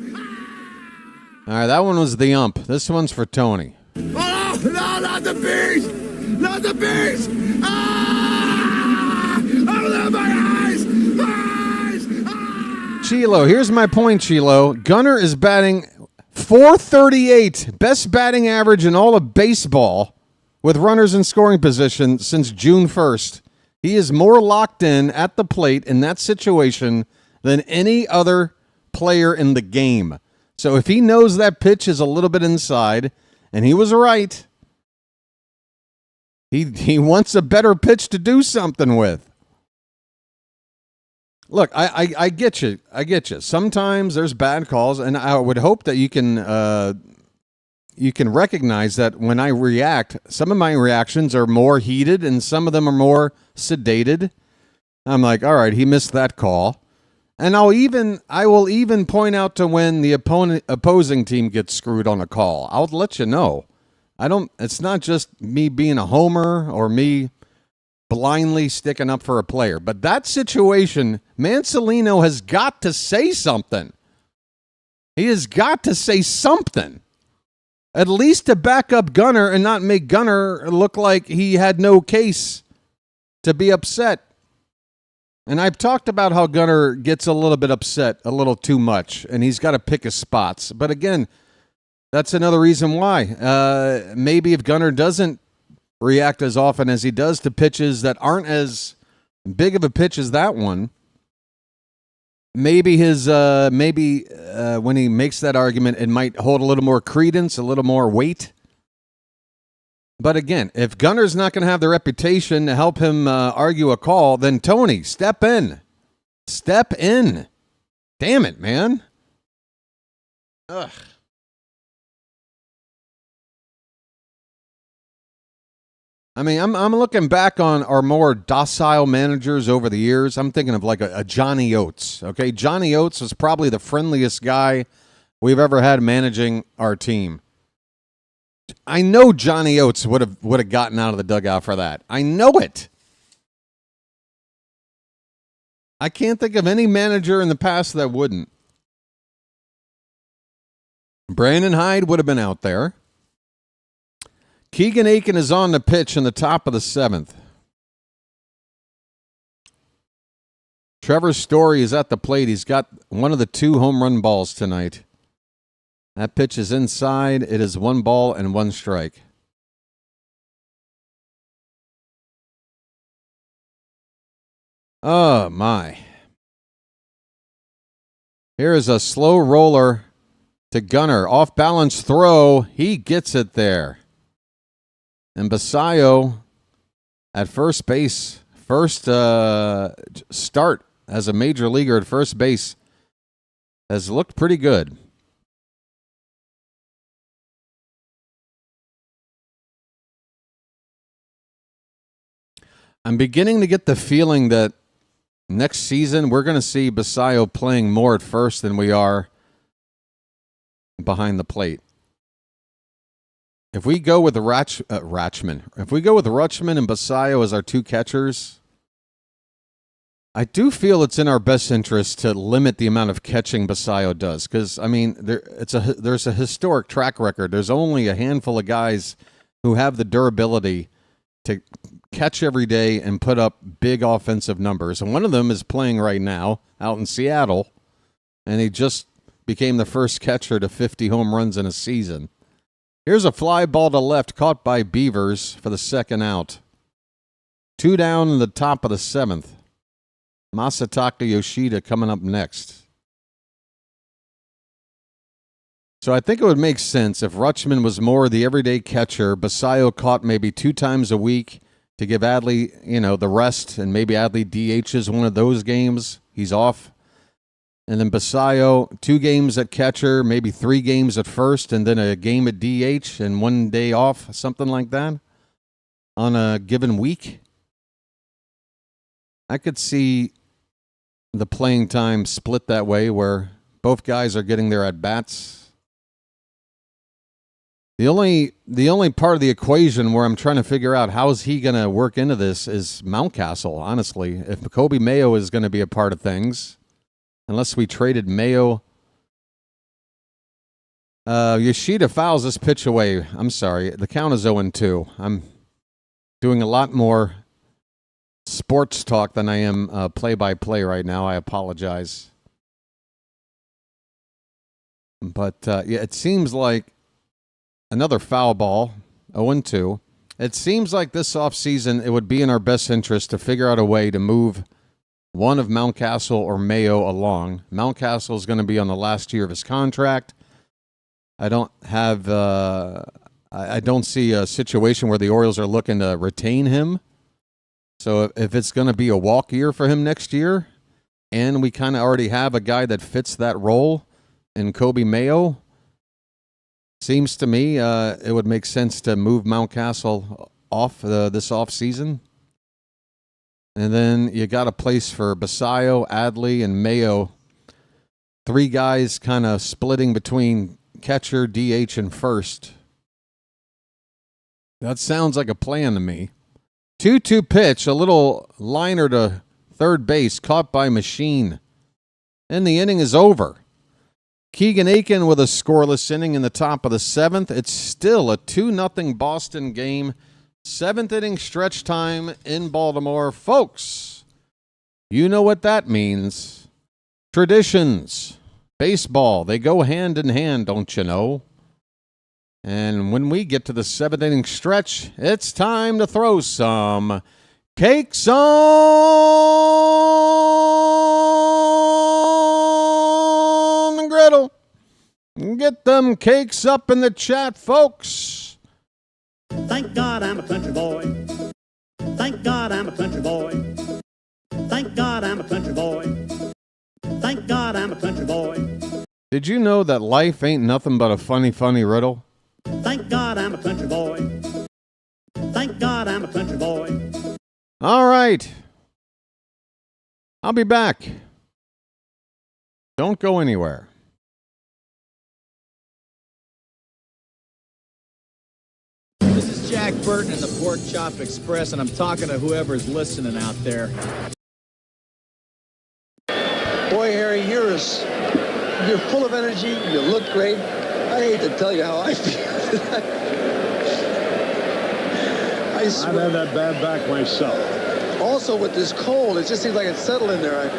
All right, that one was the ump. This one's for Tony. Oh, no, not the beast! Not the beast! Ah! Oh, my eyes! Eyes! Ah! Chilo, here's my point, Chilo. Gunnar is batting .438, best batting average in all of baseball, with runners in scoring position since June 1st. He is more locked in at the plate in that situation than any other player in the game. So if he knows that pitch is a little bit inside, and he was right, he wants a better pitch to do something with. Look, I get you. I get you. Sometimes there's bad calls, and I would hope that you can recognize that when I react, some of my reactions are more heated and some of them are more sedated. I'm like, all right, he missed that call. And I will even point out to when the opposing team gets screwed on a call. I'll let you know. It's not just me being a homer or me blindly sticking up for a player. But that situation, Mansolino has got to say something. He has got to say something. At least to back up Gunnar and not make Gunnar look like he had no case to be upset. And I've talked about how Gunnar gets a little bit upset, a little too much, and he's got to pick his spots. But again, that's another reason why. Maybe if Gunnar doesn't react as often as he does to pitches that aren't as big of a pitch as that one, maybe when he makes that argument, it might hold a little more credence, a little more weight. But again, if Gunnar's not going to have the reputation to help him argue a call, then Tony, step in. Step in. Damn it, man. Ugh. I mean, I'm looking back on our more docile managers over the years. I'm thinking of like a Johnny Oates. Okay, Johnny Oates was probably the friendliest guy we've ever had managing our team. I know Johnny Oates would have gotten out of the dugout for that. I know it. I can't think of any manager in the past that wouldn't. Brandon Hyde would have been out there. Keegan Aiken is on the pitch in the top of the 7th. Trevor Story is at the plate. He's got one of the 2 home run balls tonight. That pitch is inside. It is 1 ball and 1 strike. Oh, my. Here is a slow roller to Gunnar. Off balance throw. He gets it there. And Basayo at first base. First start as a major leaguer at first base has looked pretty good. I'm beginning to get the feeling that next season we're going to see Basayo playing more at first than we are behind the plate. If we go with Rutschman, if we go with Rutschman and Basayo as our 2 catchers, I do feel it's in our best interest to limit the amount of catching Basayo does. Because, I mean, there's a historic track record. There's only a handful of guys who have the durability to catch every day and put up big offensive numbers. And one of them is playing right now out in Seattle. And he just became the first catcher to 50 home runs in a season. Here's a fly ball to left caught by Beavers for the 2nd out. 2 down in the top of the 7th. Masataka Yoshida coming up next. So I think it would make sense if Rutschman was more the everyday catcher. Basayo caught maybe 2 times a week to give Adley, the rest, and maybe Adley DHs one of those games. He's off. And then Basayo, 2 games at catcher, maybe 3 games at first, and then a game at DH and 1 day off, something like that, on a given week. I could see the playing time split that way where both guys are getting their at-bats. The only part of the equation where I'm trying to figure out how is he going to work into this is Mountcastle, honestly. If Kobe Mayo is going to be a part of things, unless we traded Mayo. Yoshida fouls this pitch away. I'm sorry. The count is 0-2. I'm doing a lot more sports talk than I am play-by-play right now. I apologize. But, yeah, it seems like another foul ball, 0-2. It seems like this offseason it would be in our best interest to figure out a way to move one of Mountcastle or Mayo along. Mountcastle is going to be on the last year of his contract. I don't see a situation where the Orioles are looking to retain him. So if it's going to be a walk year for him next year, and we kind of already have a guy that fits that role in Kobe Mayo, seems to me it would make sense to move Mountcastle off this offseason. And then you got a place for Basayo, Adley, and Mayo. 3 guys kind of splitting between catcher, DH, and first. That sounds like a plan to me. 2-2 pitch, a little liner to third base, caught by Machine. And the inning is over. Keegan Aiken with a scoreless inning in the top of the 7th. It's still a 2-0 Boston game. 7th inning stretch time in Baltimore. Folks, you know what that means. Traditions. Baseball, they go hand in hand, don't you know? And when we get to the 7th inning stretch, it's time to throw some cakes on the griddle. Get them cakes up in the chat, folks. Thank God I'm a country boy. Thank God I'm a country boy. Thank God I'm a country boy. Thank God I'm a country boy. Did you know that life ain't nothing but a funny, funny riddle? Thank God I'm a country boy. Thank God I'm a country boy. All right. I'll be back. Don't go anywhere. This is Jack Burton in the Pork Chop Express, and I'm talking to whoever's listening out there. Boy, Harry, you're full of energy. You look great. I hate to tell you how I feel. I swear. I've had that bad back myself. Also, with this cold, it just seems like it's settled in there.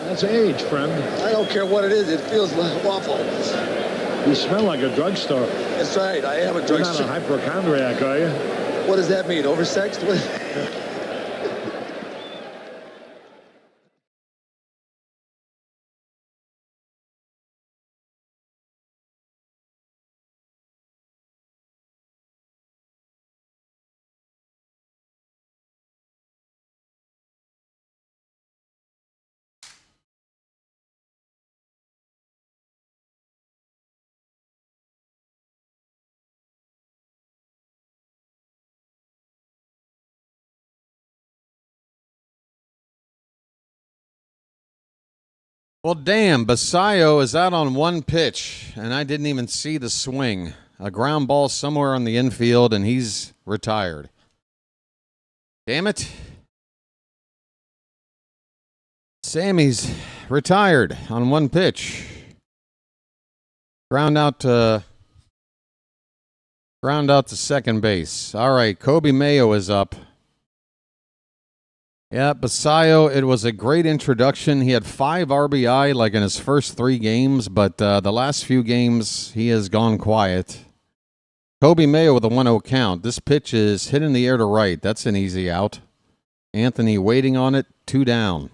That's age, friend. I don't care what it is. It feels awful. You smell like a drugstore. That's right. I am a drugstore. You're not a hypochondriac, are you? What does that mean? Oversexed? Well, damn, Basayo is out on one pitch, and I didn't even see the swing. A ground ball somewhere on the infield, and he's retired. Damn it. Sammy's retired on one pitch. Ground out to second base. All right, Kobe Mayo is up. Yeah, Basayo, it was a great introduction. He had 5 RBI like in his first 3 games, but the last few games he has gone quiet. Kobe Mayo with a 1-0 count. This pitch is hit in the air to right. That's an easy out. Anthony waiting on it, 2 down.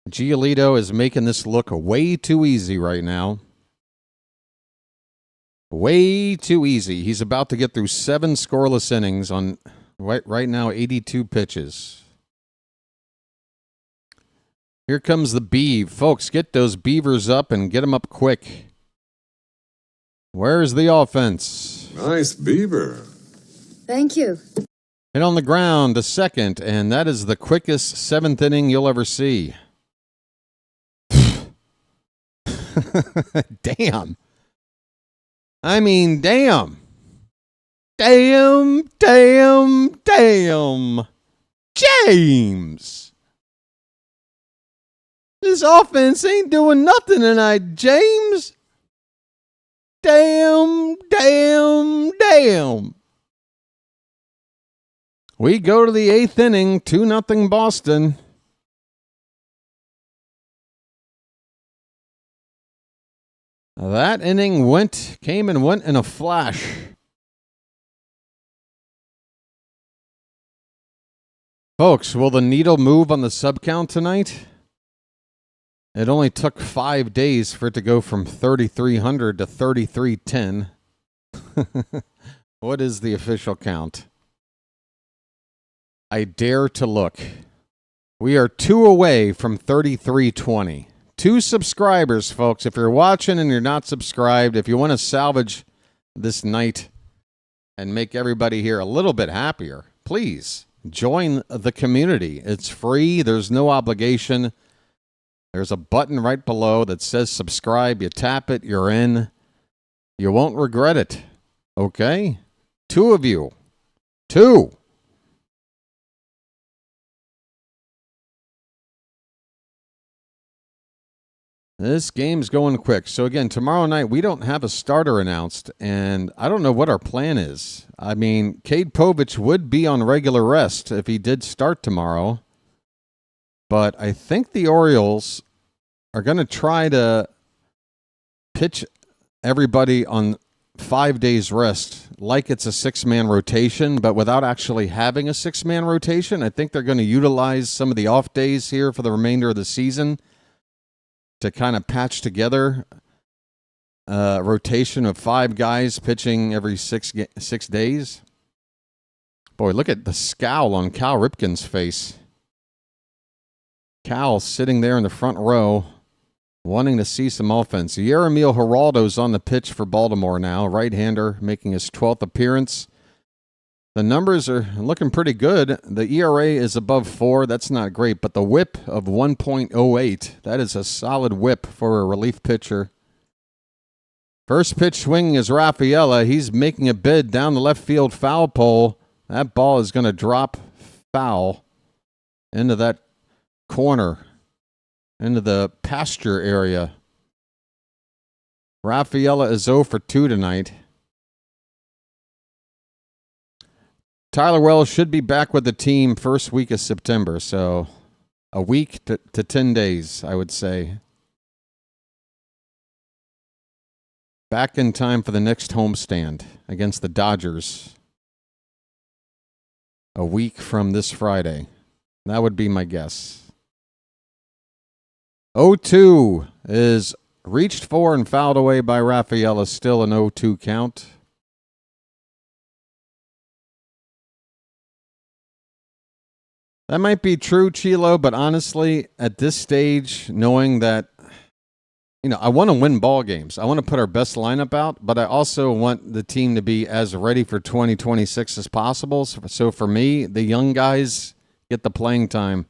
Giolito is making this look way too easy right now. Way too easy. He's about to get through 7 scoreless innings on... Right now, 82 pitches. Here comes the Beav. Folks, get those Beavers up and get them up quick. Where's the offense? Nice Beaver. Thank you. Hit on the ground to second, and that is the quickest 7th inning you'll ever see. Damn. I mean, damn. Damn. James. This offense ain't doing nothing tonight, James. Damn. We go to the 8th inning, 2-0 Boston. That inning came and went in a flash. Folks, will the needle move on the sub count tonight? It only took 5 days for it to go from 3,300 to 3,310. What is the official count? I dare to look. We are 2 away from 3,320. 2 subscribers, folks. If you're watching and you're not subscribed, if you want to salvage this night and make everybody here a little bit happier, please join the community. It's free. There's no obligation. There's a button right below that says subscribe. You tap it, you're in. You won't regret it. Okay? 2 of you. 2. This game's going quick. So again, tomorrow night, we don't have a starter announced, and I don't know what our plan is. I mean, Cade Povich would be on regular rest if he did start tomorrow, but I think the Orioles are going to try to pitch everybody on 5 days rest like it's a 6-man rotation, but without actually having a 6-man rotation. I think they're going to utilize some of the off days here for the remainder of the season to kind of patch together a rotation of 5 guys pitching every 6 days. Boy, look at the scowl on Cal Ripken's face. Cal sitting there in the front row, wanting to see some offense. Yeremil Geraldo's on the pitch for Baltimore now, right-hander making his 12th appearance. The numbers are looking pretty good. The ERA is above 4. That's not great, but the whip of 1.08, that is a solid whip for a relief pitcher. First pitch swinging is Rafaela. He's making a bid down the left field foul pole. That ball is going to drop foul into that corner, into the pasture area. Rafaela is 0 for 2 tonight. Tyler Wells should be back with the team first week of September, so a week to 10 days, I would say. Back in time for the next homestand against the Dodgers. A week from this Friday. That would be my guess. 0-2 is reached for and fouled away by Rafaela. Still an 0-2 count. That might be true, Chilo, but honestly, at this stage, knowing that, I want to win ball games. I want to put our best lineup out, but I also want the team to be as ready for 2026 as possible. So for me, the young guys get the playing time.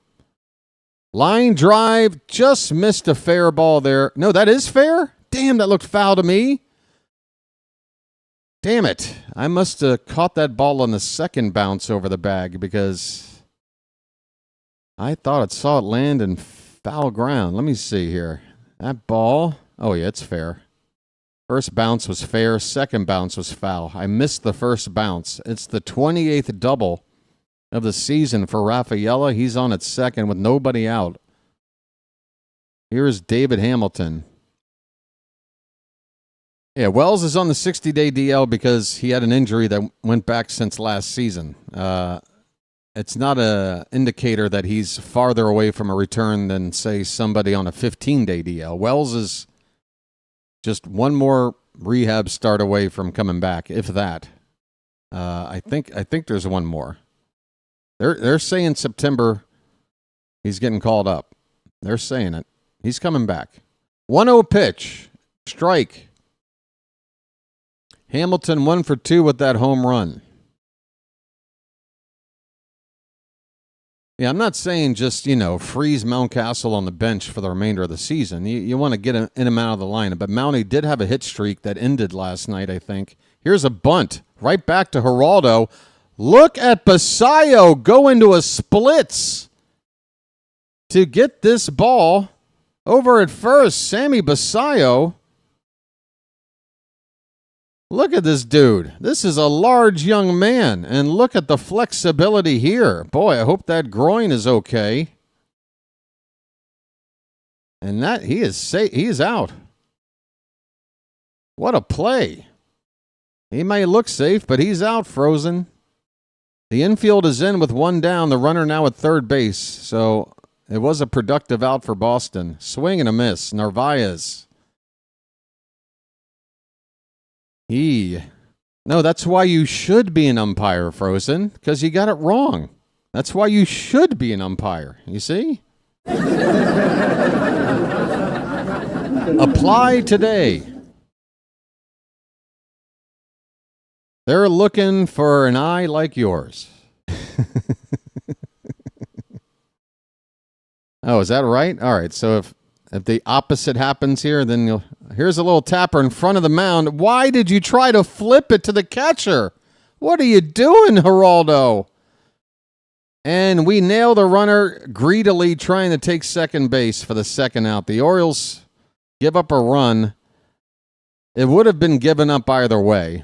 Line drive, just missed a fair ball there. No, that is fair? Damn, that looked foul to me. Damn it. I must have caught that ball on the second bounce over the bag because I thought I saw it land in foul ground. Let me see here. That ball. Oh, yeah, it's fair. First bounce was fair. Second bounce was foul. I missed the first bounce. It's the 28th double of the season for Rafaela. He's on at second with nobody out. Here's David Hamilton. Yeah, Wells is on the 60-day DL because he had an injury that went back since last season. It's not an indicator that he's farther away from a return than, say, somebody on a 15-day DL. Wells is just one more rehab start away from coming back, if that. I think there's one more. They're saying September he's getting called up. They're saying it. He's coming back. 1-0 pitch. Strike. Hamilton 1 for 2 with that home run. Yeah, I'm not saying just, freeze Mountcastle on the bench for the remainder of the season. You want to get him out of the lineup. But Mountie did have a hit streak that ended last night, I think. Here's a bunt right back to Giolito. Look at Basayo go into a splits to get this ball over at first. Sammy Basayo. Look at this dude. This is a large young man. And look at the flexibility here. Boy, I hope that groin is okay. And that he is out. What a play. He may look safe, but he's out, Frozen. The infield is in with one down. The runner now at third base. So it was a productive out for Boston. Swing and a miss. Narvaez. No, that's why you should be an umpire, Frozen, because you got it wrong. That's why you should be an umpire. You see? Apply today. They're looking for an eye like yours. Oh, is that right? All right, so if the opposite happens here, then here's a little tapper in front of the mound. Why did you try to flip it to the catcher? What are you doing, Giolito? And we nail the runner greedily trying to take second base for the second out. The Orioles give up a run. It would have been given up either way.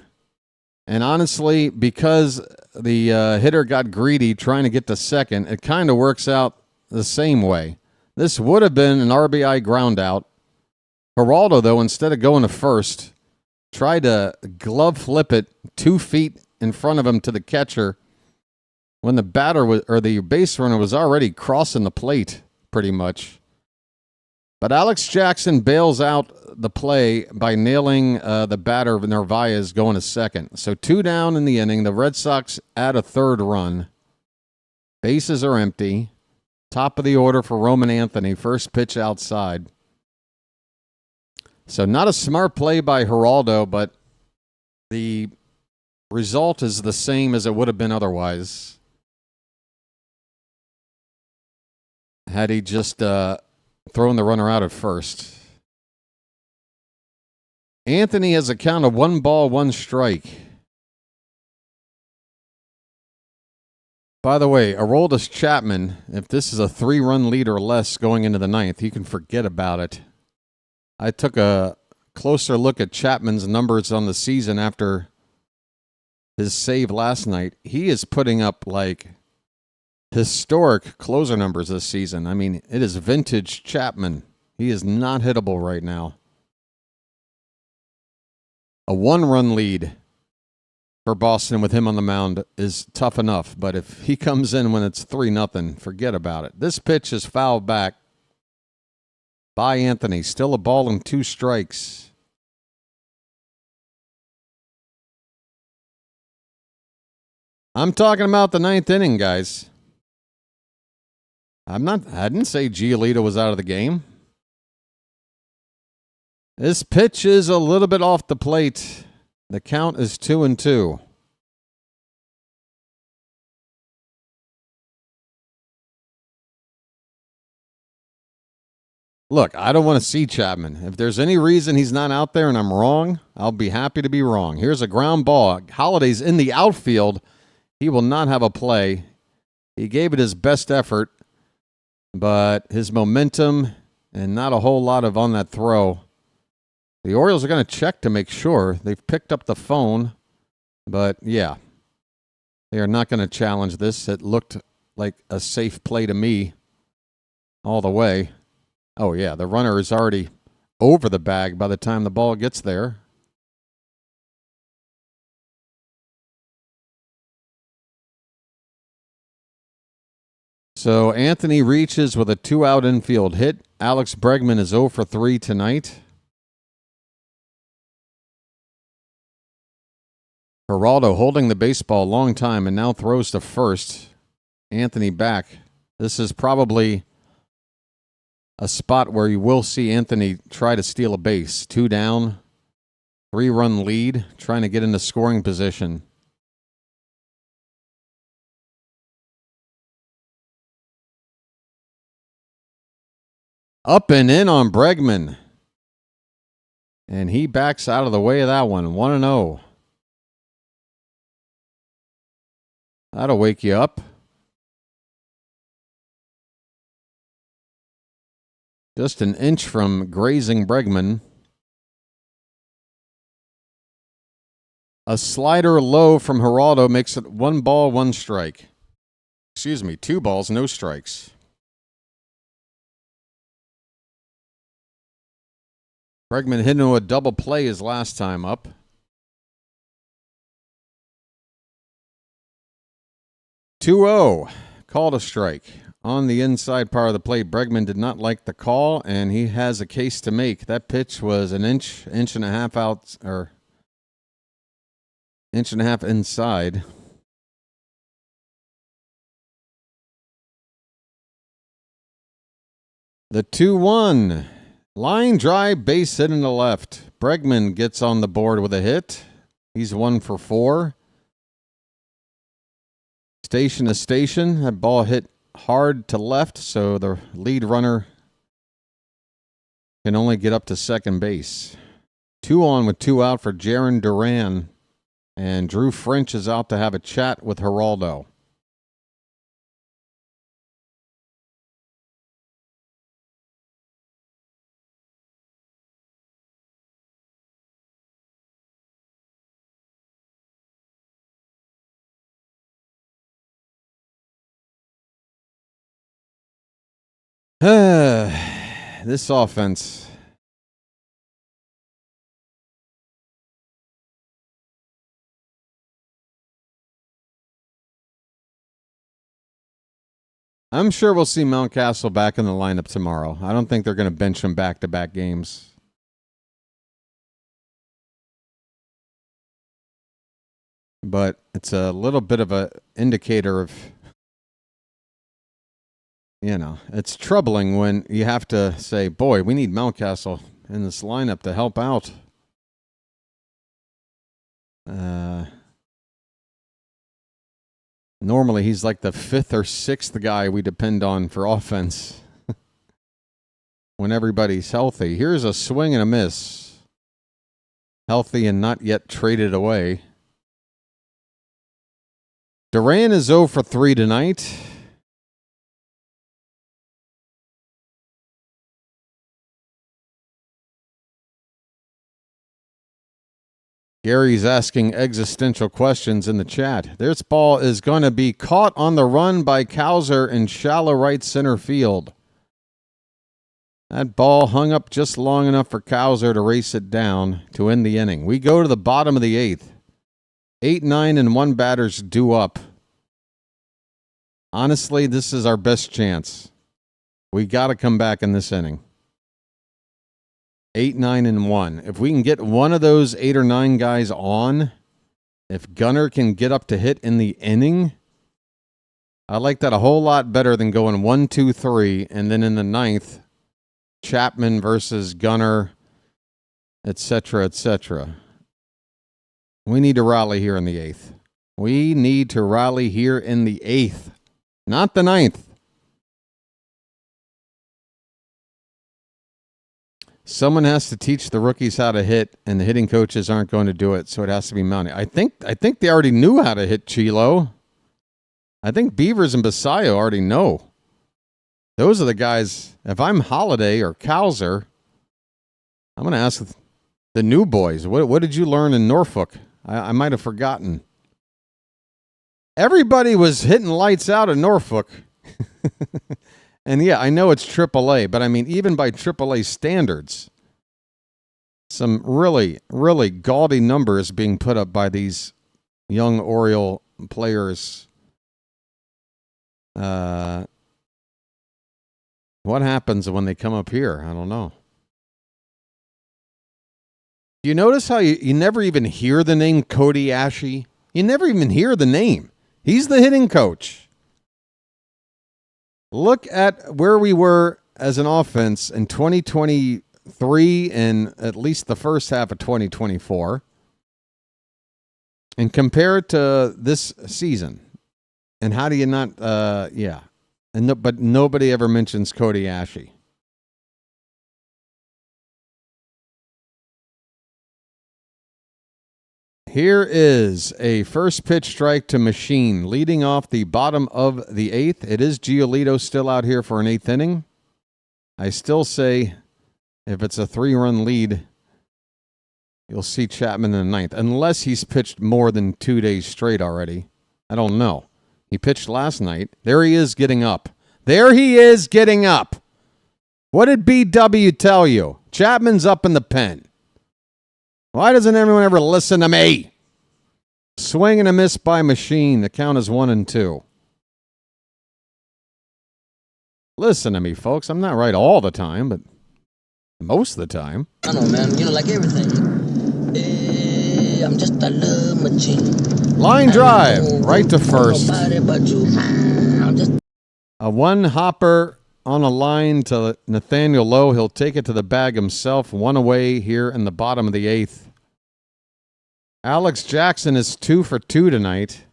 And honestly, because the hitter got greedy trying to get to second, it kind of works out the same way. This would have been an RBI ground out. Giolito, though, instead of going to first, tried to glove flip it 2 feet in front of him to the catcher when the the base runner was already crossing the plate, pretty much. But Alex Jackson bails out the play by nailing the batter of Narvaez going to second. So 2 down in the inning. The Red Sox add a third run. Bases are empty. Top of the order for Roman Anthony. First pitch outside. So not a smart play by Giolito, but the result is the same as it would have been otherwise. Had he just thrown the runner out at first. Anthony has a count of 1 ball, 1 strike. By the way, Aroldis Chapman, if this is a 3-run lead or less going into the 9th, you can forget about it. I took a closer look at Chapman's numbers on the season after his save last night. He is putting up like historic closer numbers this season. I mean, it is vintage Chapman. He is not hittable right now. A 1-run lead for Boston with him on the mound is tough enough, but if he comes in when it's 3-0, forget about it. This pitch is fouled back by Anthony. Still a ball and 2 strikes. I'm talking about the 9th inning, guys. I didn't say Giolito was out of the game. This pitch is a little bit off the plate. The count is 2-2. Look, I don't want to see Chapman. If there's any reason he's not out there and I'm wrong, I'll be happy to be wrong. Here's a ground ball. Holiday's in the outfield. He will not have a play. He gave it his best effort, but his momentum and not a whole lot of on that throw. The Orioles are going to check to make sure. They've picked up the phone, but yeah, they are not going to challenge this. It looked like a safe play to me all the way. Oh, yeah, the runner is already over the bag by the time the ball gets there. So Anthony reaches with a 2-out infield hit. Alex Bregman is 0 for 3 tonight. Giolito holding the baseball a long time and now throws to first. Anthony back. This is probably a spot where you will see Anthony try to steal a base. 2 down, 3-run lead, trying to get into scoring position. Up and in on Bregman. And he backs out of the way of that one. 1-0. That'll wake you up. Just an inch from grazing Bregman. A slider low from Geraldo makes it 1 ball, 1 strike. Excuse me, 2 balls, no strikes. Bregman hit into a double play his last time up. 2-0. Called a strike. On the inside part of the plate, Bregman did not like the call, and he has a case to make. That pitch was an inch and a half out, or inch and a half inside. The 2-1. Line drive, base hit in the left. Bregman gets on the board with a hit. He's 1 for 4. Station to station. That ball hit hard to left, so the lead runner can only get up to second base. 2 on with 2 out for Jarren Duran. And Drew French is out to have a chat with Geraldo. This offense. I'm sure we'll see Mountcastle back in the lineup tomorrow. I don't think they're going to bench him back-to-back games. But it's a little bit of an indicator of, you know, it's troubling when you have to say, boy, we need Mountcastle in this lineup to help out. Normally, he's like the 5th or 6th guy we depend on for offense when everybody's healthy. Here's a swing and a miss. Healthy and not yet traded away. Duran is 0 for 3 tonight. Gary's asking existential questions in the chat. This ball is going to be caught on the run by Cowser in shallow right center field. That ball hung up just long enough for Cowser to race it down to end the inning. We go to the bottom of the 8th. 8, 9, and 1 batters due up. Honestly, this is our best chance. We got to come back in this inning. 8, 9, and 1. If we can get one of those 8 or 9 guys on, if Gunnar can get up to hit in the inning, I like that a whole lot better than going 1, 2, 3, and then in the 9th, Chapman versus Gunnar, etc., etc. We need to rally here in the 8th. We need to rally here in the 8th, not the 9th. Someone has to teach the rookies how to hit, and the hitting coaches aren't going to do it, so it has to be Mountie. I think they already knew how to hit Chilo. I think Beavers and Basayo already know. Those are the guys. If I'm Holiday or Cowser, I'm going to ask the new boys, what did you learn in Norfolk? I might have forgotten. Everybody was hitting lights out in Norfolk. And yeah, I know it's AAA, but I mean, even by AAA standards, some really, really gaudy numbers being put up by these young Oriole players. What happens when they come up here? I don't know. You notice how you never even hear the name Cody Ashe? You never even hear the name. He's the hitting coach. Look at where we were as an offense in 2023 and at least the first half of 2024 and compare it to this season. And how do you not, but nobody ever mentions Cody Ashe. Here is a first pitch strike to Machine, leading off the bottom of the 8th. It is Giolito still out here for an 8th inning. I still say if it's a 3-run lead, you'll see Chapman in the 9th, unless he's pitched more than 2 days straight already. I don't know. He pitched last night. There he is getting up. There he is getting up. What did BW tell you? Chapman's up in the pen. Why doesn't everyone ever listen to me? Swing and a miss by Machine. The count is 1-2. Listen to me, folks. I'm not right all the time, but most of the time. I know, man. You know, like everything. I'm just a love machine. Line drive, right to first. A one-hopper on a line to Nathaniel Lowe. He'll take it to the bag himself. One away here in the bottom of the 8th. Alex Jackson is 2 for 2 tonight.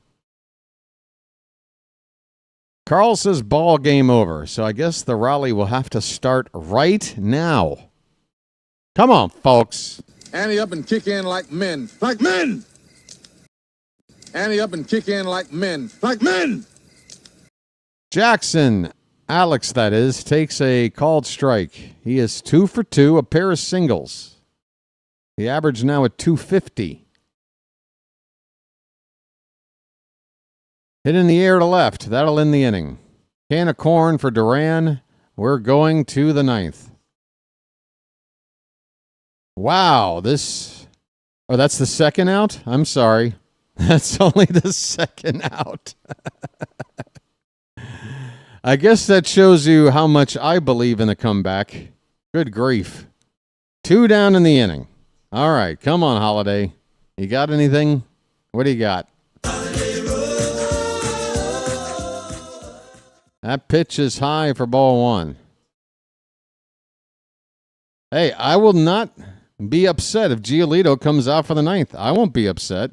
Carl says ball game over, so I guess the rally will have to start right now. Come on, folks. Ante up and kick in like men. Like men! Ante up and kick in like men. Like men! Jackson, Alex that is, takes a called strike. He is 2 for 2, a pair of singles. The average now at 250. Hit in the air to left. That'll end the inning. Can of corn for Duran. We're going to the 9th. Wow, this... Oh, that's the second out? I'm sorry. That's only the second out. I guess that shows you how much I believe in the comeback. Good grief. 2 down in the inning. All right, come on, Holiday. You got anything? What do you got? That pitch is high for ball 1. Hey, I will not be upset if Giolito comes out for the 9th. I won't be upset.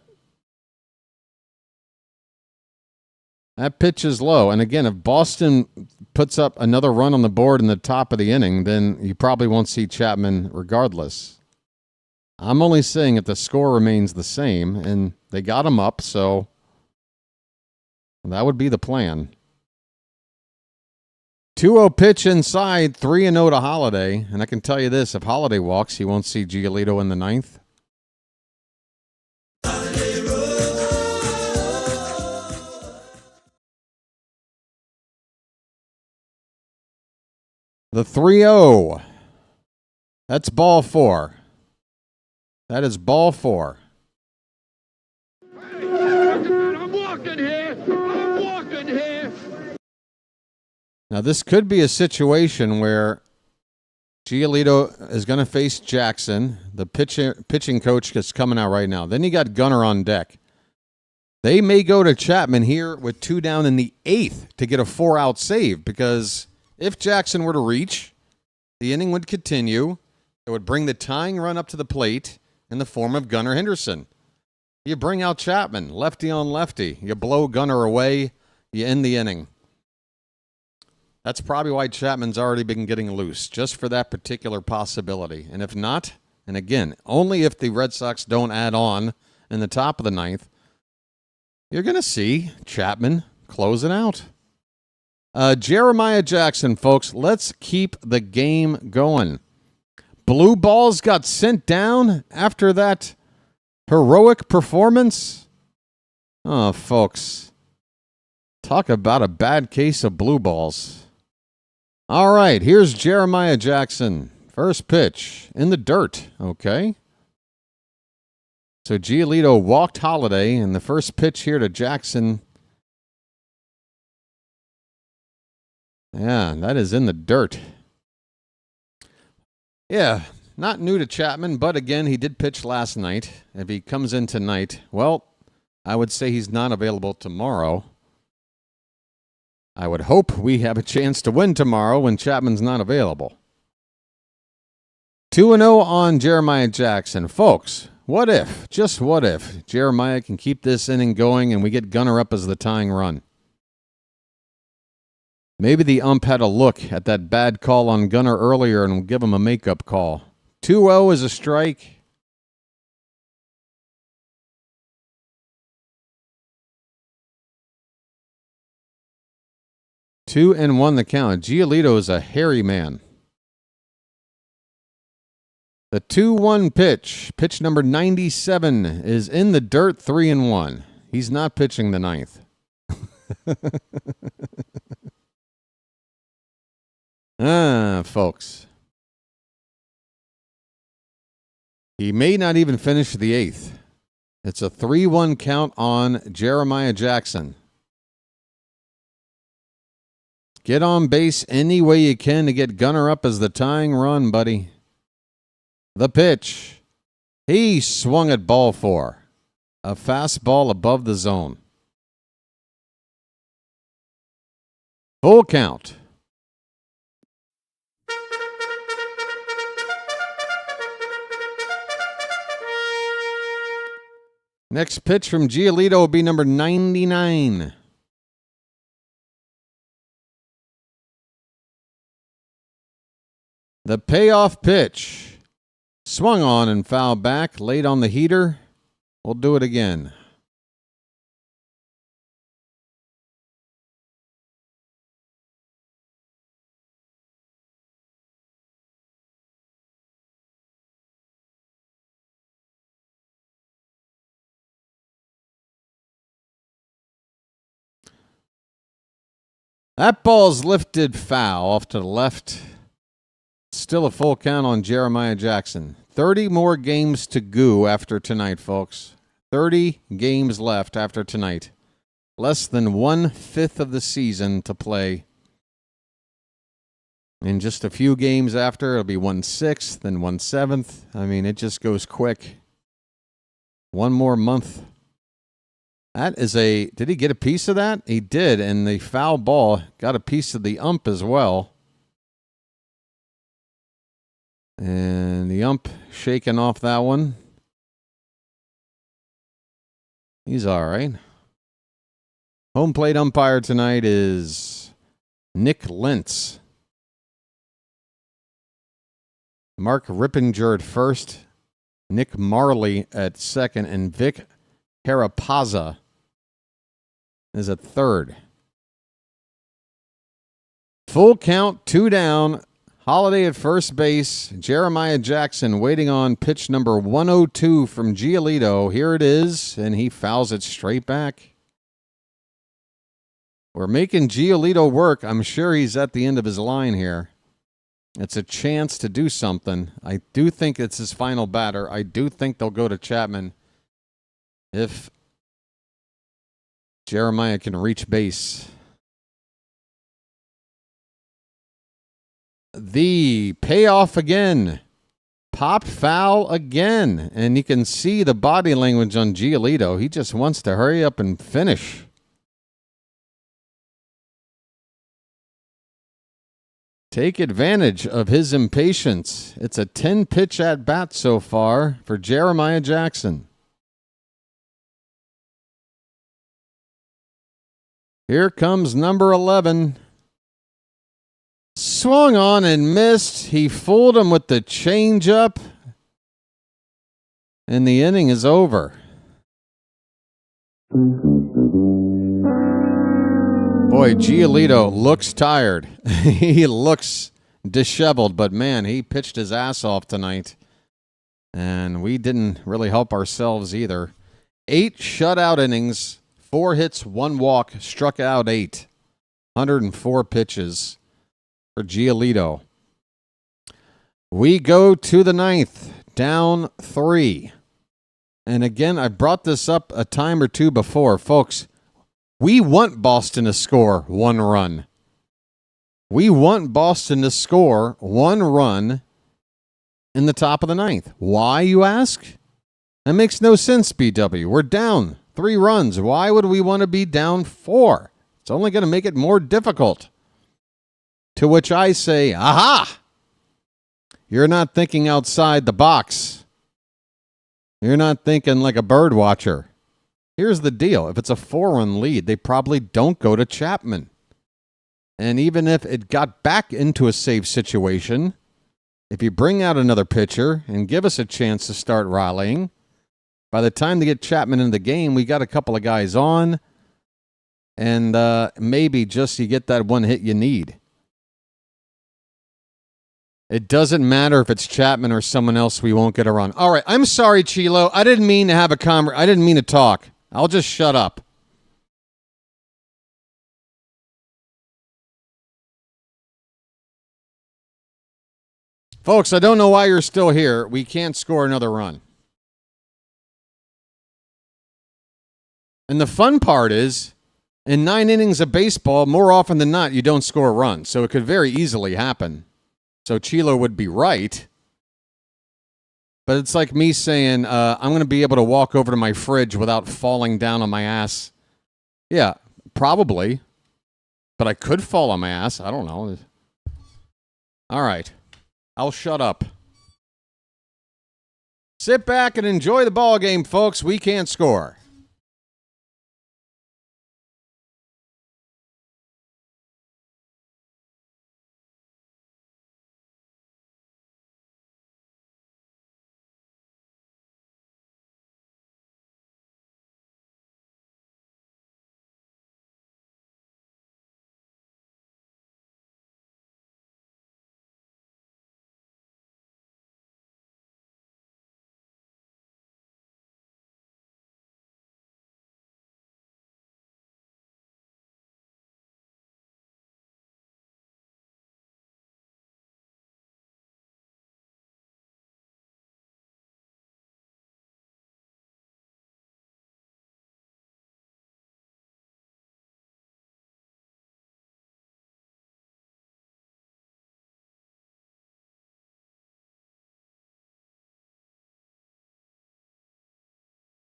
That pitch is low. And again, if Boston puts up another run on the board in the top of the inning, then you probably won't see Chapman regardless. I'm only saying if the score remains the same, and they got him up, so that would be the plan. 2-0 pitch inside, 3-0 to Holiday. And I can tell you this, if Holiday walks, you won't see Giolito in the 9th. The 3-0. That's ball 4. That is ball 4. I'm walking here. I'm walking here. Now, this could be a situation where Giolito is going to face Jackson. The pitching coach is coming out right now. Then you got Gunnar on deck. They may go to Chapman here with 2 down in the 8th to get a 4-out save, because if Jackson were to reach, the inning would continue. It would bring the tying run up to the plate in the form of Gunnar Henderson. You bring out Chapman, lefty on lefty. You blow Gunnar away. You end the inning. That's probably why Chapman's already been getting loose, just for that particular possibility. And if not, and again, only if the Red Sox don't add on in the top of the 9th, you're going to see Chapman close it out. Jeremiah Jackson, folks, let's keep the game going. Blue balls got sent down after that heroic performance. Oh, folks, talk about a bad case of blue balls. All right, here's Jeremiah Jackson. First pitch in the dirt, okay? So Giolito walked Holiday, and the first pitch here to Jackson. Yeah, that is in the dirt. Yeah, not new to Chapman, but again, he did pitch last night. If he comes in tonight, well, I would say he's not available tomorrow. I would hope we have a chance to win tomorrow when Chapman's not available. 2-0 on Jeremiah Jackson. Folks, what if, just what if, Jeremiah can keep this inning going and we get Gunnar up as the tying run? Maybe the ump had a look at that bad call on Gunnar earlier and will give him a makeup call. 2-0 is a strike. 2-1 the count. Giolito is a hairy man. The 2-1 pitch, pitch number 97, is in the dirt, 3-1. He's not pitching the ninth. Folks. He may not even finish the eighth. It's a 3-1 count on Jeremiah Jackson. Get on base any way you can to get Gunnar up as the tying run, buddy. The pitch. He swung at ball 4. A fastball above the zone. Full count. Next pitch from Giolito will be number 99. The payoff pitch. Swung on and fouled back. Late on the heater. We'll do it again. That ball's lifted foul off to the left. Still a full count on Jeremiah Jackson. 30 more games to go after tonight, folks. 30 games left after tonight. Less than 1/5 of the season to play. In just a few games after, it'll be 1/6, then 1/7. I mean, it just goes quick. One more month. That is did he get a piece of that? He did, and the foul ball got a piece of the ump as well. And the ump shaking off that one. He's all right. Home plate umpire tonight is Nick Lentz. Mark Rippinger at first. Nick Marley at second. And Vic Carapazza is at third. Full count, 2 down. Holiday at first base. Jeremiah Jackson waiting on pitch number 102 from Giolito. Here it is, and he fouls it straight back. We're making Giolito work. I'm sure he's at the end of his line here. It's a chance to do something. I do think it's his final batter. I do think they'll go to Chapman if Jeremiah can reach base. The payoff again. Pop foul again. And you can see the body language on Giolito. He just wants to hurry up and finish. Take advantage of his impatience. It's a 10-pitch at-bat so far for Jeremiah Jackson. Here comes number 11. Swung on and missed. He fooled him with the changeup. And the inning is over. Boy, Giolito looks tired. He looks disheveled, but man, he pitched his ass off tonight. And we didn't really help ourselves either. 8 shutout innings, 4 hits, 1 walk, struck out 8. 104 pitches for Giolito. We go to the 9th, down 3. And again, I brought this up a time or two before. Folks, we want Boston to score 1 run. We want Boston to score 1 run in the top of the 9th. Why, you ask? That makes no sense, BW. We're down 3 runs. Why would we want to be down 4? It's only going to make it more difficult. To which I say, aha! You're not thinking outside the box. You're not thinking like a bird watcher. Here's the deal. If it's a 4-run lead, they probably don't go to Chapman. And even if it got back into a save situation, if you bring out another pitcher and give us a chance to start rallying, by the time they get Chapman in the game, we got a couple of guys on. and maybe just you get that one hit you need. It doesn't matter if it's Chapman or someone else. We won't get a run. All right. I'm sorry, Chilo. I didn't mean to have a I didn't mean to talk. I'll just shut up. Folks, I don't know why you're still here. We can't score another run. And the fun part is, in 9 innings of baseball, more often than not, you don't score a run. So it could very easily happen. So Chilo would be right. But it's like me saying, I'm going to be able to walk over to my fridge without falling down on my ass. Yeah, probably. But I could fall on my ass. I don't know. All right. I'll shut up. Sit back and enjoy the ball game, folks. We can't score.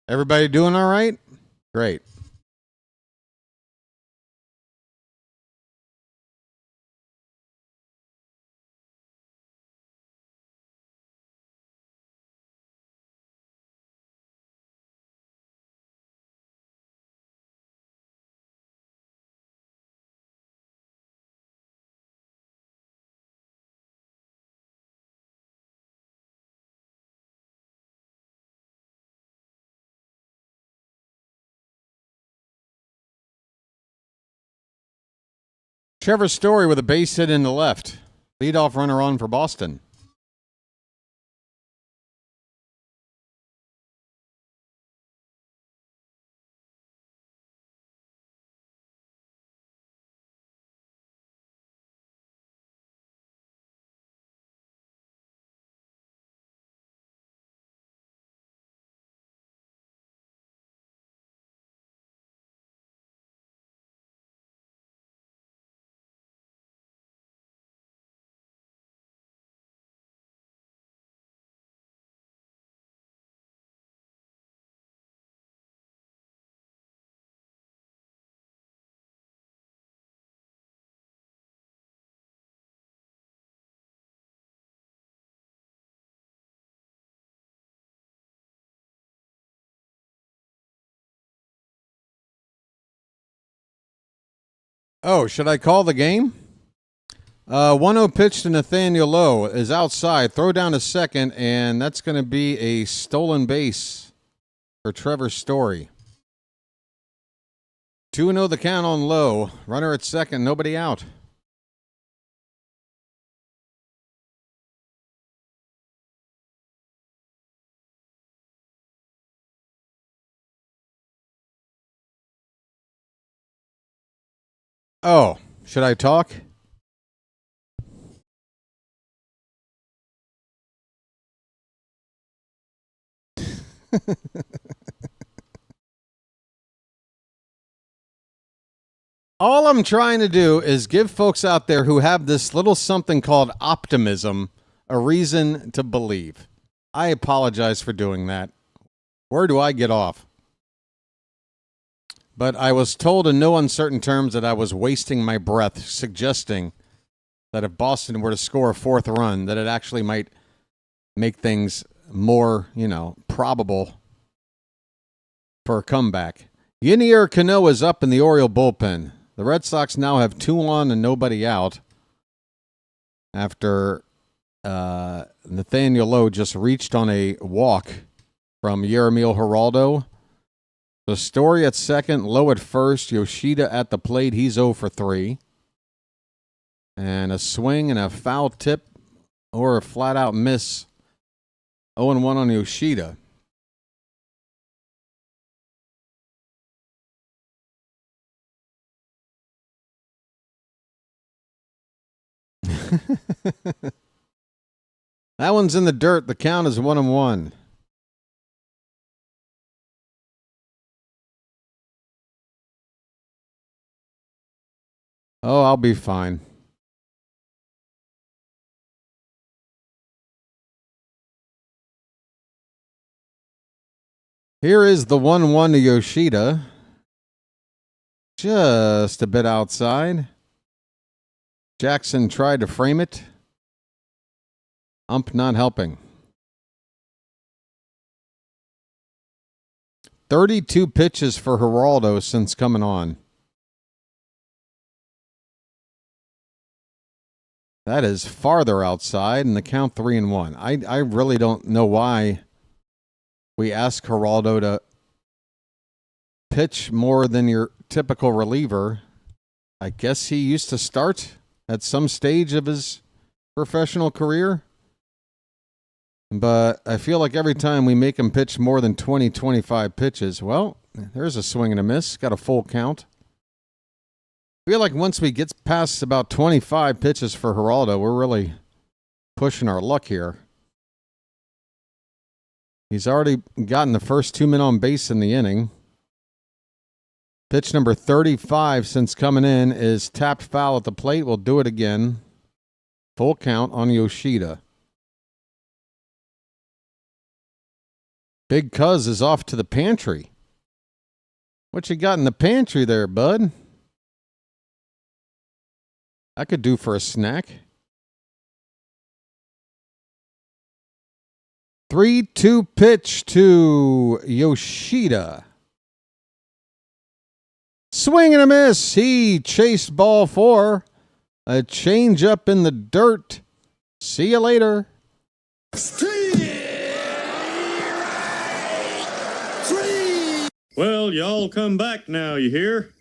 Everybody doing all right? Great. Trevor Story with a base hit in the left. Leadoff runner on for Boston. Oh, should I call the game? 1-0 pitch to Nathaniel Lowe is outside. Throw down to second, and that's going to be a stolen base for Trevor Story. 2-0 the count on Lowe. Runner at second, nobody out. Oh, should I talk? All I'm trying to do is give folks out there who have this little something called optimism a reason to believe. I apologize for doing that. Where do I get off? But I was told in no uncertain terms that I was wasting my breath, suggesting that if Boston were to score a fourth run, that it actually might make things more, probable for a comeback. Yenier Cano is up in the Oriole bullpen. The Red Sox now have 2 on and nobody out after Nathaniel Lowe just reached on a walk from Yermíl Geraldo. So Story at second, Lowe at first, Yoshida at the plate. He's 0 for 3. And a swing and a foul tip or a flat-out miss. 0-1 on Yoshida. That one's in the dirt. The count is 1-1. Oh, I'll be fine. Here is the 1-1 to Yoshida. Just a bit outside. Jackson tried to frame it. Ump not helping. 32 pitches for Giolito since coming on. That is farther outside, and the count 3-1. I really don't know why we ask Giolito to pitch more than your typical reliever. I guess he used to start at some stage of his professional career. But I feel like every time we make him pitch more than 20, 25 pitches, well, there's a swing and a miss. Got a full count. I feel like once we get past about 25 pitches for Giolito, we're really pushing our luck here. He's already gotten the first 2 men on base in the inning. Pitch number 35 since coming in is tapped foul at the plate. We'll do it again. Full count on Yoshida. Big Cuz is off to the pantry. What you got in the pantry there, bud? I could do for a snack. 3-2 pitch to Yoshida. Swing and a miss. He chased ball 4. A change up in the dirt. See you later. Well, y'all come back now, you hear?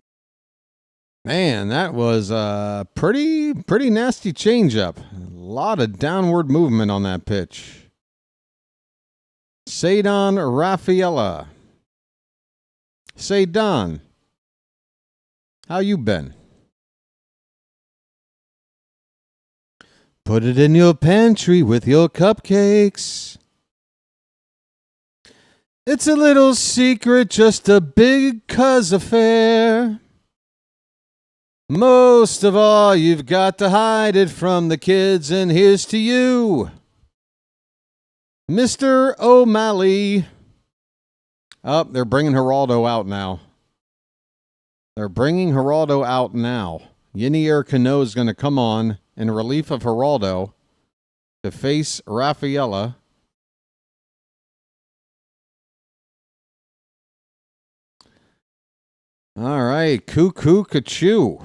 Man, that was a pretty nasty changeup. A lot of downward movement on that pitch. Cedon Rafaela. Cedon, how you been? Put it in your pantry with your cupcakes. It's a little secret, just a big cuz affair. Most of all, you've got to hide it from the kids, and here's to you, Mr. O'Malley. Oh, they're bringing Giolito out now. They're bringing Giolito out now. Yenier Cano is going to come on in relief of Giolito to face Rafaela. All right, cuckoo, ka-choo.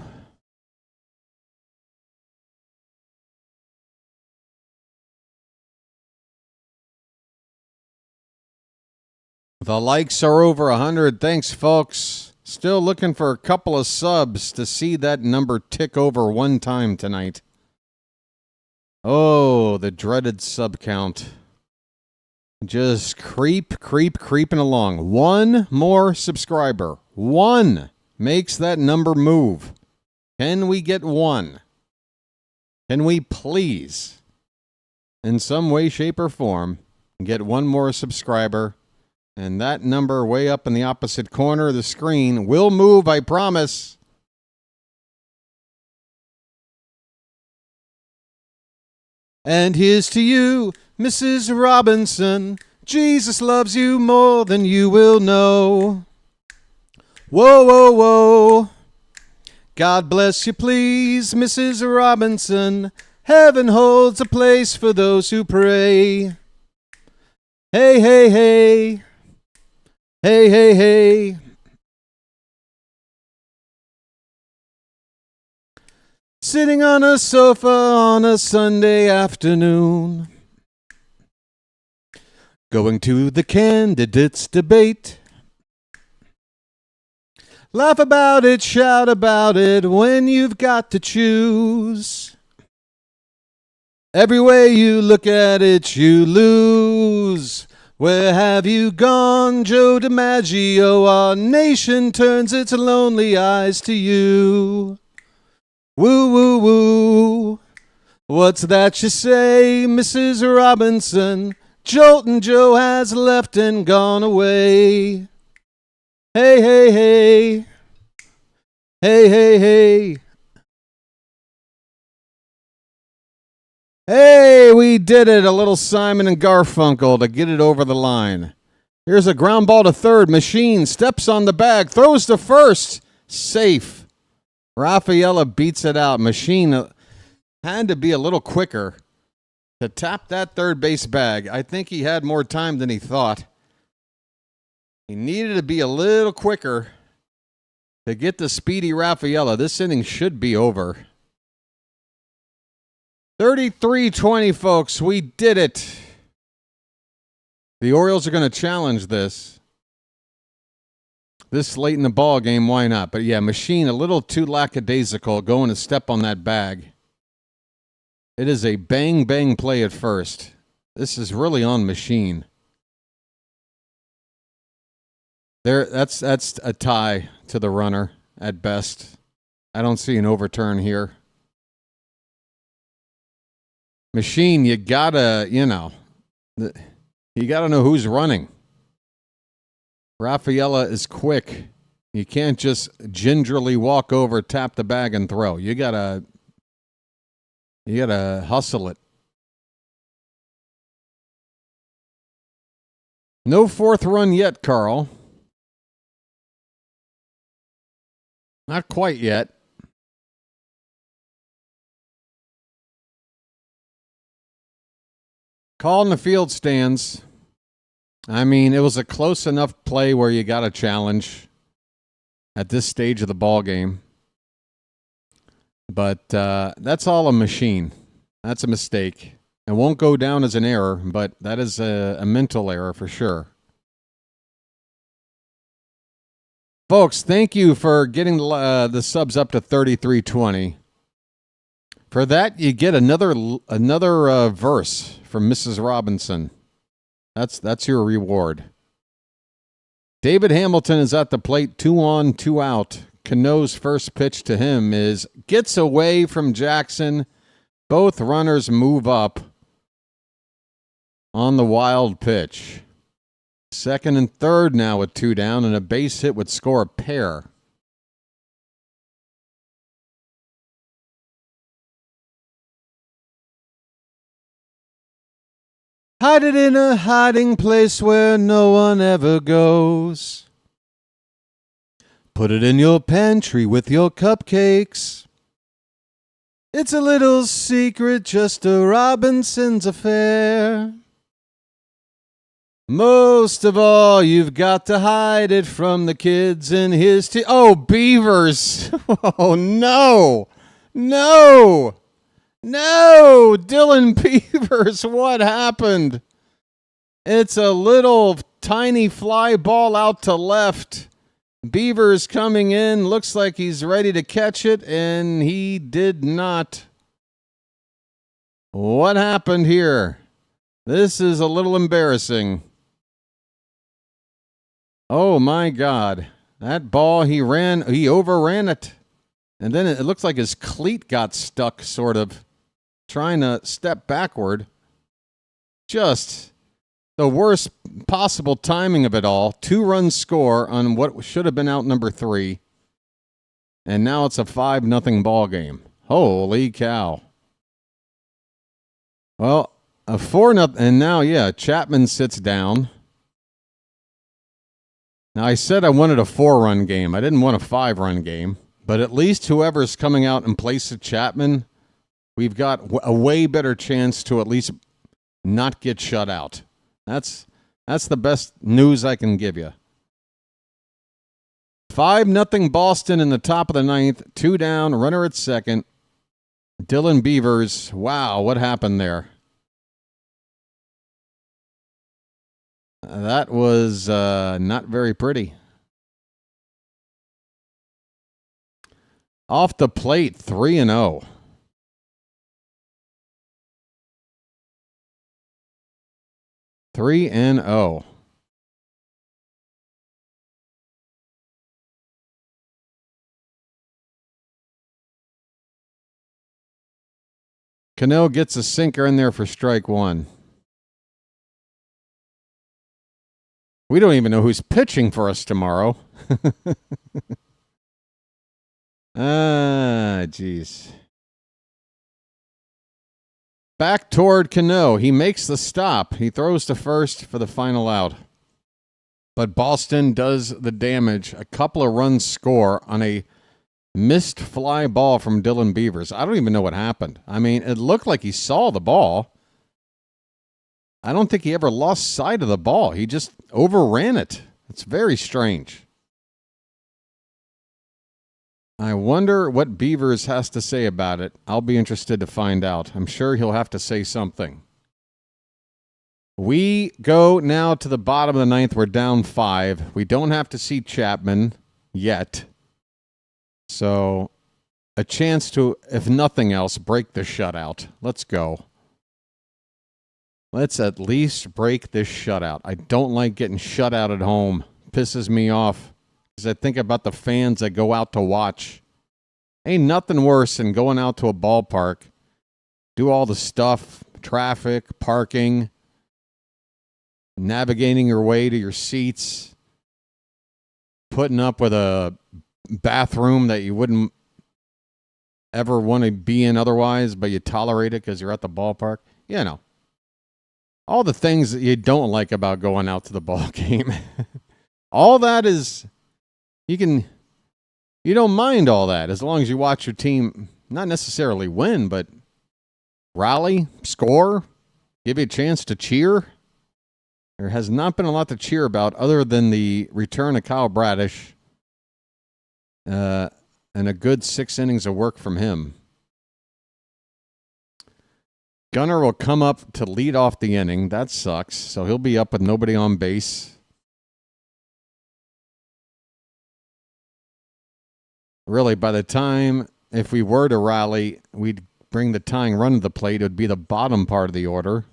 The likes are over 100. Thanks, folks. Still looking for a couple of subs to see that number tick over 1 time tonight. Oh, the dreaded sub count. Just creeping along. 1 more subscriber. 1 makes that number move. Can we get 1? Can we please, in some way, shape, or form, get 1 more subscriber? And that number way up in the opposite corner of the screen will move, I promise. And here's to you, Mrs. Robinson. Jesus loves you more than you will know. Whoa, whoa, whoa. God bless you, please, Mrs. Robinson. Heaven holds a place for those who pray. Hey, hey, hey. Hey, hey, hey. Sitting on a sofa on a Sunday afternoon. Going to the candidates' debate. Laugh about it, shout about it when you've got to choose. Every way you look at it, you lose. Where have you gone, Joe DiMaggio? Our nation turns its lonely eyes to you. Woo, woo, woo. What's that you say, Mrs. Robinson? Joltin' Joe has left and gone away. Hey, hey, hey. Hey, hey, hey. Hey, we did it. A little Simon and Garfunkel to get it over the line. Here's a ground ball to third. Machine steps on the bag, throws to first. Safe. Rafaela beats it out. Machine had to be a little quicker to tap that third base bag. I think he had more time than he thought. He needed to be a little quicker to get the speedy Rafaela. This inning should be over. 33-20, folks. We did it. The Orioles are going to challenge this late in the ball game. Why not? But yeah, Machine a little too lackadaisical going to step on that bag. It is a bang play at first. This is really on Machine. That's a tie to the runner at best. I don't see an overturn here. Machine, you gotta know who's running. Rafaela is quick. You can't just gingerly walk over, tap the bag, and throw. You gotta hustle it. No fourth run yet, Carl. Not quite yet. Call in the field stands. I mean, it was a close enough play where you got a challenge at this stage of the ball game. But that's all a Machine. That's a mistake. It won't go down as an error, but that is a mental error for sure. Folks, thank you for getting the subs up to 33-20. For that, you get another verse from Mrs. Robinson. That's your reward. David Hamilton is at the plate, 2 on, 2 out. Cano's first pitch to him gets away from Jackson. Both runners move up on the wild pitch. Second and third now with 2 down, and a base hit would score a pair. Hide it in a hiding place where no one ever goes. Put it in your pantry with your cupcakes. It's a little secret, just a Robinson's affair. Most of all, you've got to hide it from the kids in his Oh, Beavers. Oh, no. No. No, Dylan Beavers, what happened? It's a little tiny fly ball out to left. Beavers coming in, looks like he's ready to catch it, and he did not. What happened here? This is a little embarrassing. Oh my God. That ball, he overran it. And then it looks like his cleat got stuck, sort of, trying to step backward. Just the worst possible timing of it all. 2-run score on what should have been out number 3. And now it's a 5-0 ball game. Holy cow. Well, a 4-0, and now, yeah, Chapman sits down. Now, I said I wanted a 4-run game. I didn't want a 5-run game. But at least whoever's coming out in place of Chapman, we've got a way better chance to at least not get shut out. That's the best news I can give you. 5-0 Boston in the top of the 9th. 2 down, runner at second. Dylan Beavers. Wow, what happened there? That was not very pretty. Off the plate, 3-0. Three and 0. Cano gets a sinker in there for strike one. We don't even know who's pitching for us tomorrow. Jeez. Back toward Cano. He makes the stop. He throws to first for the final out. But Boston does the damage. A couple of runs score on a missed fly ball from Dylan Beavers. I don't even know what happened. I mean, it looked like he saw the ball. I don't think he ever lost sight of the ball. He just overran it. It's very strange. I wonder what Beavers has to say about it. I'll be interested to find out. I'm sure he'll have to say something. We go now to the bottom of the ninth. We're down 5. We don't have to see Chapman yet. So, a chance to, if nothing else, break the shutout. Let's go. Let's at least break this shutout. I don't like getting shut out at home. Pisses me off. Because I think about the fans that go out to watch. Ain't nothing worse than going out to a ballpark. Do all the stuff. Traffic, parking. Navigating your way to your seats. Putting up with a bathroom that you wouldn't ever want to be in otherwise, but you tolerate it because you're at the ballpark. You know. All the things that you don't like about going out to the ball game. All that is, you don't mind all that as long as you watch your team not necessarily win, but rally, score, give you a chance to cheer. There has not been a lot to cheer about other than the return of Kyle Bradish and a good 6 innings of work from him. Gunnar will come up to lead off the inning. That sucks. So he'll be up with nobody on base. Really, by the time, if we were to rally, we'd bring the tying run to the plate. It would be the bottom part of the order.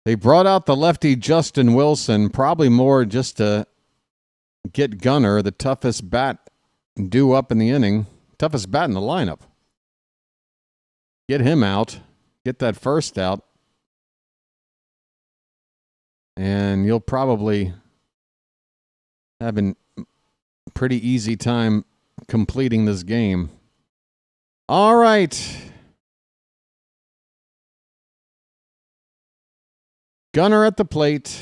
They brought out the lefty Justin Wilson, probably more just to get Gunnar, the toughest bat due up in the inning, toughest bat in the lineup. Get him out. Get that first out. And you'll probably have a pretty easy time completing this game. All right. Gunnar at the plate.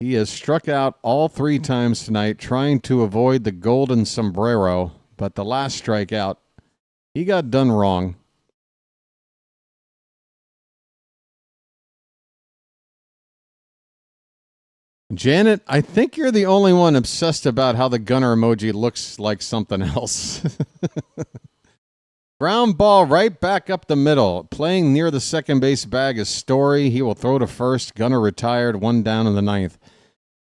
He has struck out all 3 times tonight, trying to avoid the golden sombrero. But the last strikeout, he got done wrong. Janet, I think you're the only one obsessed about how the Gunnar emoji looks like something else. Ground ball right back up the middle. Playing near the second base bag is Story. He will throw to first. Gunnar retired, 1 down in the 9th.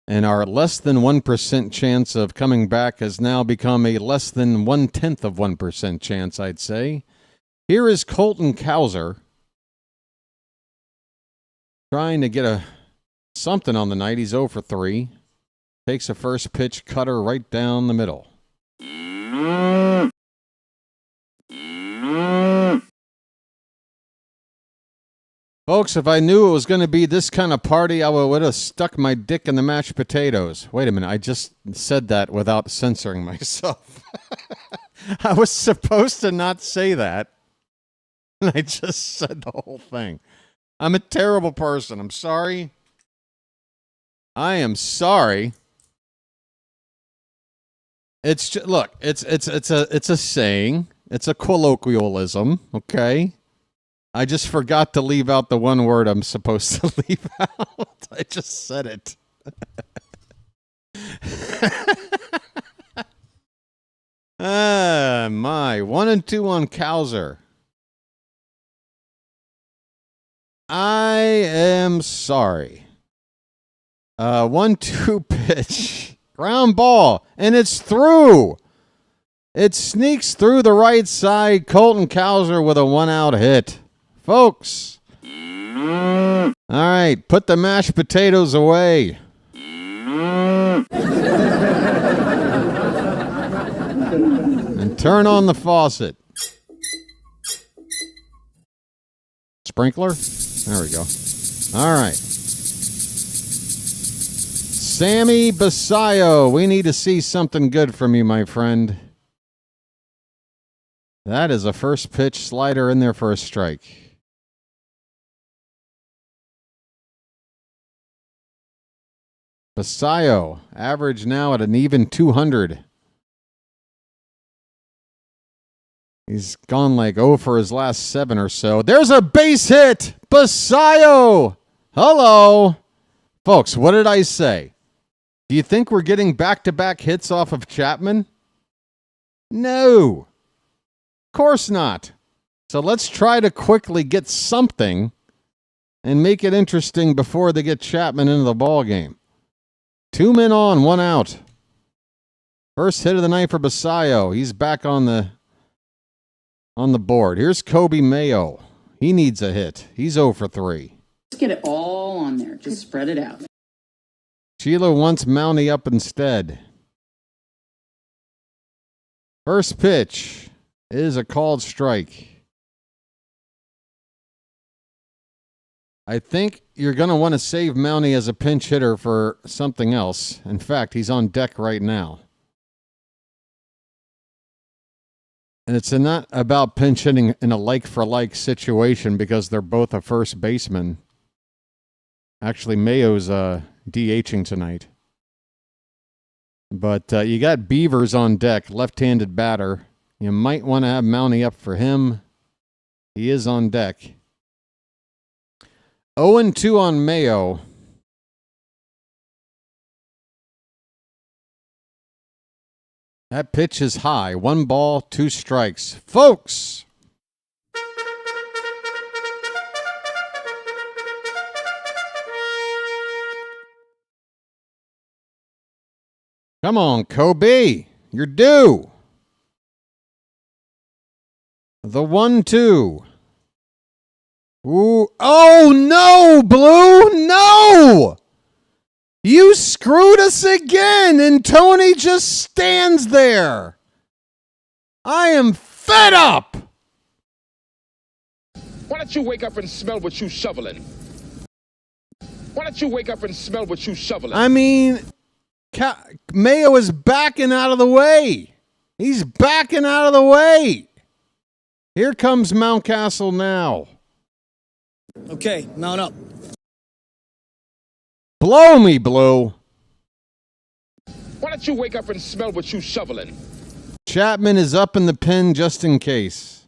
And our less than 1% chance of coming back has now become a less than 1/10 of 1% chance, I'd say. Here is Colton Cowser trying to get something on the night. He's 0 for 3. Takes a first pitch cutter right down the middle. Folks, if I knew it was going to be this kind of party, I would have stuck my dick in the mashed potatoes. Wait a minute, I just said that without censoring myself. I was supposed to not say that. And I just said the whole thing. I'm a terrible person. I'm sorry. I am sorry. It's just, look, it's a saying. It's a colloquialism, okay? I just forgot to leave out the one word I'm supposed to leave out. I just said it. My 1-2 on Cowser. I am sorry. 1-2 pitch. Ground ball. And it's through. It sneaks through the right side. Colton Cowser with a 1-out hit. Folks. All right, put the mashed potatoes away. And turn on the faucet. Sprinkler? There we go. All right. Sammy Basayo, we need to see something good from you, my friend. That is a first pitch slider in there for a strike. Basayo, average now at an even 200. He's gone like 0 for his last 7 or so. There's a base hit! Basayo! Hello! Folks, what did I say? Do you think we're getting back-to-back hits off of Chapman? No. Of course not. So let's try to quickly get something and make it interesting before they get Chapman into the ballgame. 2 men on, 1 out. First hit of the night for Basayo. He's back on the board. Here's Kobe Mayo. He needs a hit. He's 0 for 3. Just get it all on there. Just spread it out. Sheila wants Mountie up instead. First pitch is a called strike. I think you're going to want to save Mountie as a pinch hitter for something else. In fact, he's on deck right now. And it's not about pinch hitting in a like-for-like situation because they're both a first baseman. Actually, Mayo's DHing tonight. But you got Beavers on deck, left-handed batter. You might want to have Mountie up for him. He is on deck. 0-2 on Mayo. That pitch is high. 1 ball, 2 strikes. Folks! Come on, Kobe. You're due. The 1-2. Ooh. Oh, no, Blue. No! You screwed us again, and Tony just stands there. I am fed up. Why don't you wake up and smell what you shoveling? Why don't you wake up and smell what you shoveling? I mean, Mayo is backing out of the way. He's backing out of the way. Here comes Mountcastle now. Okay, mount up. Blow me, Blue. Why don't you wake up and smell what you shoveling? Chapman is up in the pen just in case.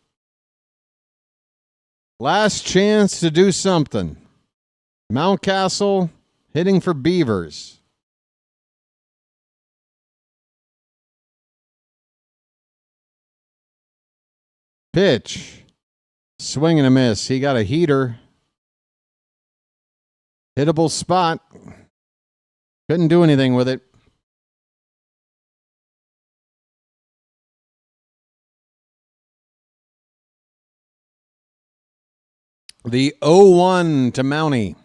Last chance to do something. Mountcastle hitting for Beavers. Pitch. Swing and a miss. He got a heater. Hittable spot. Couldn't do anything with it. The 0-1 to Mountie.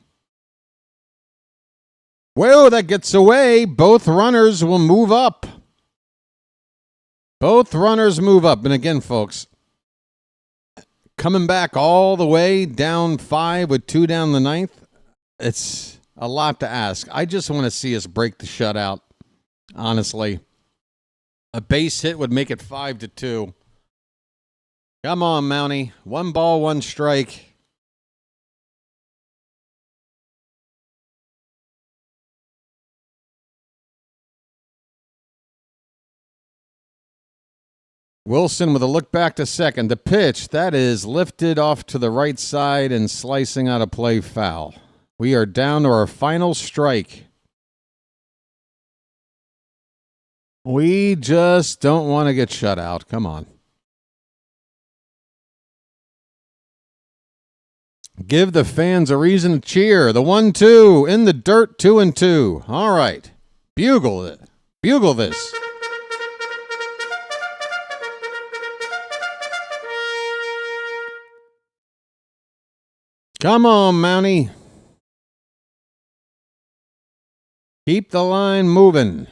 Whoa, that gets away. Both runners will move up. Both runners move up. And again, folks, coming back all the way down 5 with 2 down the 9th, it's a lot to ask. I just want to see us break the shutout, honestly. A base hit would make it 5-2. Come on, Mountie. 1 ball, 1 strike. Wilson with a look back to second. The pitch, that is lifted off to the right side and slicing out of play foul. We are down to our final strike. We just don't want to get shut out. Come on. Give the fans a reason to cheer. The 1-2 in the dirt, 2-2. All right. Bugle it. Bugle this. Come on, Mountie. Keep the line moving.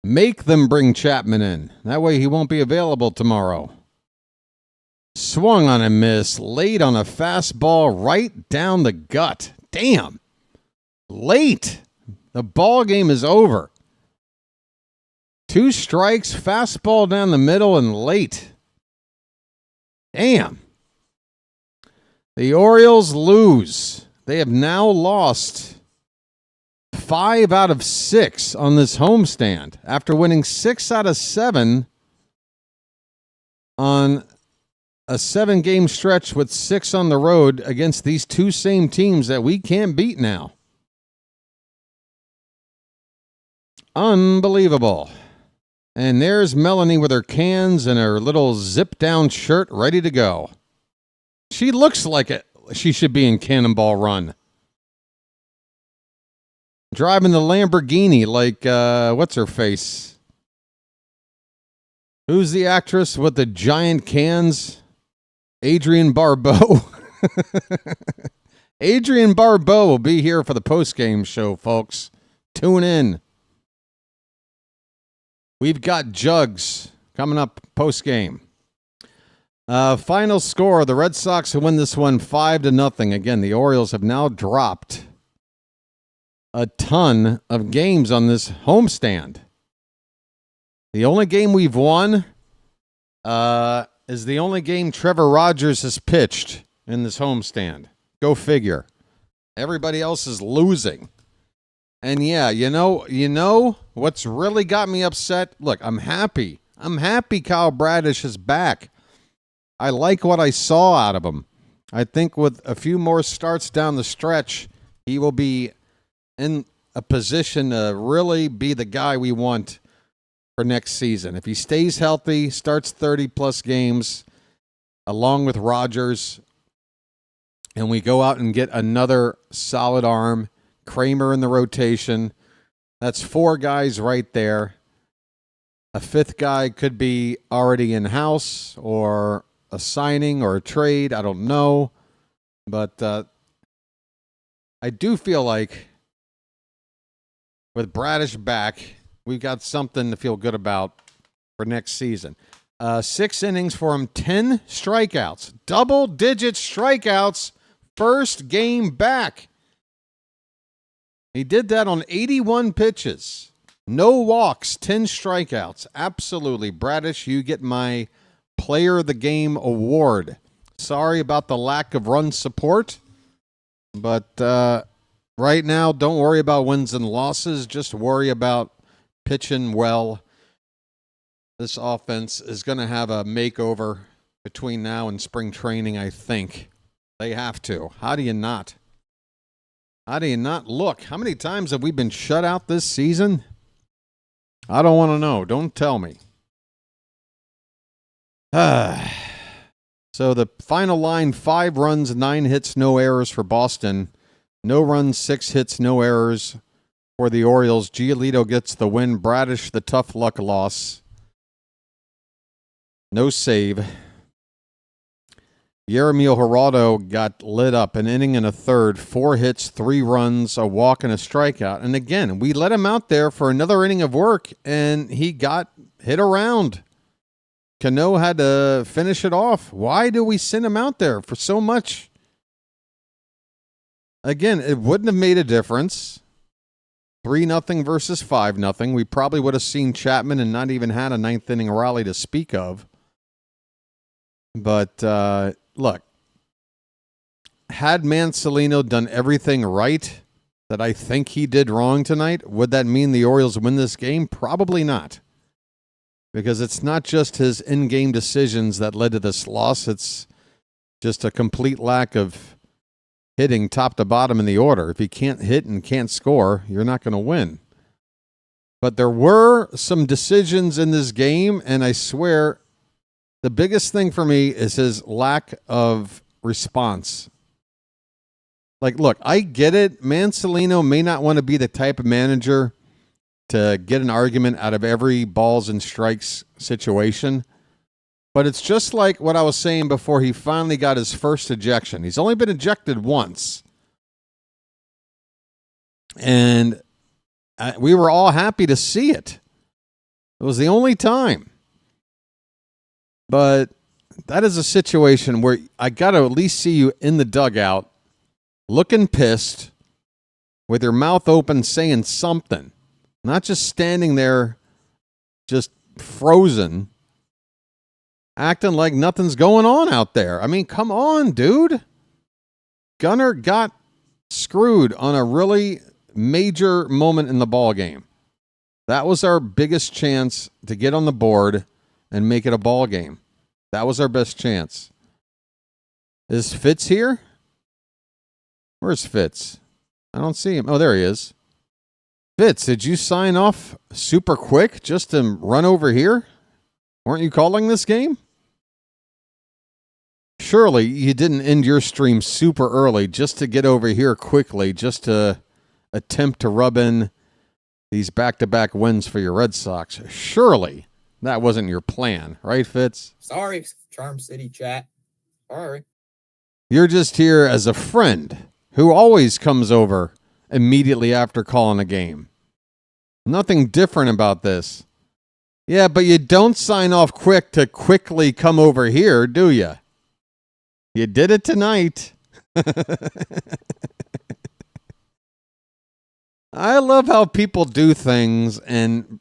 Make them bring Chapman in. That way he won't be available tomorrow. Swung on a miss. Late on a fastball right down the gut. Damn. Late. The ball game is over. 2 strikes, fastball down the middle, and late. Damn. The Orioles lose. They have now lost 5 out of 6 on this homestand after winning 6 out of 7 on a 7-game stretch with 6 on the road against these 2 same teams that we can't beat now. Unbelievable. And there's Melanie with her cans and her little zip-down shirt ready to go. She looks like she should be in Cannonball Run. Driving the Lamborghini like, what's her face? Who's the actress with the giant cans? Adrienne Barbeau. Adrienne Barbeau will be here for the postgame show, folks. Tune in. We've got Jugs coming up postgame. Final score, the Red Sox win this one 5-0. Again, the Orioles have now dropped a ton of games on this homestand. The only game we've won is the only game Trevor Rogers has pitched in this homestand. Go figure. Everybody else is losing. And yeah, you know what's really got me upset? Look, I'm happy. I'm happy Kyle Bradish is back. I like what I saw out of him. I think with a few more starts down the stretch, he will be in a position to really be the guy we want for next season. If he stays healthy, starts 30-plus games, along with Rogers, and we go out and get another solid arm, Kramer in the rotation, that's 4 guys right there. A 5th guy could be already in-house or a signing or a trade. I don't know. But I do feel like with Bradish back, we've got something to feel good about for next season. 6 innings for him, 10 strikeouts. Double-digit strikeouts, first game back. He did that on 81 pitches. No walks, 10 strikeouts. Absolutely. Bradish, you get my Player of the Game award. Sorry about the lack of run support, but right now, don't worry about wins and losses. Just worry about pitching well. This offense is going to have a makeover between now and spring training, I think. They have to. How do you not? How do you not look? How many times have we been shut out this season? I don't want to know. Don't tell me. So the final line, 5 runs, 9 hits, no errors for Boston. No runs, 6 hits, no errors for the Orioles. Giolito gets the win. Bradish, the tough luck loss. No save. Yermíl Geraldo got lit up, an inning and a third, 4 hits, 3 runs, a walk, and a strikeout. And again, we let him out there for another inning of work, and he got hit around. Cano had to finish it off. Why do we send him out there for so much? Again, it wouldn't have made a difference. 3-0 versus 5-0. We probably would have seen Chapman and not even had a 9th inning rally to speak of. But look, had Mancelino done everything right that I think he did wrong tonight, would that mean the Orioles win this game? Probably not. Because it's not just his in-game decisions that led to this loss. It's just a complete lack of hitting top to bottom in the order. If you can't hit and can't score, you're not going to win. But there were some decisions in this game, and I swear the biggest thing for me is his lack of response. Like, look, I get it. Mancelino may not want to be the type of manager to get an argument out of every balls and strikes situation. But it's just like what I was saying before he finally got his first ejection. He's only been ejected once. And we were all happy to see it. It was the only time. But that is a situation where I got to at least see you in the dugout, looking pissed, with your mouth open saying something. Not just standing there, just frozen, acting like nothing's going on out there. I mean, come on, dude. Gunnar got screwed on a really major moment in the ball game. That was our biggest chance to get on the board and make it a ball game. That was our best chance. Is Fitz here? Where's Fitz? I don't see him. Oh, there he is. Fitz, did you sign off super quick just to run over here? Weren't you calling this game? Surely you didn't end your stream super early just to get over here quickly, just to attempt to rub in these back-to-back wins for your Red Sox. Surely that wasn't your plan, right, Fitz? Sorry, Charm City chat. Sorry. You're just here as a friend who always comes over immediately after calling a game. Nothing different about this. Yeah, but you don't sign off quick to quickly come over here, do you? You did it tonight. I love how people do things and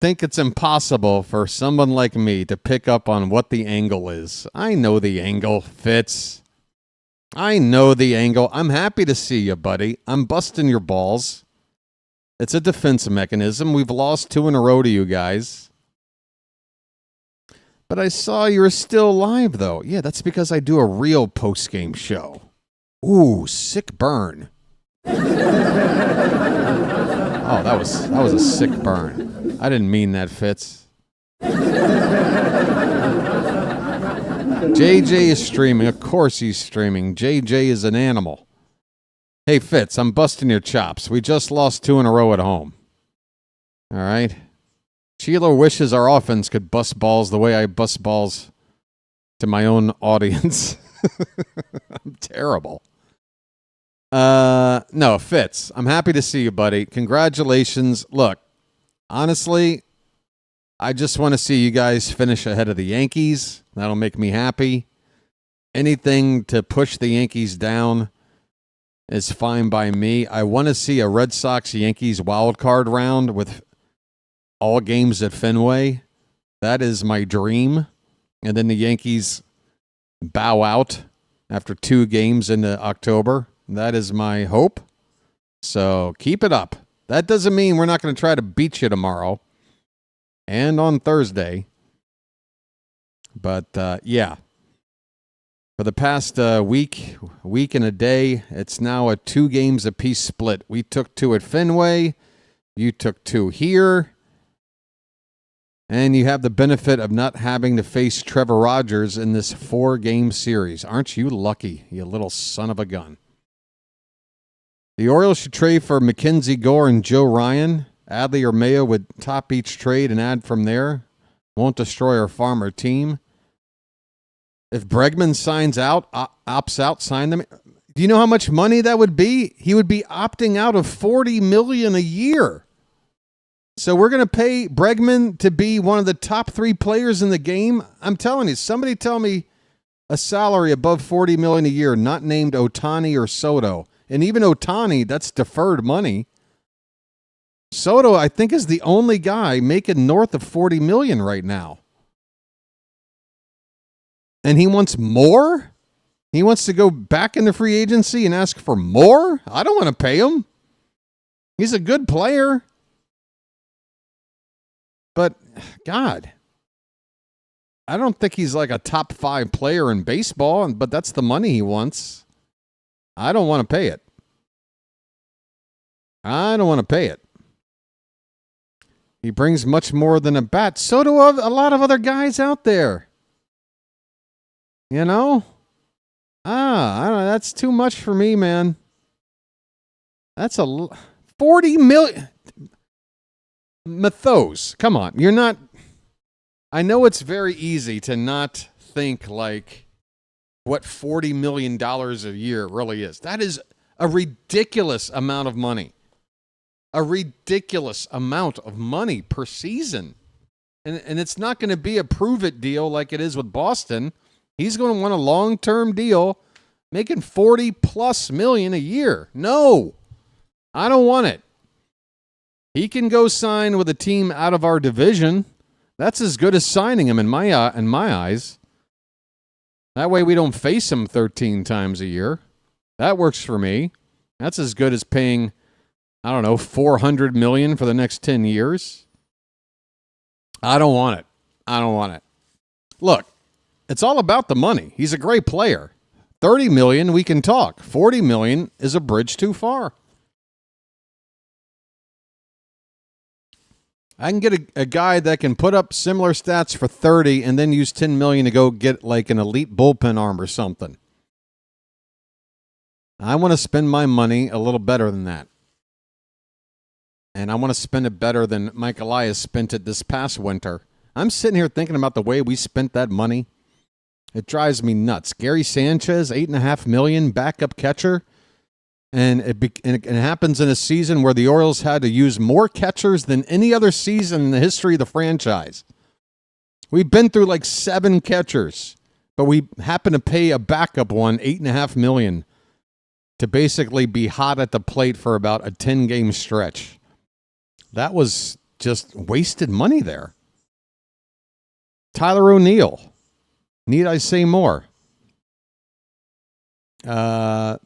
think it's impossible for someone like me to pick up on what the angle is. I know the angle, Fitz. I know the angle. I'm happy to see you, buddy. I'm busting your balls. It's a defense mechanism. We've lost 2 in a row to you guys. But I saw you were still live, though. Yeah, that's because I do a real post-game show. Ooh, sick burn. Oh, that was a sick burn. I didn't mean that, Fitz. JJ is streaming. Of course he's streaming. JJ is an animal. Hey, Fitz, I'm busting your chops. We just lost 2 in a row at home. All right? Sheila wishes our offense could bust balls the way I bust balls to my own audience. I'm terrible. No, Fitz, I'm happy to see you, buddy. Congratulations. Look, honestly, I just want to see you guys finish ahead of the Yankees. That'll make me happy. Anything to push the Yankees down is fine by me. I want to see a Red Sox-Yankees wild card round with all games at Fenway. That is my dream. And then the Yankees bow out after 2 games into October. That is my hope. So keep it up. That doesn't mean we're not going to try to beat you tomorrow and on Thursday. But, yeah. For the past week and a day, it's now a 2 games apiece split. We took 2 at Fenway. You took 2 here. And you have the benefit of not having to face Trevor Rogers in this 4-game series. Aren't you lucky, you little son of a gun? The Orioles should trade for Mackenzie Gore and Joe Ryan. Adley or Mayo would top each trade and add from there. Won't destroy our farm or team. If Bregman opts out, sign them. Do you know how much money that would be? He would be opting out of $40 million a year. So we're going to pay Bregman to be one of the top 3 players in the game? I'm telling you, somebody tell me a salary above $40 million a year, not named Ohtani or Soto. And even Ohtani, that's deferred money. Soto, I think, is the only guy making north of $40 million right now. And he wants more? He wants to go back into free agency and ask for more? I don't want to pay him. He's a good player. But, God, I don't think he's like a top 5 player in baseball, but that's the money he wants. I don't want to pay it. I don't want to pay it. He brings much more than a bat. So do a lot of other guys out there. You know? I don't know. That's too much for me, man. That's $40 million. Mythos. Come on. You're not. I know it's very easy to not think like what $40 million a year really is. That is a ridiculous amount of money. A ridiculous amount of money per season. And it's not going to be a prove-it deal like it is with Boston. He's going to want a long-term deal making $40+ million a year. No, I don't want it. He can go sign with a team out of our division. That's as good as signing him in my eyes. That way we don't face him 13 times a year. That works for me. That's as good as paying, I don't know, $400 million for the next 10 years. I don't want it. I don't want it. Look, it's all about the money. He's a great player. $30 million, we can talk. $40 million is a bridge too far. I can get a guy that can put up similar stats for 30 and then use $10 million to go get like an elite bullpen arm or something. I want to spend my money a little better than that. And I want to spend it better than Mike Elias spent it this past winter. I'm sitting here thinking about the way we spent that money. It drives me nuts. Gary Sanchez, $8.5 million, backup catcher. And it happens in a season where the Orioles had to use more catchers than any other season in the history of the franchise. We've been through like 7 catchers, but we happen to pay a backup one $8.5 million to basically be hot at the plate for about a 10-game stretch. That was just wasted money there. Tyler O'Neill. Need I say more? Not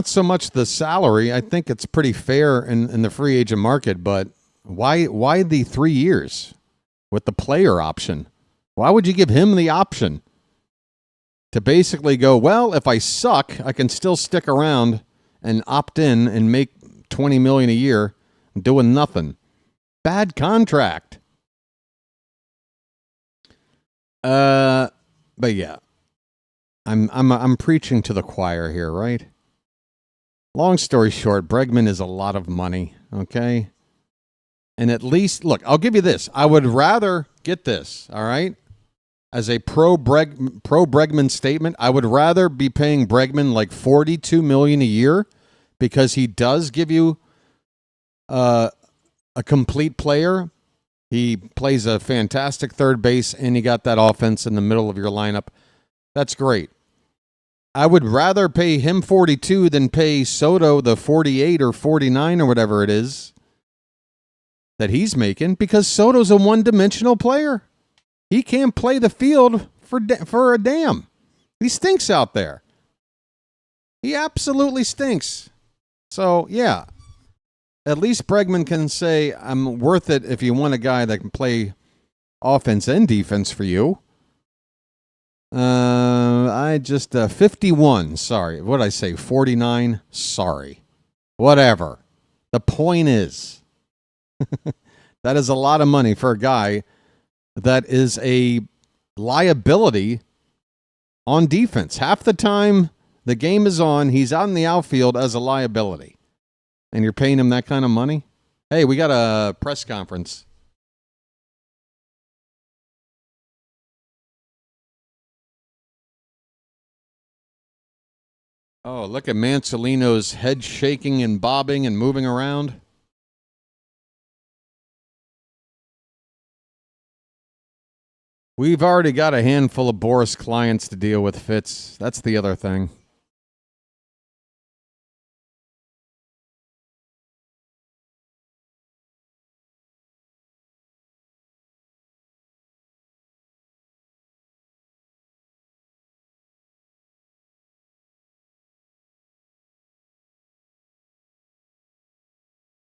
so much the salary. I think it's pretty fair in the free agent market, but why the 3 years with the player option? Why would you give him the option to basically go, well, if I suck, I can still stick around and opt in and make $20 million a year doing nothing? Bad contract. But yeah, I'm preaching to the choir here, right? Long story short, Bregman is a lot of money, okay? And at least, look, I'll give you this. I would rather get this, all right? As a pro Bregman statement, I would rather be paying Bregman like $42 million a year because he does give you a complete player. He plays a fantastic third base, and you got that offense in the middle of your lineup. That's great. I would rather pay him 42 than pay Soto the 48 or 49 or whatever it is that he's making, because Soto's a one-dimensional player. He can't play the field for a damn. He stinks out there. He absolutely stinks. So, yeah. At least Bregman can say, I'm worth it if you want a guy that can play offense and defense for you. 51. Sorry. What did I say? 49? Sorry. Whatever. The point is, that is a lot of money for a guy that is a liability on defense. Half the time the game is on, he's out in the outfield as a liability. And you're paying him that kind of money? Hey, we got a press conference. Oh, look at Mansolino's head shaking and bobbing and moving around. We've already got a handful of Boris clients to deal with, Fitz. That's the other thing.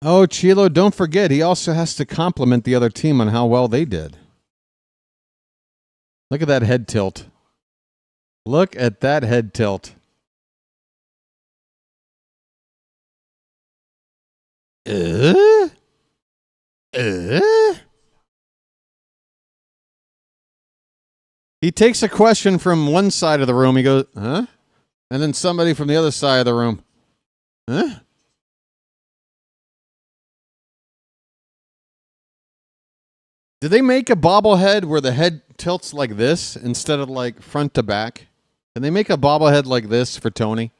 Oh, Chilo, don't forget, he also has to compliment the other team on how well they did. Look at that head tilt. Look at that head tilt. He takes a question from one side of the room. He goes, huh? And then somebody from the other side of the room, huh? Did they make a bobblehead where the head tilts like this instead of like front to back? Can they make a bobblehead like this for Tony?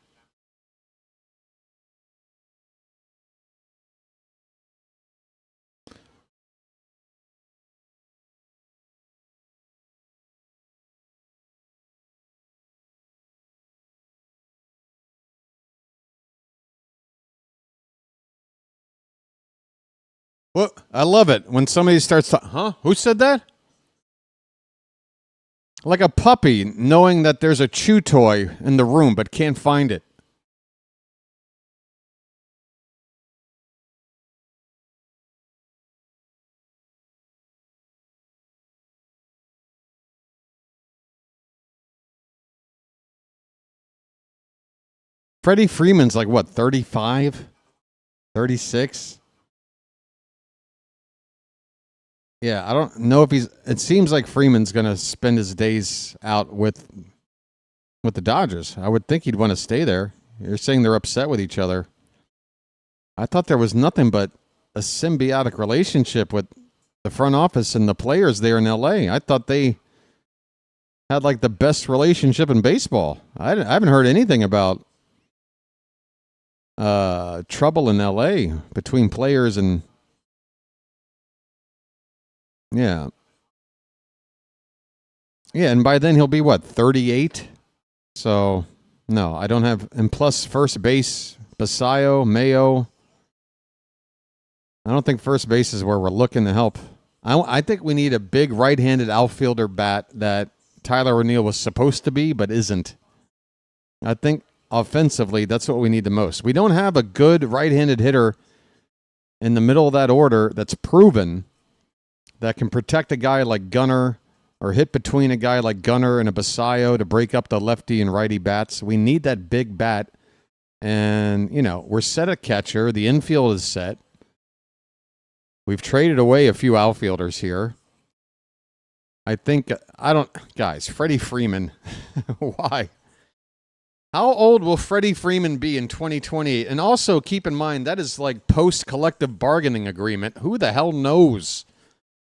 Well, I love it when somebody starts to, huh? Who said that? Like a puppy knowing that there's a chew toy in the room but can't find it. Freddie Freeman's like, what, 35? 36? Yeah, I don't know if he's... It seems like Freeman's going to spend his days out with the Dodgers. I would think he'd want to stay there. You're saying they're upset with each other. I thought there was nothing but a symbiotic relationship with the front office and the players there in L.A. I thought they had like the best relationship in baseball. I haven't heard anything about trouble in L.A. between players and... Yeah. Yeah, and by then he'll be, what, 38? So, no, I don't have... And plus first base, Basayo, Mayo. I don't think first base is where we're looking to help. I think we need a big right-handed outfielder bat that Tyler O'Neill was supposed to be, but isn't. I think offensively, that's what we need the most. We don't have a good right-handed hitter in the middle of that order that's proven that can protect a guy like Gunnar or hit between a guy like Gunnar and a Basayo to break up the lefty and righty bats. We need that big bat. And, you know, we're set at catcher. The infield is set. We've traded away a few outfielders here. Guys, Freddie Freeman. Why? How old will Freddie Freeman be in 2028? And also keep in mind, that is like post-collective bargaining agreement. Who the hell knows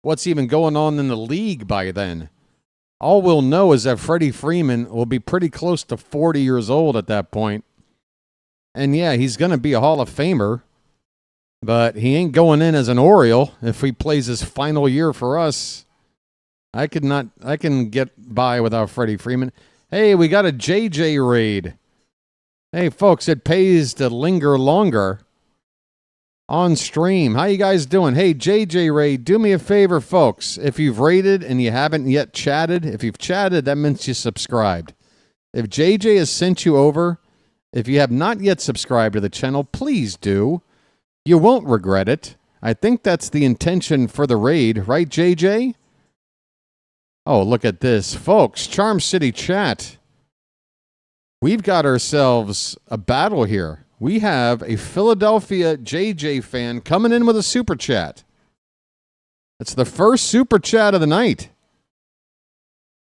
what's even going on in the league by then? All we'll know is that Freddie Freeman will be pretty close to 40 years old at that point. And yeah, he's going to be a Hall of Famer, but he ain't going in as an Oriole if he plays his final year for us. I can get by without Freddie Freeman. Hey, we got a JJ raid. Hey, folks, it pays to linger longer on stream. How you guys doing? Hey, JJ raid, do me a favor, folks. If you've raided and you haven't yet chatted, if you've chatted, that means you subscribed. If JJ has sent you over, if you have not yet subscribed to the channel, please do. You won't regret it. I think that's the intention for the raid, right, JJ? Oh, look at this. Folks, Charm City chat. We've got ourselves a battle here. We have a Philadelphia JJ fan coming in with a super chat. It's the first super chat of the night.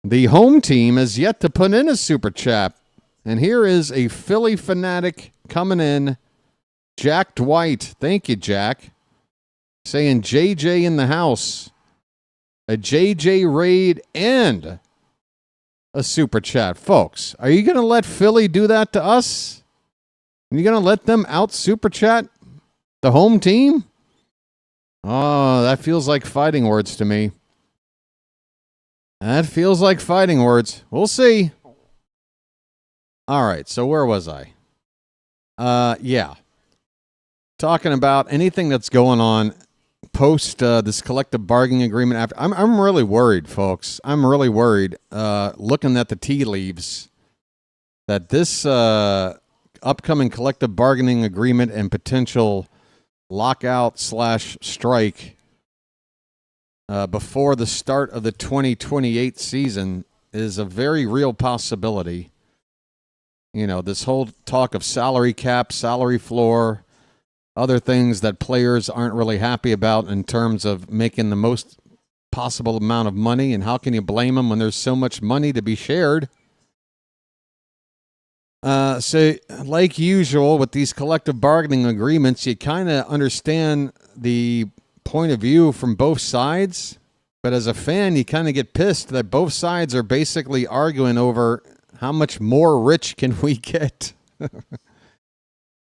The home team has yet to put in a super chat. And here is a Philly fanatic coming in. Jack Dwight. Thank you, Jack. Saying JJ in the house. A JJ raid and a super chat. Folks, are you going to let Philly do that to us? Are you going to let them out super chat the home team? Oh, that feels like fighting words to me. That feels like fighting words. We'll see. All right, so where was I? Yeah. Talking about anything that's going on post this collective bargaining agreement. After I'm really worried, folks. I'm really worried looking at the tea leaves that this upcoming collective bargaining agreement and potential lockout/strike before the start of the 2028 season is a very real possibility. You know, this whole talk of salary cap, salary floor, other things that players aren't really happy about in terms of making the most possible amount of money. And how can you blame them when there's so much money to be shared? So, like usual with these collective bargaining agreements, you kind of understand the point of view from both sides. But as a fan, you kind of get pissed that both sides are basically arguing over how much more rich can we get.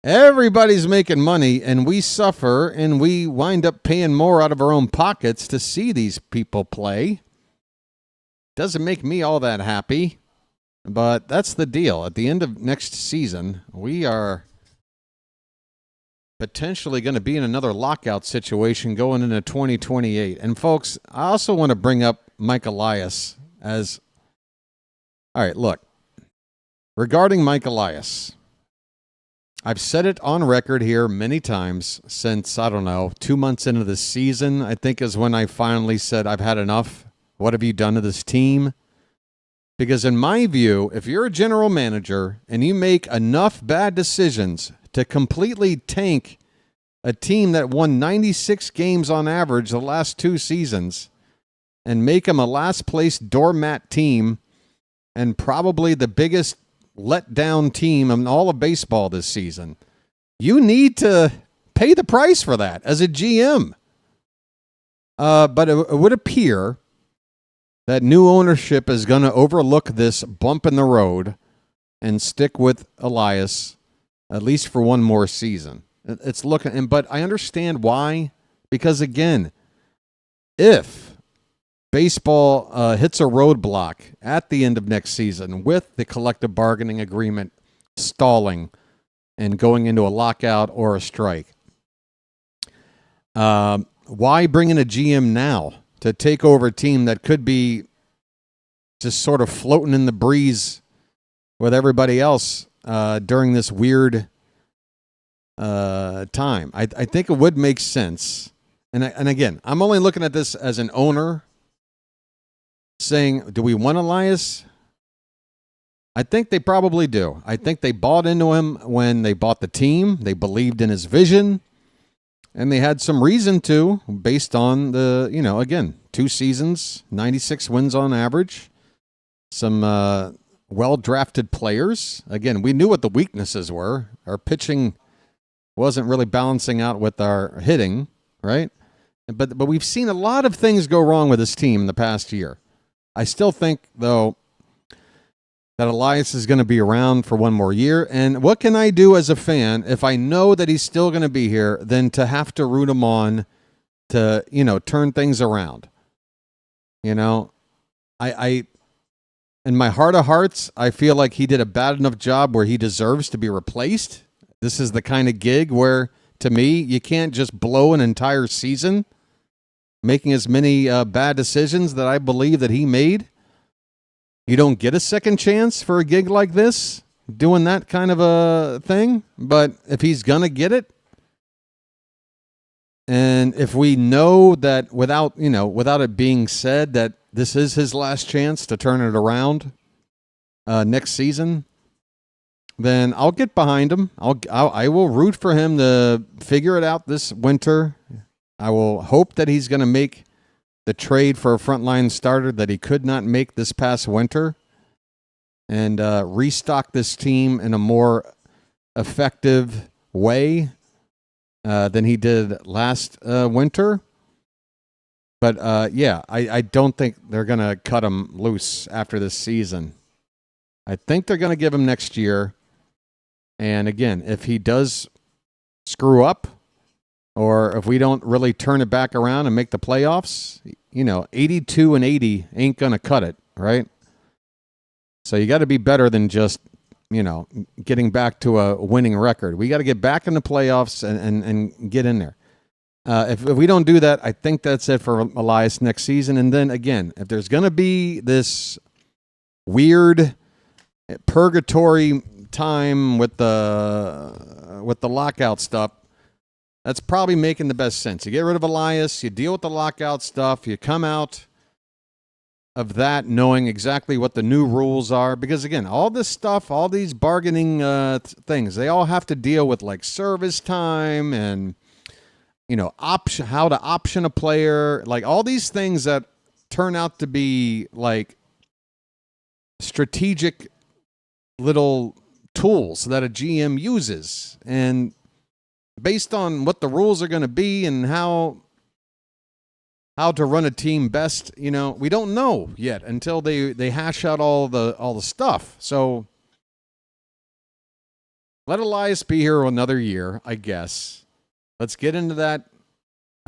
Everybody's making money, and we suffer, and we wind up paying more out of our own pockets to see these people play. Doesn't make me all that happy, but that's the deal. At the end of next season, we are potentially going to be in another lockout situation going into 2028. And folks, I also want to bring up Mike Elias as, all right, look, regarding Mike Elias, I've said it on record here many times since, I don't know, 2 months into the season, I think is when I finally said, I've had enough. What have you done to this team? Because in my view, if you're a general manager and you make enough bad decisions to completely tank a team that won 96 games on average the last 2 seasons and make them a last-place doormat team and probably the biggest letdown team in all of baseball this season, you need to pay the price for that as a GM. But it would appear that new ownership is going to overlook this bump in the road and stick with Elias at least for one more season. It's looking, but I understand why, because again, if baseball hits a roadblock at the end of next season with the collective bargaining agreement stalling and going into a lockout or a strike, why bring in a GM now to take over a team that could be just sort of floating in the breeze with everybody else during this weird time? I think it would make sense. And again, I'm only looking at this as an owner saying, do we want Elias? I think they probably do. I think they bought into him when they bought the team. They believed in his vision. And they had some reason to, based on the, again, 2 seasons, 96 wins on average, some well-drafted players. Again, we knew what the weaknesses were. Our pitching wasn't really balancing out with our hitting, right? But we've seen a lot of things go wrong with this team in the past year. I still think, though, that Elias is going to be around for one more year. And what can I do as a fan if I know that he's still going to be here than to have to root him on to, turn things around? I in my heart of hearts, I feel like he did a bad enough job where he deserves to be replaced. This is the kind of gig where, to me, you can't just blow an entire season making as many bad decisions that I believe that he made. You don't get a second chance for a gig like this, doing that kind of a thing. But if he's going to get it, and if we know that without it being said that this is his last chance to turn it around next season, then I'll get behind him. I will root for him to figure it out this winter. I will hope that he's going to make the trade for a frontline starter that he could not make this past winter, and restock this team in a more effective way than he did last winter. But I don't think they're going to cut him loose after this season. I think they're going to give him next year. And again, if he does screw up, or if we don't really turn it back around and make the playoffs, 82-80 ain't going to cut it, right? So you got to be better than just, getting back to a winning record. We got to get back in the playoffs and get in there. If we don't do that, I think that's it for Elias next season. And then again, if there's going to be this weird purgatory time with the lockout stuff, that's probably making the best sense. You get rid of Elias, you deal with the lockout stuff, you come out of that knowing exactly what the new rules are. Because again, all this stuff, all these bargaining things, they all have to deal with like service time and how to option a player, like all these things that turn out to be like strategic little tools that a GM uses. And based on what the rules are going to be and how how to run a team best, you know, we don't know yet until they hash out all the stuff. So let Elias be here another year, I guess. Let's get into that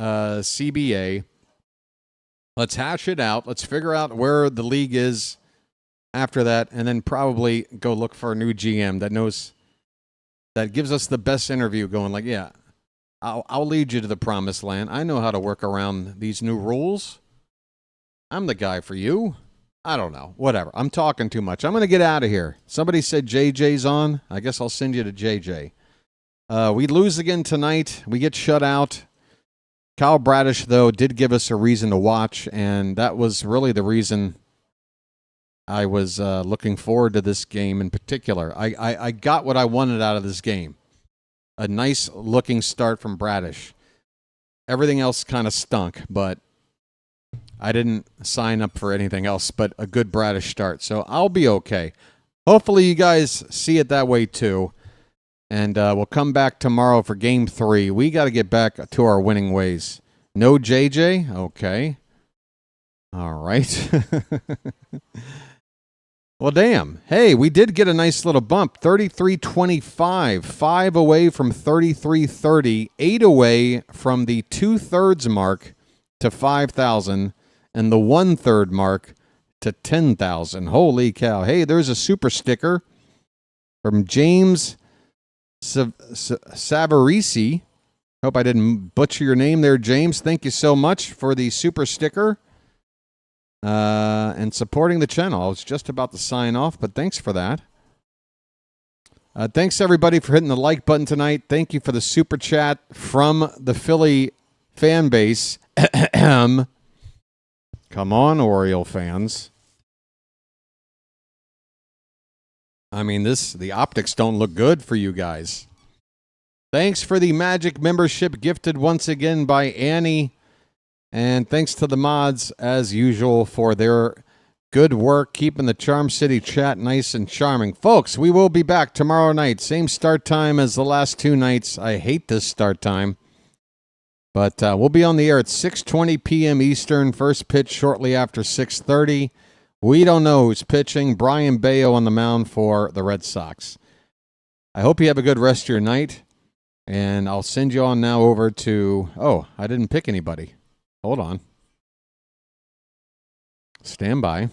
CBA. Let's hash it out. Let's figure out where the league is after that, and then probably go look for a new GM that gives us the best interview going. Like, yeah, I'll lead you to the promised land. I know how to work around these new rules. I'm the guy for you. I don't know. Whatever. I'm talking too much. I'm going to get out of here. Somebody said JJ's on. I guess I'll send you to JJ. We lose again tonight. We get shut out. Kyle Bradish, though, did give us a reason to watch, and that was really the reason I was looking forward to this game in particular. I got what I wanted out of this game. A nice-looking start from Bradish. Everything else kind of stunk, but I didn't sign up for anything else but a good Bradish start, so I'll be okay. Hopefully you guys see it that way, too. And we'll come back tomorrow for Game 3. We got to get back to our winning ways. No JJ? Okay. All right. Well, damn. Hey, we did get a nice little bump. 33-25. 5 away from 33-30. 8 away from the 2/3 mark to 5,000. And the 1/3 mark to 10,000. Holy cow. Hey, there's a super sticker from James Savarisi. Hope I didn't butcher your name there, James. Thank you so much for the super sticker and supporting the channel. I was just about to sign off, but thanks for that. Thanks, everybody, for hitting the like button tonight. Thank you for the super chat from the Philly fan base. Come on, Oriole fans. I mean, the optics don't look good for you guys. Thanks for the Magic membership gifted once again by Annie. And thanks to the mods, as usual, for their good work keeping the Charm City chat nice and charming. Folks, we will be back tomorrow night. Same start time as the last 2 nights. I hate this start time. But we'll be on the air at 6:20 p.m. Eastern. First pitch shortly after 6:30. We don't know who's pitching. Brian Bayo on the mound for the Red Sox. I hope you have a good rest of your night. And I'll send you on now over to... Oh, I didn't pick anybody. Hold on. Stand by.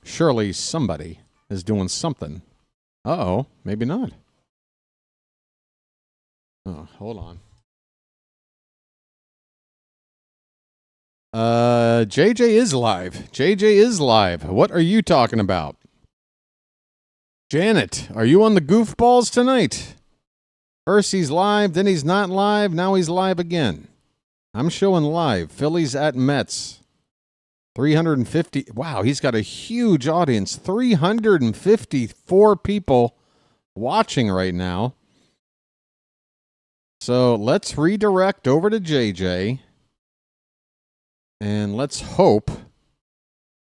Surely somebody is doing something. Uh-oh, maybe not. Oh, hold on. JJ is live. JJ is live. What are you talking about? Janet, are you on the goofballs tonight? First he's live, then he's not live, now he's live again. I'm showing live. Phillies at Mets. 350. Wow, he's got a huge audience. 354 people watching right now. So let's redirect over to JJ. And let's hope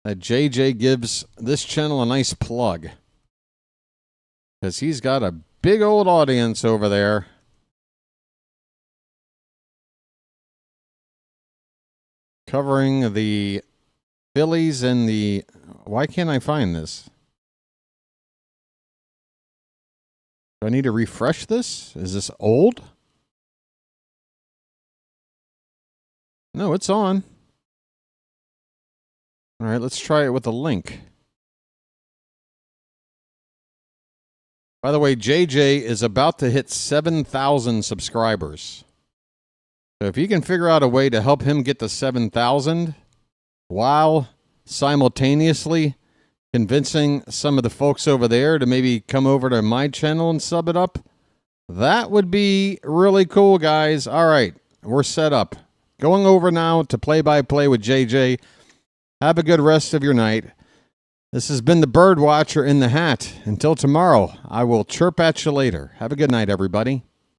that JJ gives this channel a nice plug. Because he's got a big old audience over there. Covering the Phillies and the... Why can't I find this? Do I need to refresh this? Is this old? No, it's on. All right, let's try it with a link. By the way, JJ is about to hit 7,000 subscribers. So if you can figure out a way to help him get to 7,000 while simultaneously convincing some of the folks over there to maybe come over to my channel and sub it up, that would be really cool, guys. All right, we're set up. Going over now to play-by-play with JJ. Have a good rest of your night. This has been the Birdwatcher in the Hat. Until tomorrow, I will chirp at you later. Have a good night, everybody.